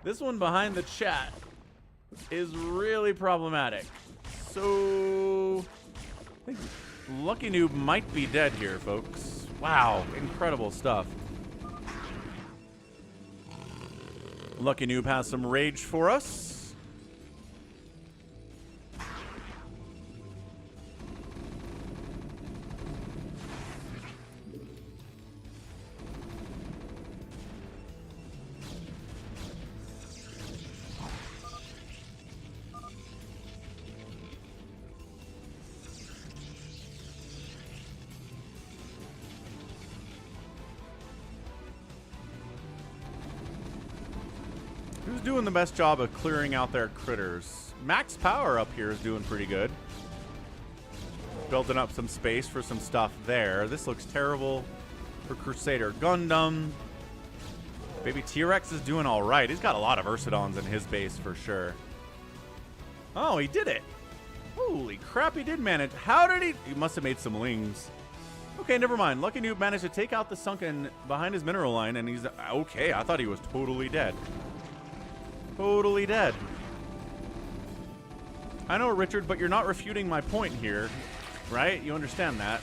This one behind the chat is really problematic. So I think Lucky Noob might be dead here, folks. Wow, incredible stuff. Lucky Noob has some rage for us. Who's doing the best job of clearing out their critters? Max Power up here is doing pretty good. Building up some space for some stuff there. This looks terrible for Crusader Gundam. Baby T-Rex is doing all right. He's got a lot of Ursidons in his base for sure. Oh, he did it. Holy crap, he did manage. How did he? He must have made some lings. Okay, never mind. Lucky Noob managed to take out the sunken behind his mineral line, and he's okay. I thought he was totally dead. Totally dead. I know, Richard, but you're not refuting my point here, right? You understand that.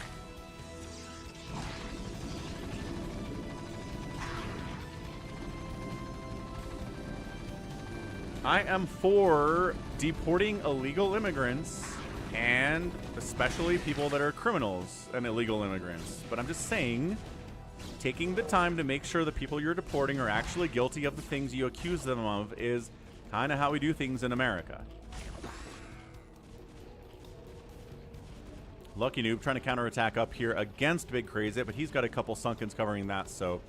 I am for deporting illegal immigrants and especially people that are criminals and illegal immigrants. But I'm just saying, taking the time to make sure the people you're deporting are actually guilty of the things you accuse them of is kind of how we do things in America. Lucky Noob trying to counterattack up here against Big Crazy, but he's got a couple Sunkens covering that, so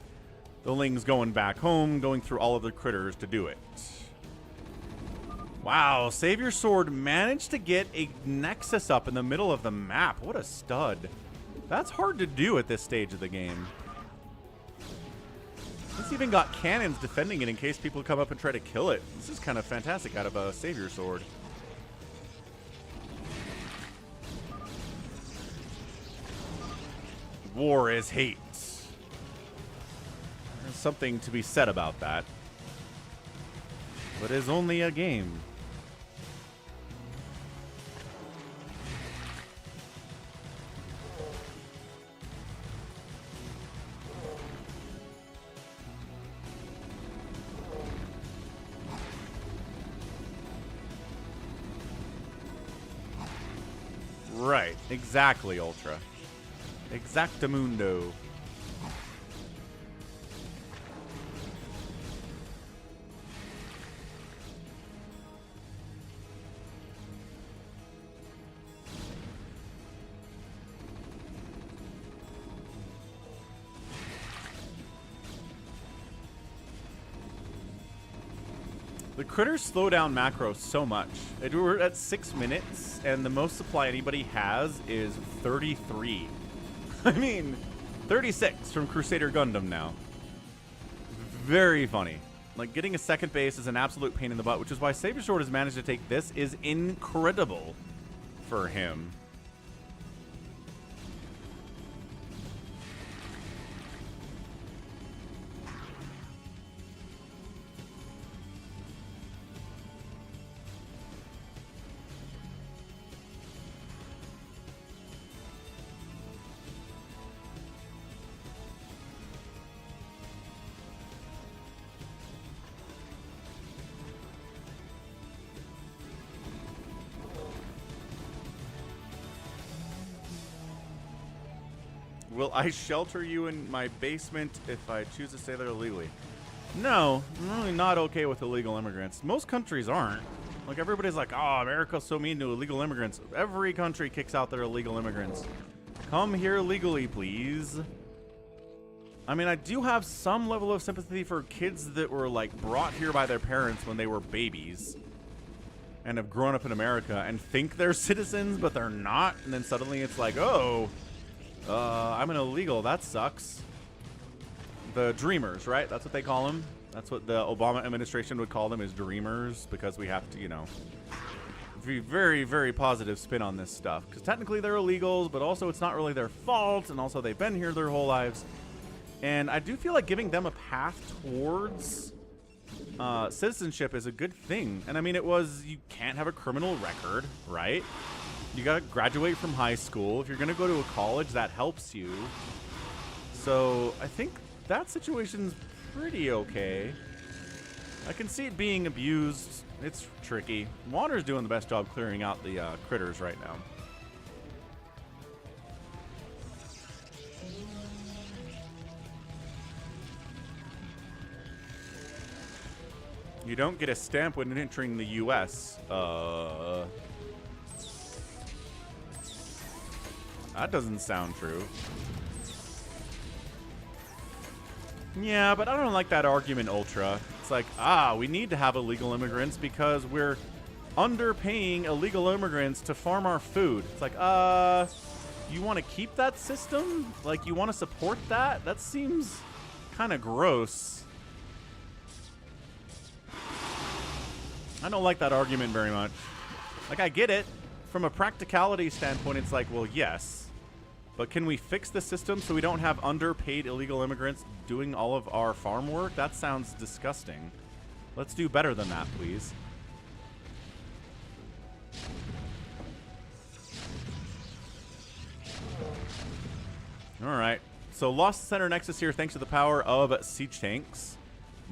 the Ling's going back home, going through all of the critters to do it. Wow, Savior Sword managed to get a Nexus up in the middle of the map. What a stud. That's hard to do at this stage of the game. It's even got cannons defending it in case people come up and try to kill it. This is kind of fantastic out of a Savior Sword. War is hate. There's something to be said about that. But it's only a game. Right, exactly, Ultra. Exactamundo. The critters slow down macro so much. We're at 6 minutes, and the most supply anybody has is 33. I mean, 36 from Crusader Gundam now. Very funny. Like, getting a second base is an absolute pain in the butt, which is why Savior Sword has managed to take this is incredible for him. Will I shelter you in my basement if I choose to stay there illegally? No, I'm really not okay with illegal immigrants. Most countries aren't. Like, everybody's like, oh, America's so mean to illegal immigrants. Every country kicks out their illegal immigrants. Come here legally, please. I mean, I do have some level of sympathy for kids that were, like, brought here by their parents when they were babies and have grown up in America and think they're citizens, but they're not. And then suddenly it's like, oh, I'm an illegal. That sucks. The dreamers, right? That's what they call them. That's what the Obama administration would call them, is dreamers, because we have to, you know, be very, very positive spin on this stuff. Because technically they're illegals, but also it's not really their fault, and also they've been here their whole lives. And I do feel like giving them a path towards citizenship is a good thing. And I mean, it was, you can't have a criminal record, right? You gotta graduate from high school. If you're gonna go to a college, that helps you. So I think that situation's pretty okay. I can see it being abused. It's tricky. Water's doing the best job clearing out the critters right now. You don't get a stamp when entering the U.S. That doesn't sound true. Yeah, but I don't like that argument, Ultra. It's like, we need to have illegal immigrants because we're underpaying illegal immigrants to farm our food. It's like, you want to keep that system? Like, you want to support that? That seems kind of gross. I don't like that argument very much. Like, I get it. From a practicality standpoint, it's like, well, yes. But can we fix the system so we don't have underpaid illegal immigrants doing all of our farm work? That sounds disgusting. Let's do better than that, please. All right. So lost center nexus here thanks to the power of siege tanks.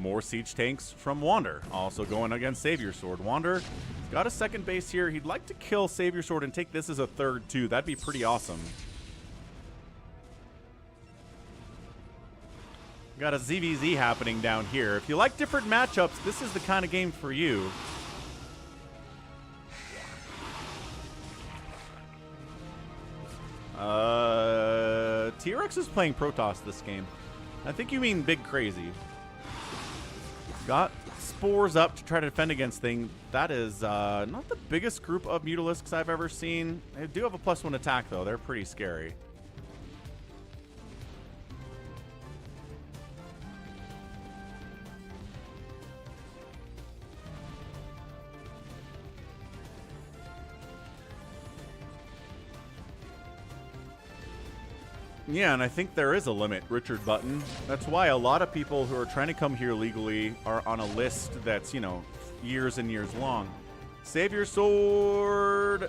more siege tanks from Wander, also going against Savior Sword. Wander got a second base here. He'd like to kill Savior Sword and take this as a third too. That'd be pretty awesome. Got a ZVZ happening down here. If you like different matchups, this is the kind of game for you. T-Rex is playing Protoss this game. I think you mean Big Crazy. Got spores up to try to defend against thing. That is not the biggest group of Mutalisks I've ever seen. They do have a +1 attack, though. They're pretty scary. Yeah, and I think there is a limit, Richard Button. That's why a lot of people who are trying to come here legally are on a list that's, you know, years and years long. Savior Sword.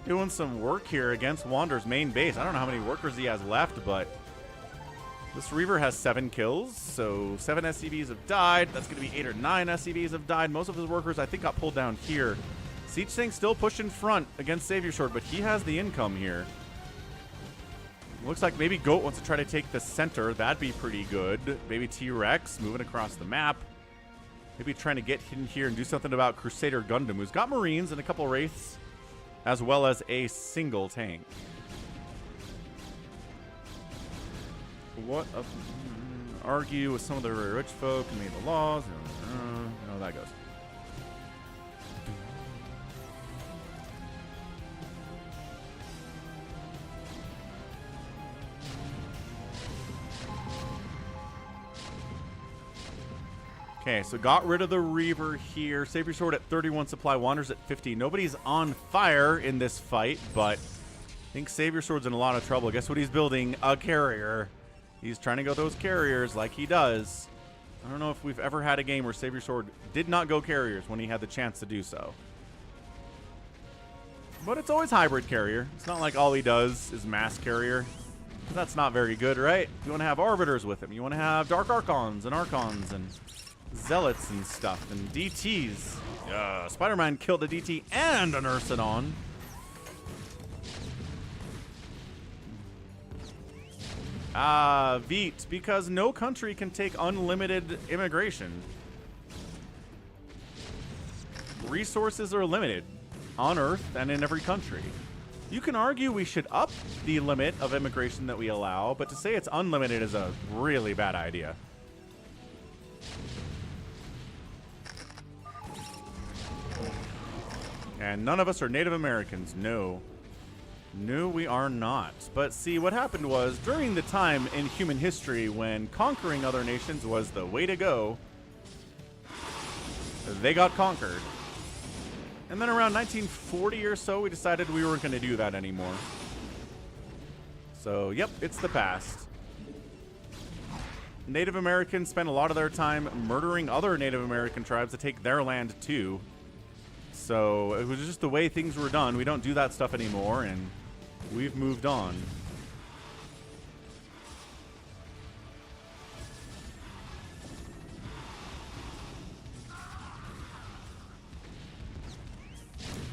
Doing some work here against Wander's main base. I don't know how many workers he has left, but this Reaver has 7 kills, so 7 SCVs have died. That's going to be 8 or 9 SCVs have died. Most of his workers, I think, got pulled down here. Siege Tank still pushed in front against Savior Sword, but he has the income here. Looks like maybe Goat wants to try to take the center. That'd be pretty good. Maybe T-Rex moving across the map. Maybe trying to get in here and do something about Crusader Gundam, who's got Marines and a couple Wraiths, as well as a single tank. What? Argue with some of the very rich folk and made the laws. You know how that goes. Okay, so got rid of the Reaver here. Savior Sword at 31 supply, Wander's at 50. Nobody's on fire in this fight, but I think Savior Sword's in a lot of trouble. Guess what he's building? A carrier. He's trying to go those carriers like he does. I don't know if we've ever had a game where Savior Sword did not go carriers when he had the chance to do so. But it's always hybrid carrier. It's not like all he does is mass carrier. That's not very good, right? You want to have Arbiters with him. You want to have Dark Archons and Zealots and stuff, and DTs. Spider-Man killed a DT and an Ursidon. Veet, because no country can take unlimited immigration. Resources are limited on Earth and in every country. You can argue we should up the limit of immigration that we allow, but to say it's unlimited is a really bad idea. And none of us are Native Americans. No. No, we are not. But see, what happened was, during the time in human history when conquering other nations was the way to go, they got conquered. And then around 1940 or so, we decided we weren't going to do that anymore. So, yep, it's the past. Native Americans spent a lot of their time murdering other Native American tribes to take their land too. So it was just the way things were done. We don't do that stuff anymore, and we've moved on.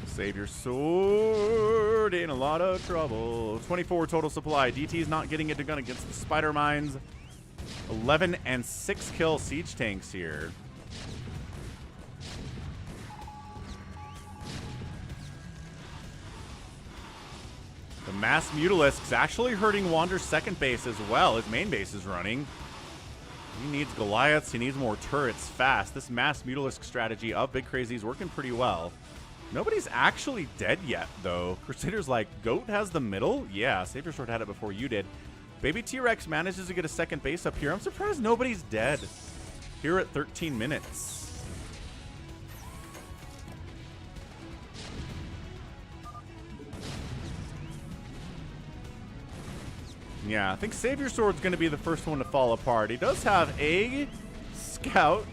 Savior Sword in a lot of trouble. 24 total supply. DT's not getting it to gun against the Spider Mines. 11 and 6 kill siege tanks here. The Mass Mutalisk's actually hurting Wander's second base as well. His main base is running. He needs Goliaths. He needs more turrets fast. This Mass Mutalisk strategy of Big Crazy is working pretty well. Nobody's actually dead yet, though. Crusader's like, Goat has the middle? Yeah, Savior Sword had it before you did. Baby T-Rex manages to get a second base up here. I'm surprised nobody's dead here at 13 minutes. Yeah, I think Savior Sword's going to be the first one to fall apart. He does have a scout.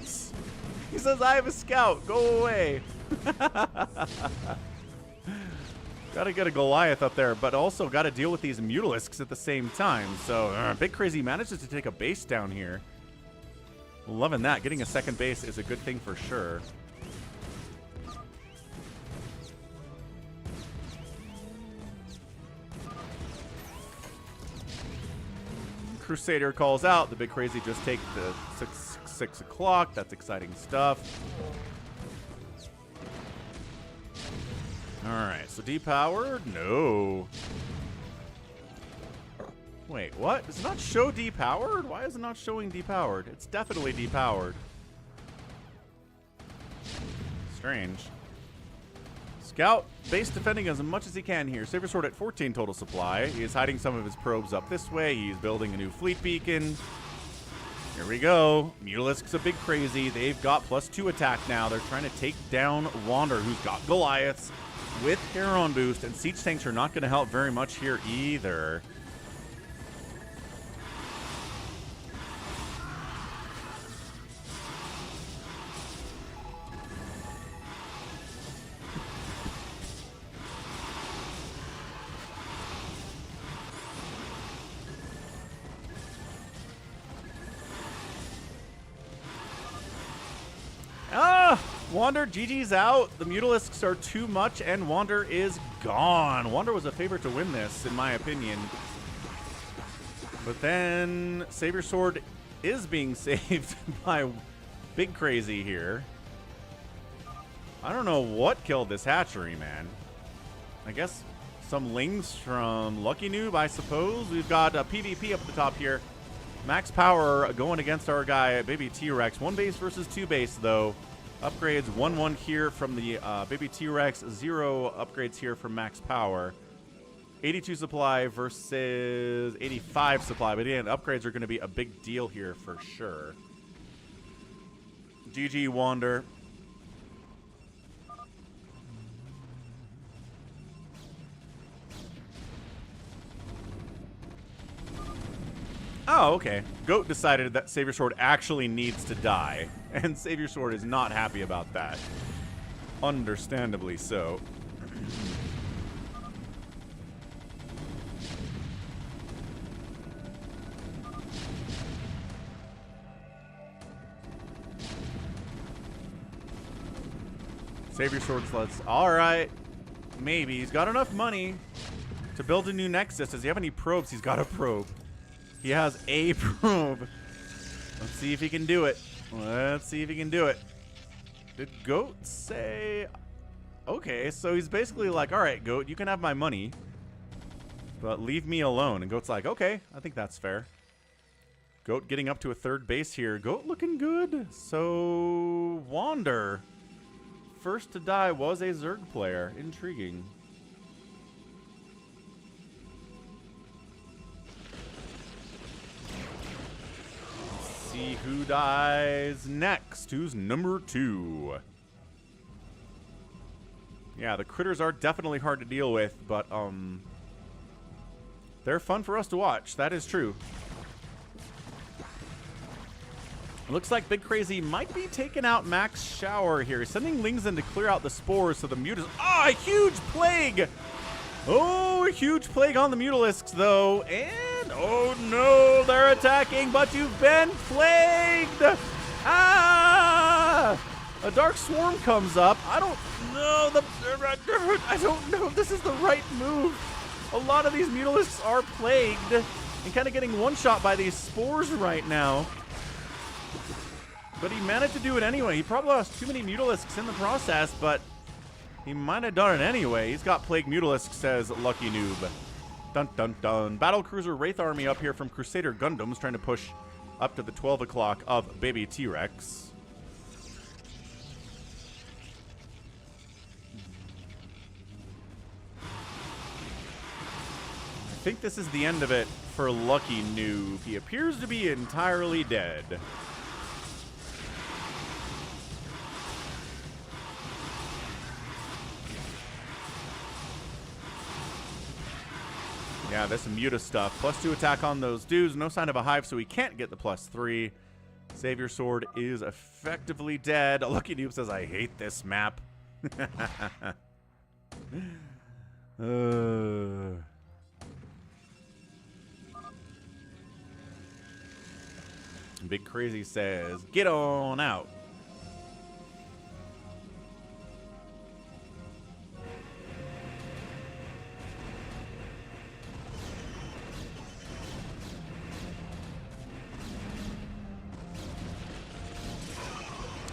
He says, I have a scout. Go away. Gotta get a Goliath up there, but also gotta deal with these Mutalisks at the same time. So, Big Crazy manages to take a base down here. Loving that. Getting a second base is a good thing for sure. Crusader calls out. The Big Crazy just take the 6 o'clock. That's exciting stuff. Alright, so depowered? No. Wait, what? Does it not show depowered? Why is it not showing depowered? It's definitely depowered. Strange. Scout, base defending as much as he can here. Saber Sword at 14 total supply. He is hiding some of his probes up this way. He's building a new fleet beacon. Here we go. Mutalisk's a Big Crazy. They've got +2 attack now. They're trying to take down Wander, who's got Goliaths with Heron boost, and Siege Tanks are not going to help very much here either. Wander, GG's out. The Mutalisks are too much, and Wander is gone. Wander was a favorite to win this, in my opinion. But then Saber Sword is being saved by Big Crazy here. I don't know what killed this hatchery, man. I guess some lings from Lucky Noob, I suppose. We've got a PvP up at the top here. Max power going against our guy, Baby T-Rex. 1 base versus 2 base, though. Upgrades 1-1 here from the Baby T-Rex. 0 upgrades here from Max Power. 82 supply versus 85 supply. But again, upgrades are going to be a big deal here for sure. GG Wander. Oh, okay. Goat decided that Savior Sword actually needs to die, and Savior Sword is not happy about that. Understandably so. Savior Sword sluts. Alright. Maybe. He's got enough money to build a new Nexus. Does he have any probes? He's got a probe. He has a probe. Let's see if he can do it. Let's see if he can do it. Did Goat say... Okay, so he's basically like, alright, Goat, you can have my money, but leave me alone. And Goat's like, okay, I think that's fair. Goat getting up to a 3rd base here. Goat looking good. So, Wander. First to die was a Zerg player. Intriguing. See who dies next. Who's number 2? Yeah, the critters are definitely hard to deal with, but they're fun for us to watch. That is true. Looks like Big Crazy might be taking out Max Shower here. He's sending Lings in to clear out the spores so the Mutas... Ah, a huge plague! Oh, a huge plague on the Mutalisks, though. And, oh no, they're attacking, but you've been plagued! Ah! A Dark Swarm comes up. I don't know. I don't know if this is the right move. A lot of these Mutalisks are plagued and kind of getting one-shot by these spores right now. But he managed to do it anyway. He probably lost too many Mutalisks in the process, but... he might have done it anyway. He's got Plague Mutalisk, says Lucky Noob. Dun dun dun. Battlecruiser Wraith Army up here from Crusader Gundams, trying to push up to the 12 o'clock of Baby T-Rex. I think this is the end of it for Lucky Noob. He appears to be entirely dead. Yeah, there's some Muta stuff. +2 attack on those dudes. No sign of a hive, so he can't get the +3. Savior Sword is effectively dead. Lucky Noob says, I hate this map. Big Crazy says, get on out.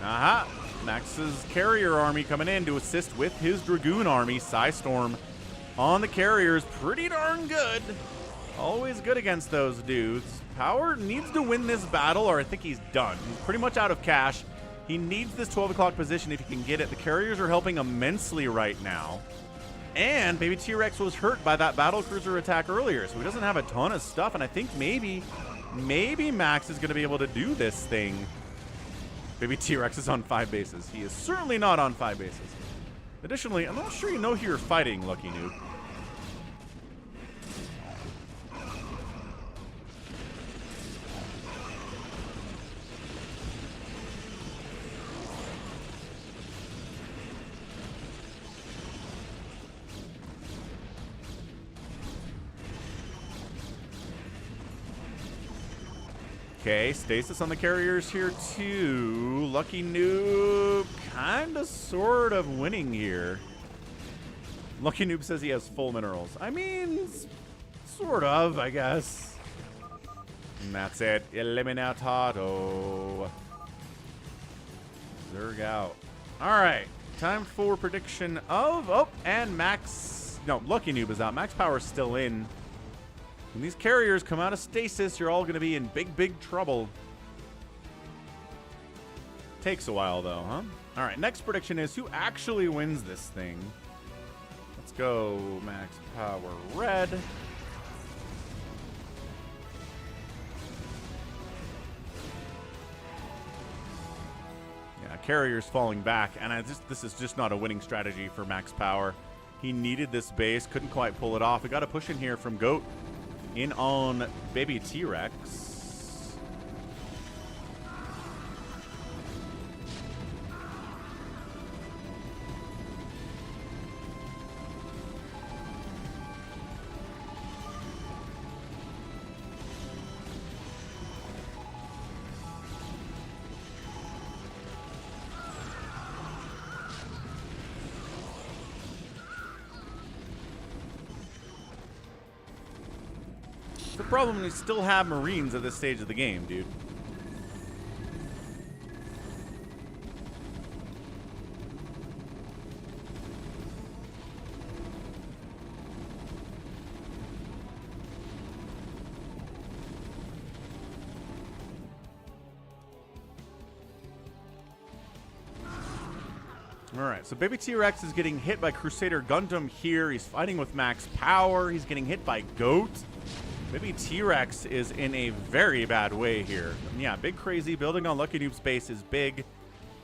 Aha! Max's carrier army coming in to assist with his Dragoon army. Psystorm on the carriers. Pretty darn good. Always good against those dudes. Power needs to win this battle or I think he's done. He's pretty much out of cash. He needs this 12 o'clock position if he can get it. The carriers are helping immensely right now. And Baby T-Rex was hurt by that battle cruiser attack earlier, so he doesn't have a ton of stuff. And I think maybe Max is going to be able to do this thing. Baby T-Rex is on 5 bases. He is certainly not on 5 bases. Additionally, I'm not sure you know who you're fighting, Lucky Noob. Okay, stasis on the carriers here too. Lucky Noob kind of sort of winning here. Lucky Noob says he has full minerals. I mean, sort of, I guess. And that's it. Eliminatado. Zerg out. All right, time for prediction of... Oh, and Max... No, Lucky Noob is out. Max Power's still in. When these carriers come out of stasis, you're all going to be in big, big trouble. Takes a while, though, huh? All right, next prediction is who actually wins this thing. Let's go Max Power Red. Yeah, carriers falling back, and this is just not a winning strategy for Max Power. He needed this base, couldn't quite pull it off. We got a push in here from Goat. In on Baby T-Rex. The problem is we still have Marines at this stage of the game, dude. All right, so Baby T-Rex is getting hit by Crusader Gundam here. He's fighting with Max Power. He's getting hit by Goat. Baby T-Rex is in a very bad way here. And yeah, Big Crazy building on Lucky Noob's base is big.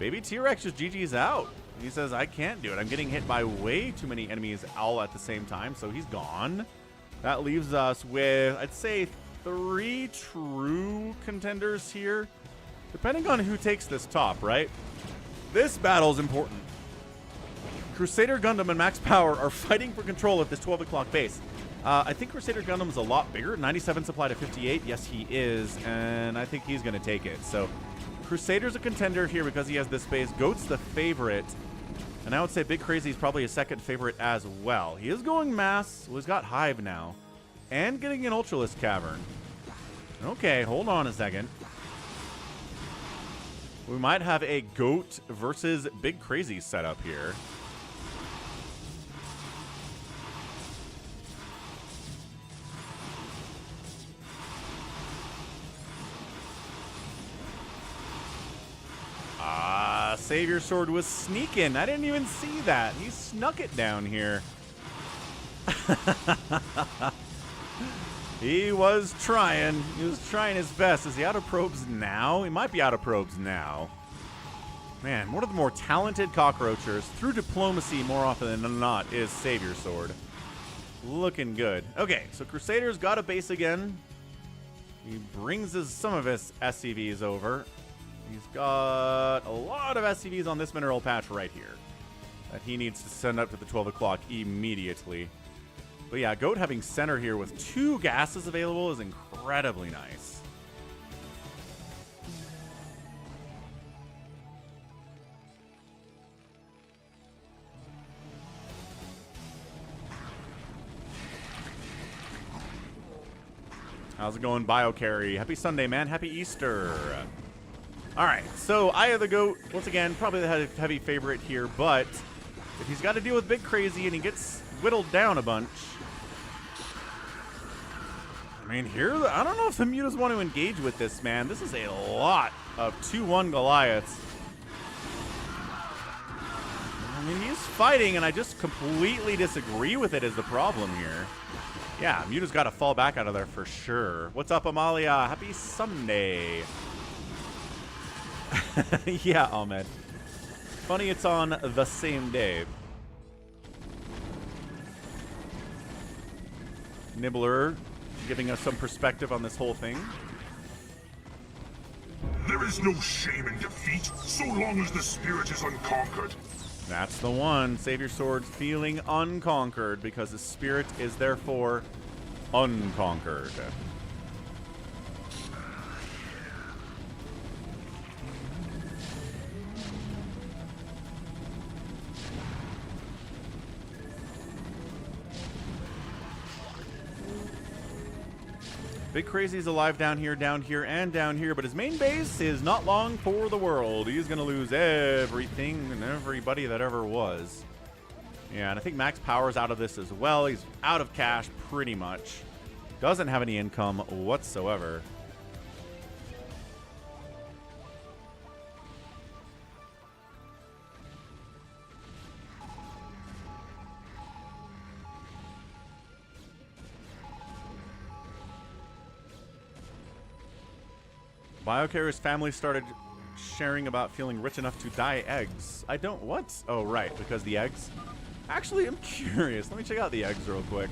Baby T-Rex just GG's out. He says, I can't do it. I'm getting hit by way too many enemies all at the same time, so he's gone. That leaves us with, I'd say, 3 true contenders here. Depending on who takes this top, right? This battle is important. Crusader Gundam and Max Power are fighting for control of this 12 o'clock base. I think Crusader Gundam is a lot bigger. 97 supply to 58. Yes, he is. And I think he's going to take it. So Crusader's a contender here because he has this base. Goat's the favorite. And I would say Big Crazy is probably a second favorite as well. He is going mass. Well, he's got Hive now. And getting an Ultralisk Cavern. Okay, hold on a second. We might have a Goat versus Big Crazy setup here. Savior Sword was sneaking. I didn't even see that. He snuck it down here. He was trying. He was trying his best. Is he out of probes now? He might be out of probes now. Man, one of the more talented cockroachers through diplomacy more often than not is Savior Sword. Looking good. Okay, so Crusader's got a base again. He brings some of his SCVs over. He's got a lot of SCVs on this mineral patch right here that he needs to send up to the 12 o'clock immediately. But yeah, Goat having center here with 2 gases available is incredibly nice. How's it going, BioCarry? Happy Sunday, man. Happy Easter. All right, so Eye of the Goat, once again, probably the heavy favorite here, but if he's got to deal with Big Crazy and he gets whittled down a bunch, I mean, here, I don't know if the mutas want to engage with this, man. This is a lot of 2-1 Goliaths. I mean, he's fighting, and I just completely disagree with it is the problem here. Yeah, muta's got to fall back out of there for sure. What's up, Amalia? Happy Sunday. Yeah, Ahmed. Funny it's on the same day. Nibbler giving us some perspective on this whole thing. There is no shame in defeat, so long as the spirit is unconquered. That's the one. Save your swords feeling unconquered because the spirit is therefore unconquered. Big Crazy's alive down here, and down here, but his main base is not long for the world. He's going to lose everything and everybody that ever was. Yeah, and I think Max Power's out of this as well. He's out of cash pretty much. Doesn't have any income whatsoever. BioCarrier's family started sharing about feeling rich enough to dye eggs. I don't... What? Oh, right. Because the eggs... Actually, I'm curious. Let me check out the eggs real quick.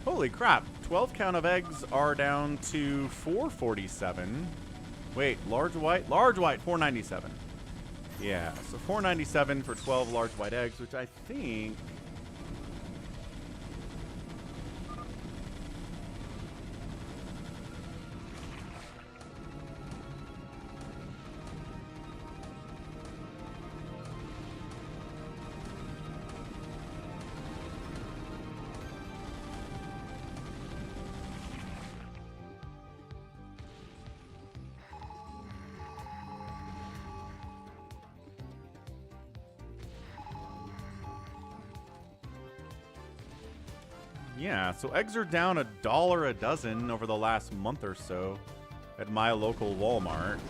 Holy crap. 12 count of eggs are down to 447. Wait, large white? Large white, 497. Yeah, so 497 for 12 large white eggs, which I think... Yeah, so eggs are down $1 a dozen over the last month or so at my local Walmart.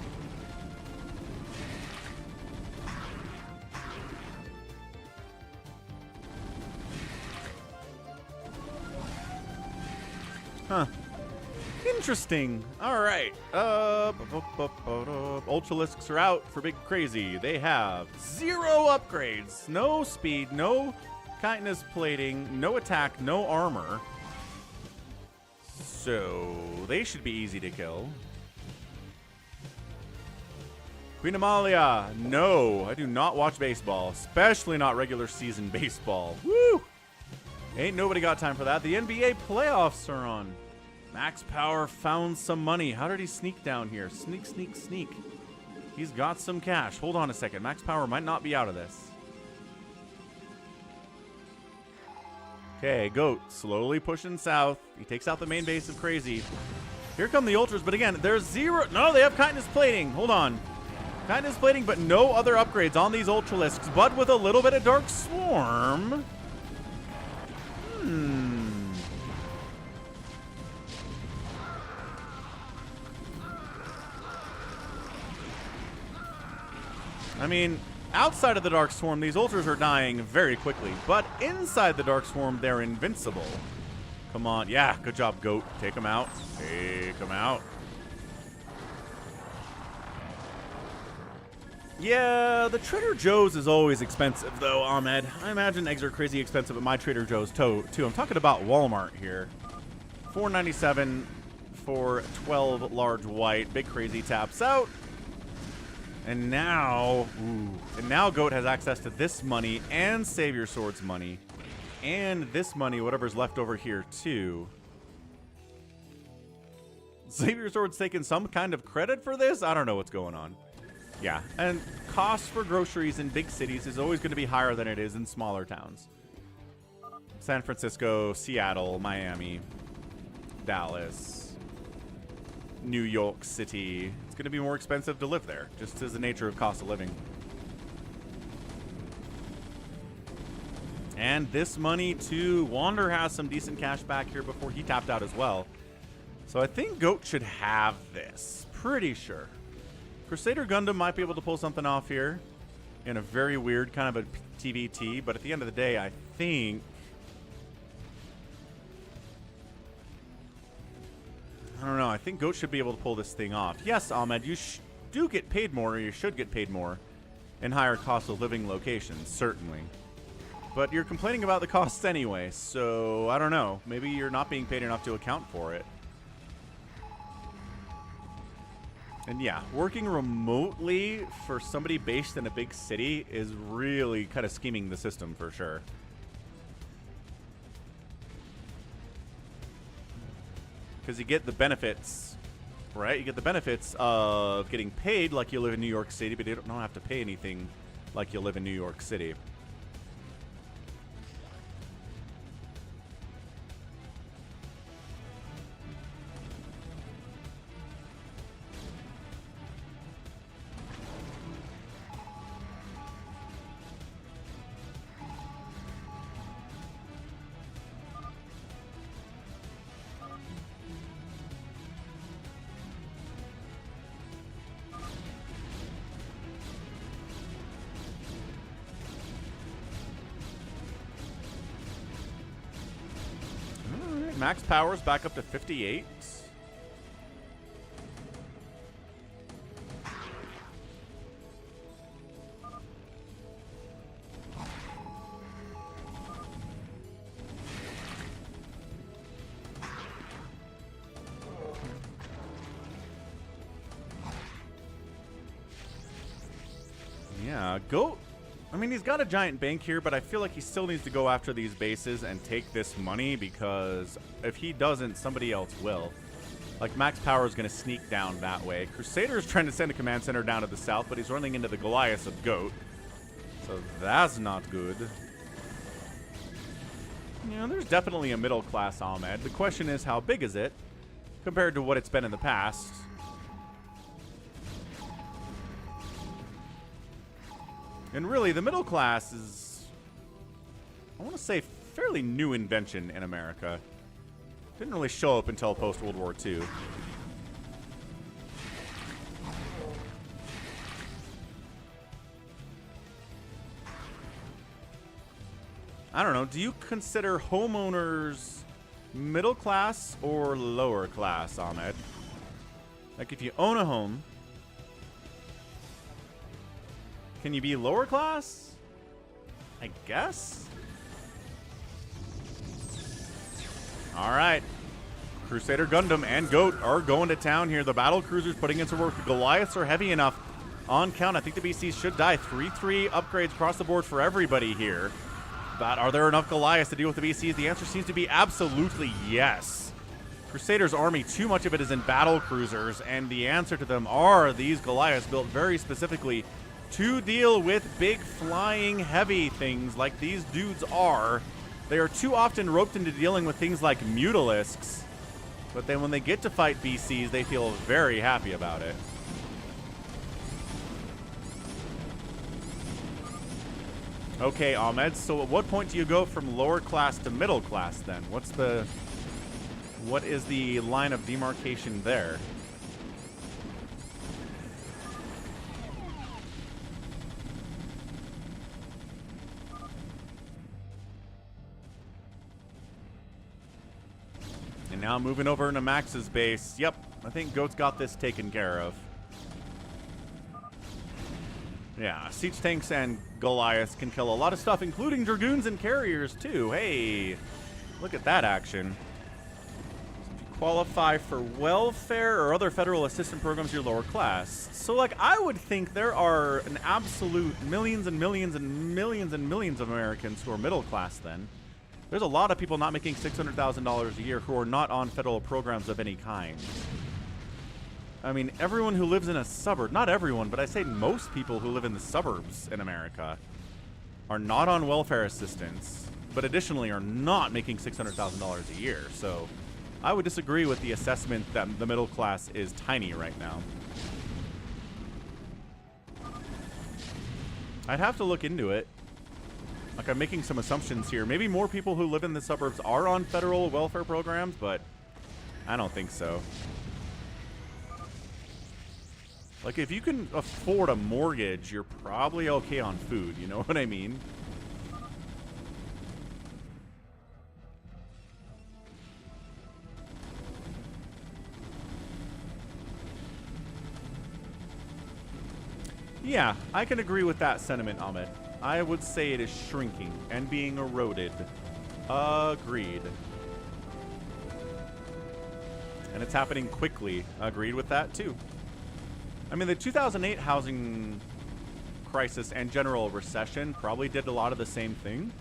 Huh. Interesting. All right. Ultralisks are out for Big Crazy. They have 0 upgrades, no speed, no kindness plating, no attack, no armor. So they should be easy to kill. Queen Amalia, no, I do not watch baseball, especially not regular season baseball. Woo! Ain't nobody got time for that. The NBA playoffs are on. Max Power found some money. How did he sneak down here? Sneak, sneak, sneak. He's got some cash. Hold on a second. Max Power might not be out of this. Okay, Goat slowly pushing south. He takes out the main base of Crazy. Here come the Ultras, but again, there's 0. No, they have kindness plating. Hold on. Kindness plating, but no other upgrades on these Ultralisks, but with a little bit of Dark Swarm. I mean, outside of the Dark Swarm, these Ultras are dying very quickly, but inside the Dark Swarm, they're invincible. Come on. Yeah, good job, Goat. Take them out. Take them out. Yeah, the Trader Joe's is always expensive, though, Ahmed. I imagine eggs are crazy expensive at my Trader Joe's, too. I'm talking about Walmart here. $4.97 for 12 large white. Big Crazy taps out. And now, Goat has access to this money and Savior Sword's money. And this money, whatever's left over here, too. Savior Sword's taking some kind of credit for this? I don't know what's going on. Yeah, and cost for groceries in big cities is always going to be higher than it is in smaller towns. San Francisco, Seattle, Miami, Dallas, New York City. It's going to be more expensive to live there, just as the nature of cost of living. And this money, too. Wander has some decent cash back here before he tapped out as well. So I think Goat should have this. Pretty sure. Crusader Gundam might be able to pull something off here in a very weird kind of a TvT, but at the end of the day, I think... I don't know. I think Goat should be able to pull this thing off. Yes, Ahmed, you do get paid more, or you should get paid more in higher cost of living locations, certainly. But you're complaining about the costs anyway, so I don't know. Maybe you're not being paid enough to account for it. And yeah, working remotely for somebody based in a big city is really kind of scheming the system for sure. Because you get the benefits, right? You get the benefits of getting paid like you live in New York City, but you don't have to pay anything like you live in New York City. Max power's back up to 58. Yeah, Goat. I mean, he's got a giant bank here, but I feel like he still needs to go after these bases and take this money, because if he doesn't, somebody else will. Like, Max Power is going to sneak down that way. Crusader is trying to send a command center down to the south, but he's running into the Goliath of Goat. So that's not good. You know, there's definitely a middle-class Ahmed. The question is, how big is it compared to what it's been in the past? And really, the middle class is, I want to say, fairly new invention in America. Didn't really show up until post-World War II. I don't know. Do you consider homeowners middle class or lower class, Ahmed? Like, if you own a home, can you be lower class? I guess. All right. Crusader Gundam and Goat are going to town here. The battle cruisers putting into work. The Goliaths are heavy enough on count. I think the BCs should die. 3-3 upgrades across the board for everybody here. But are there enough Goliaths to deal with the BCs? The answer seems to be absolutely yes. Crusader's army, too much of it is in battle cruisers, and the answer to them are these Goliaths built very specifically to deal with big flying heavy things like these dudes are. They are too often roped into dealing with things like mutalisks, but then when they get to fight BCs, they feel very happy about it. Okay, Ahmed, so at what point do you go from lower class to middle class then? What is the line of demarcation there? And now moving over into Max's base. Yep, I think Goat's got this taken care of. Yeah, siege tanks and Goliaths can kill a lot of stuff, including Dragoons and Carriers, too. Hey, look at that action. qualify for welfare or other federal assistance programs your lower class. So, like, I would think there are an absolute millions and millions and millions and millions of Americans who are middle class then. There's a lot of people not making $600,000 a year who are not on federal programs of any kind. I mean, everyone who lives in a suburb, not everyone, but I say most people who live in the suburbs in America are not on welfare assistance, but additionally are not making $600,000 a year. So I would disagree with the assessment that the middle class is tiny right now. I'd have to look into it. Like, I'm making some assumptions here. Maybe more people who live in the suburbs are on federal welfare programs, but I don't think so. Like, if you can afford a mortgage, you're probably okay on food. You know what I mean? Yeah, I can agree with that sentiment, Ahmed. I would say it is shrinking and being eroded. Agreed. And it's happening quickly. Agreed with that, too. I mean, the 2008 housing crisis and general recession probably did a lot of the same thing.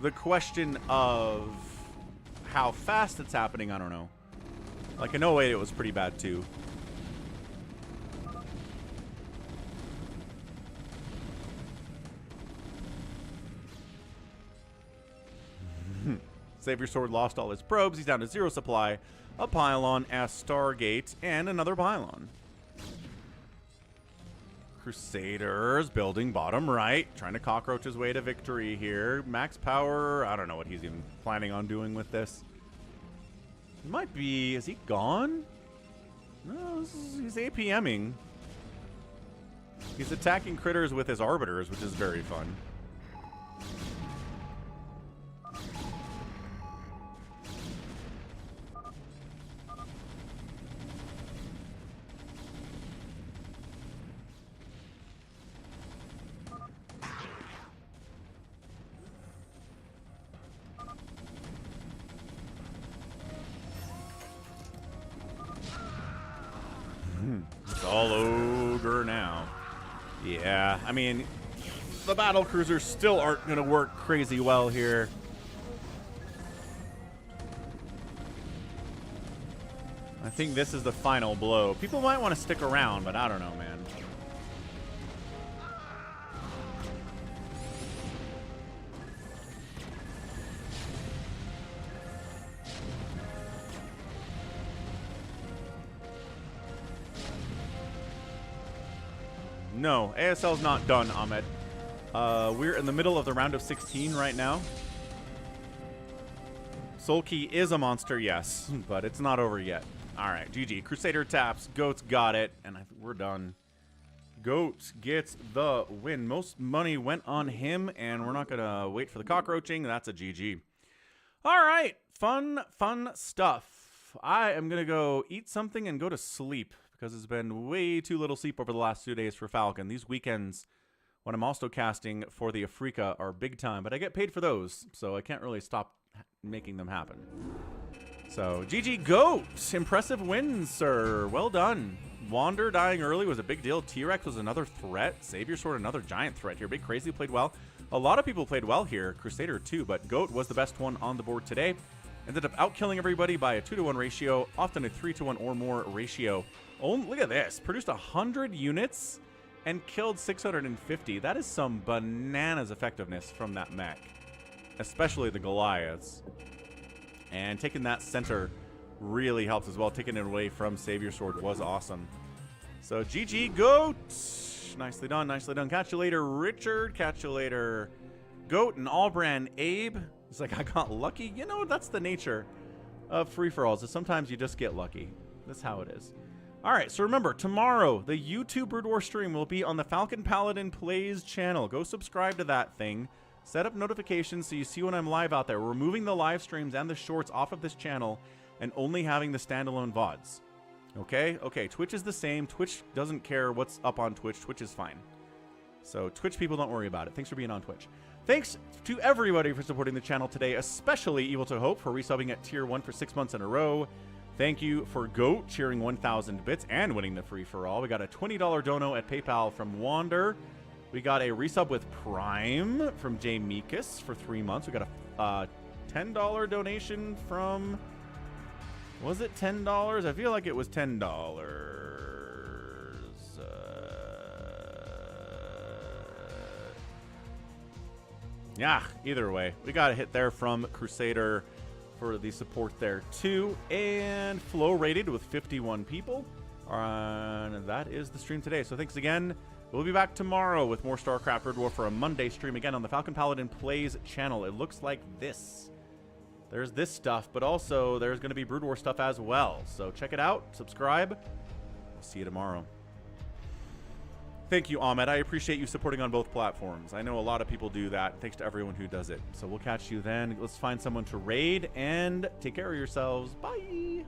The question of how fast it's happening, I don't know. Like, in 08, it was pretty bad, too. Savior Sword lost all his probes. He's down to 0 supply. A pylon, a Stargate, and another pylon. Crusaders building bottom right. Trying to cockroach his way to victory here. Max power. I don't know what he's even planning on doing with this. He might be... Is he gone? No, he's APMing. He's attacking critters with his arbiters, which is very fun. It's all ogre now. Yeah, I mean, the battle cruisers still aren't going to work crazy well here. I think this is the final blow. People might want to stick around, but I don't know, man. No, ASL's not done, Ahmed. We're in the middle of the round of 16 right now. Soul Key is a monster, yes, but it's not over yet. All right, GG. Crusader taps. Goats got it, and we're done. Goat gets the win. Most money went on him, and we're not going to wait for the cockroaching. That's a GG. All right, fun stuff. I am going to go eat something and go to sleep, because it's been way too little sleep over the last 2 days for Falcon. These weekends, when I'm also casting for the Afrika, are big time, but I get paid for those, so I can't really stop making them happen. So, GG Goat. Impressive win, sir. Well done. Wander dying early was a big deal. T-Rex was another threat. Savior Sword, another giant threat here. Big Crazy played well. A lot of people played well here. Crusader too, but Goat was the best one on the board today. Ended up outkilling everybody by a 2-to-1 ratio, often a 3-to-1 or more ratio. Oh, look at this. Produced 100 units and killed 650. That is some bananas effectiveness from that mech, especially the Goliaths. And taking that center really helps as well. Taking it away from Savior Sword was awesome. So GG Goat. Nicely done, nicely done. Catch you later, Richard. Catch you later, Goat and Allbrand Abe. It's like, I got lucky. You know, that's the nature of free-for-alls. Sometimes you just get lucky. That's how it is. All right, so remember, tomorrow, the YouTube Brood War stream will be on the Falcon Paladin Plays channel. Go subscribe to that thing. Set up notifications so you see when I'm live out there. We're removing the live streams and the shorts off of this channel and only having the standalone VODs. Okay? Okay, Twitch is the same. Twitch doesn't care what's up on Twitch. Twitch is fine. So Twitch people, don't worry about it. Thanks for being on Twitch. Thanks to everybody for supporting the channel today, especially Evil to Hope for resubbing at tier 1 for 6 months in a row. Thank you for Goat cheering 1,000 bits and winning the free-for-all. We got a $20 dono at PayPal from Wander. We got a resub with Prime from Jay Meekus for 3 months. We got a $10 donation from... Was it $10? I feel like it was $10. Yeah, either way. We got a hit there from Crusader for the support there too. And Flow rated with 51 people. And that is the stream today. So thanks again. We'll be back tomorrow with more StarCraft Brood War for a Monday stream again on the Falcon Paladin Plays channel. It looks like this. There's this stuff, but also there's going to be Brood War stuff as well. So check it out, subscribe. We'll see you tomorrow. Thank you, Ahmed. I appreciate you supporting on both platforms. I know a lot of people do that. Thanks to everyone who does it. So we'll catch you then. Let's find someone to raid and take care of yourselves. Bye.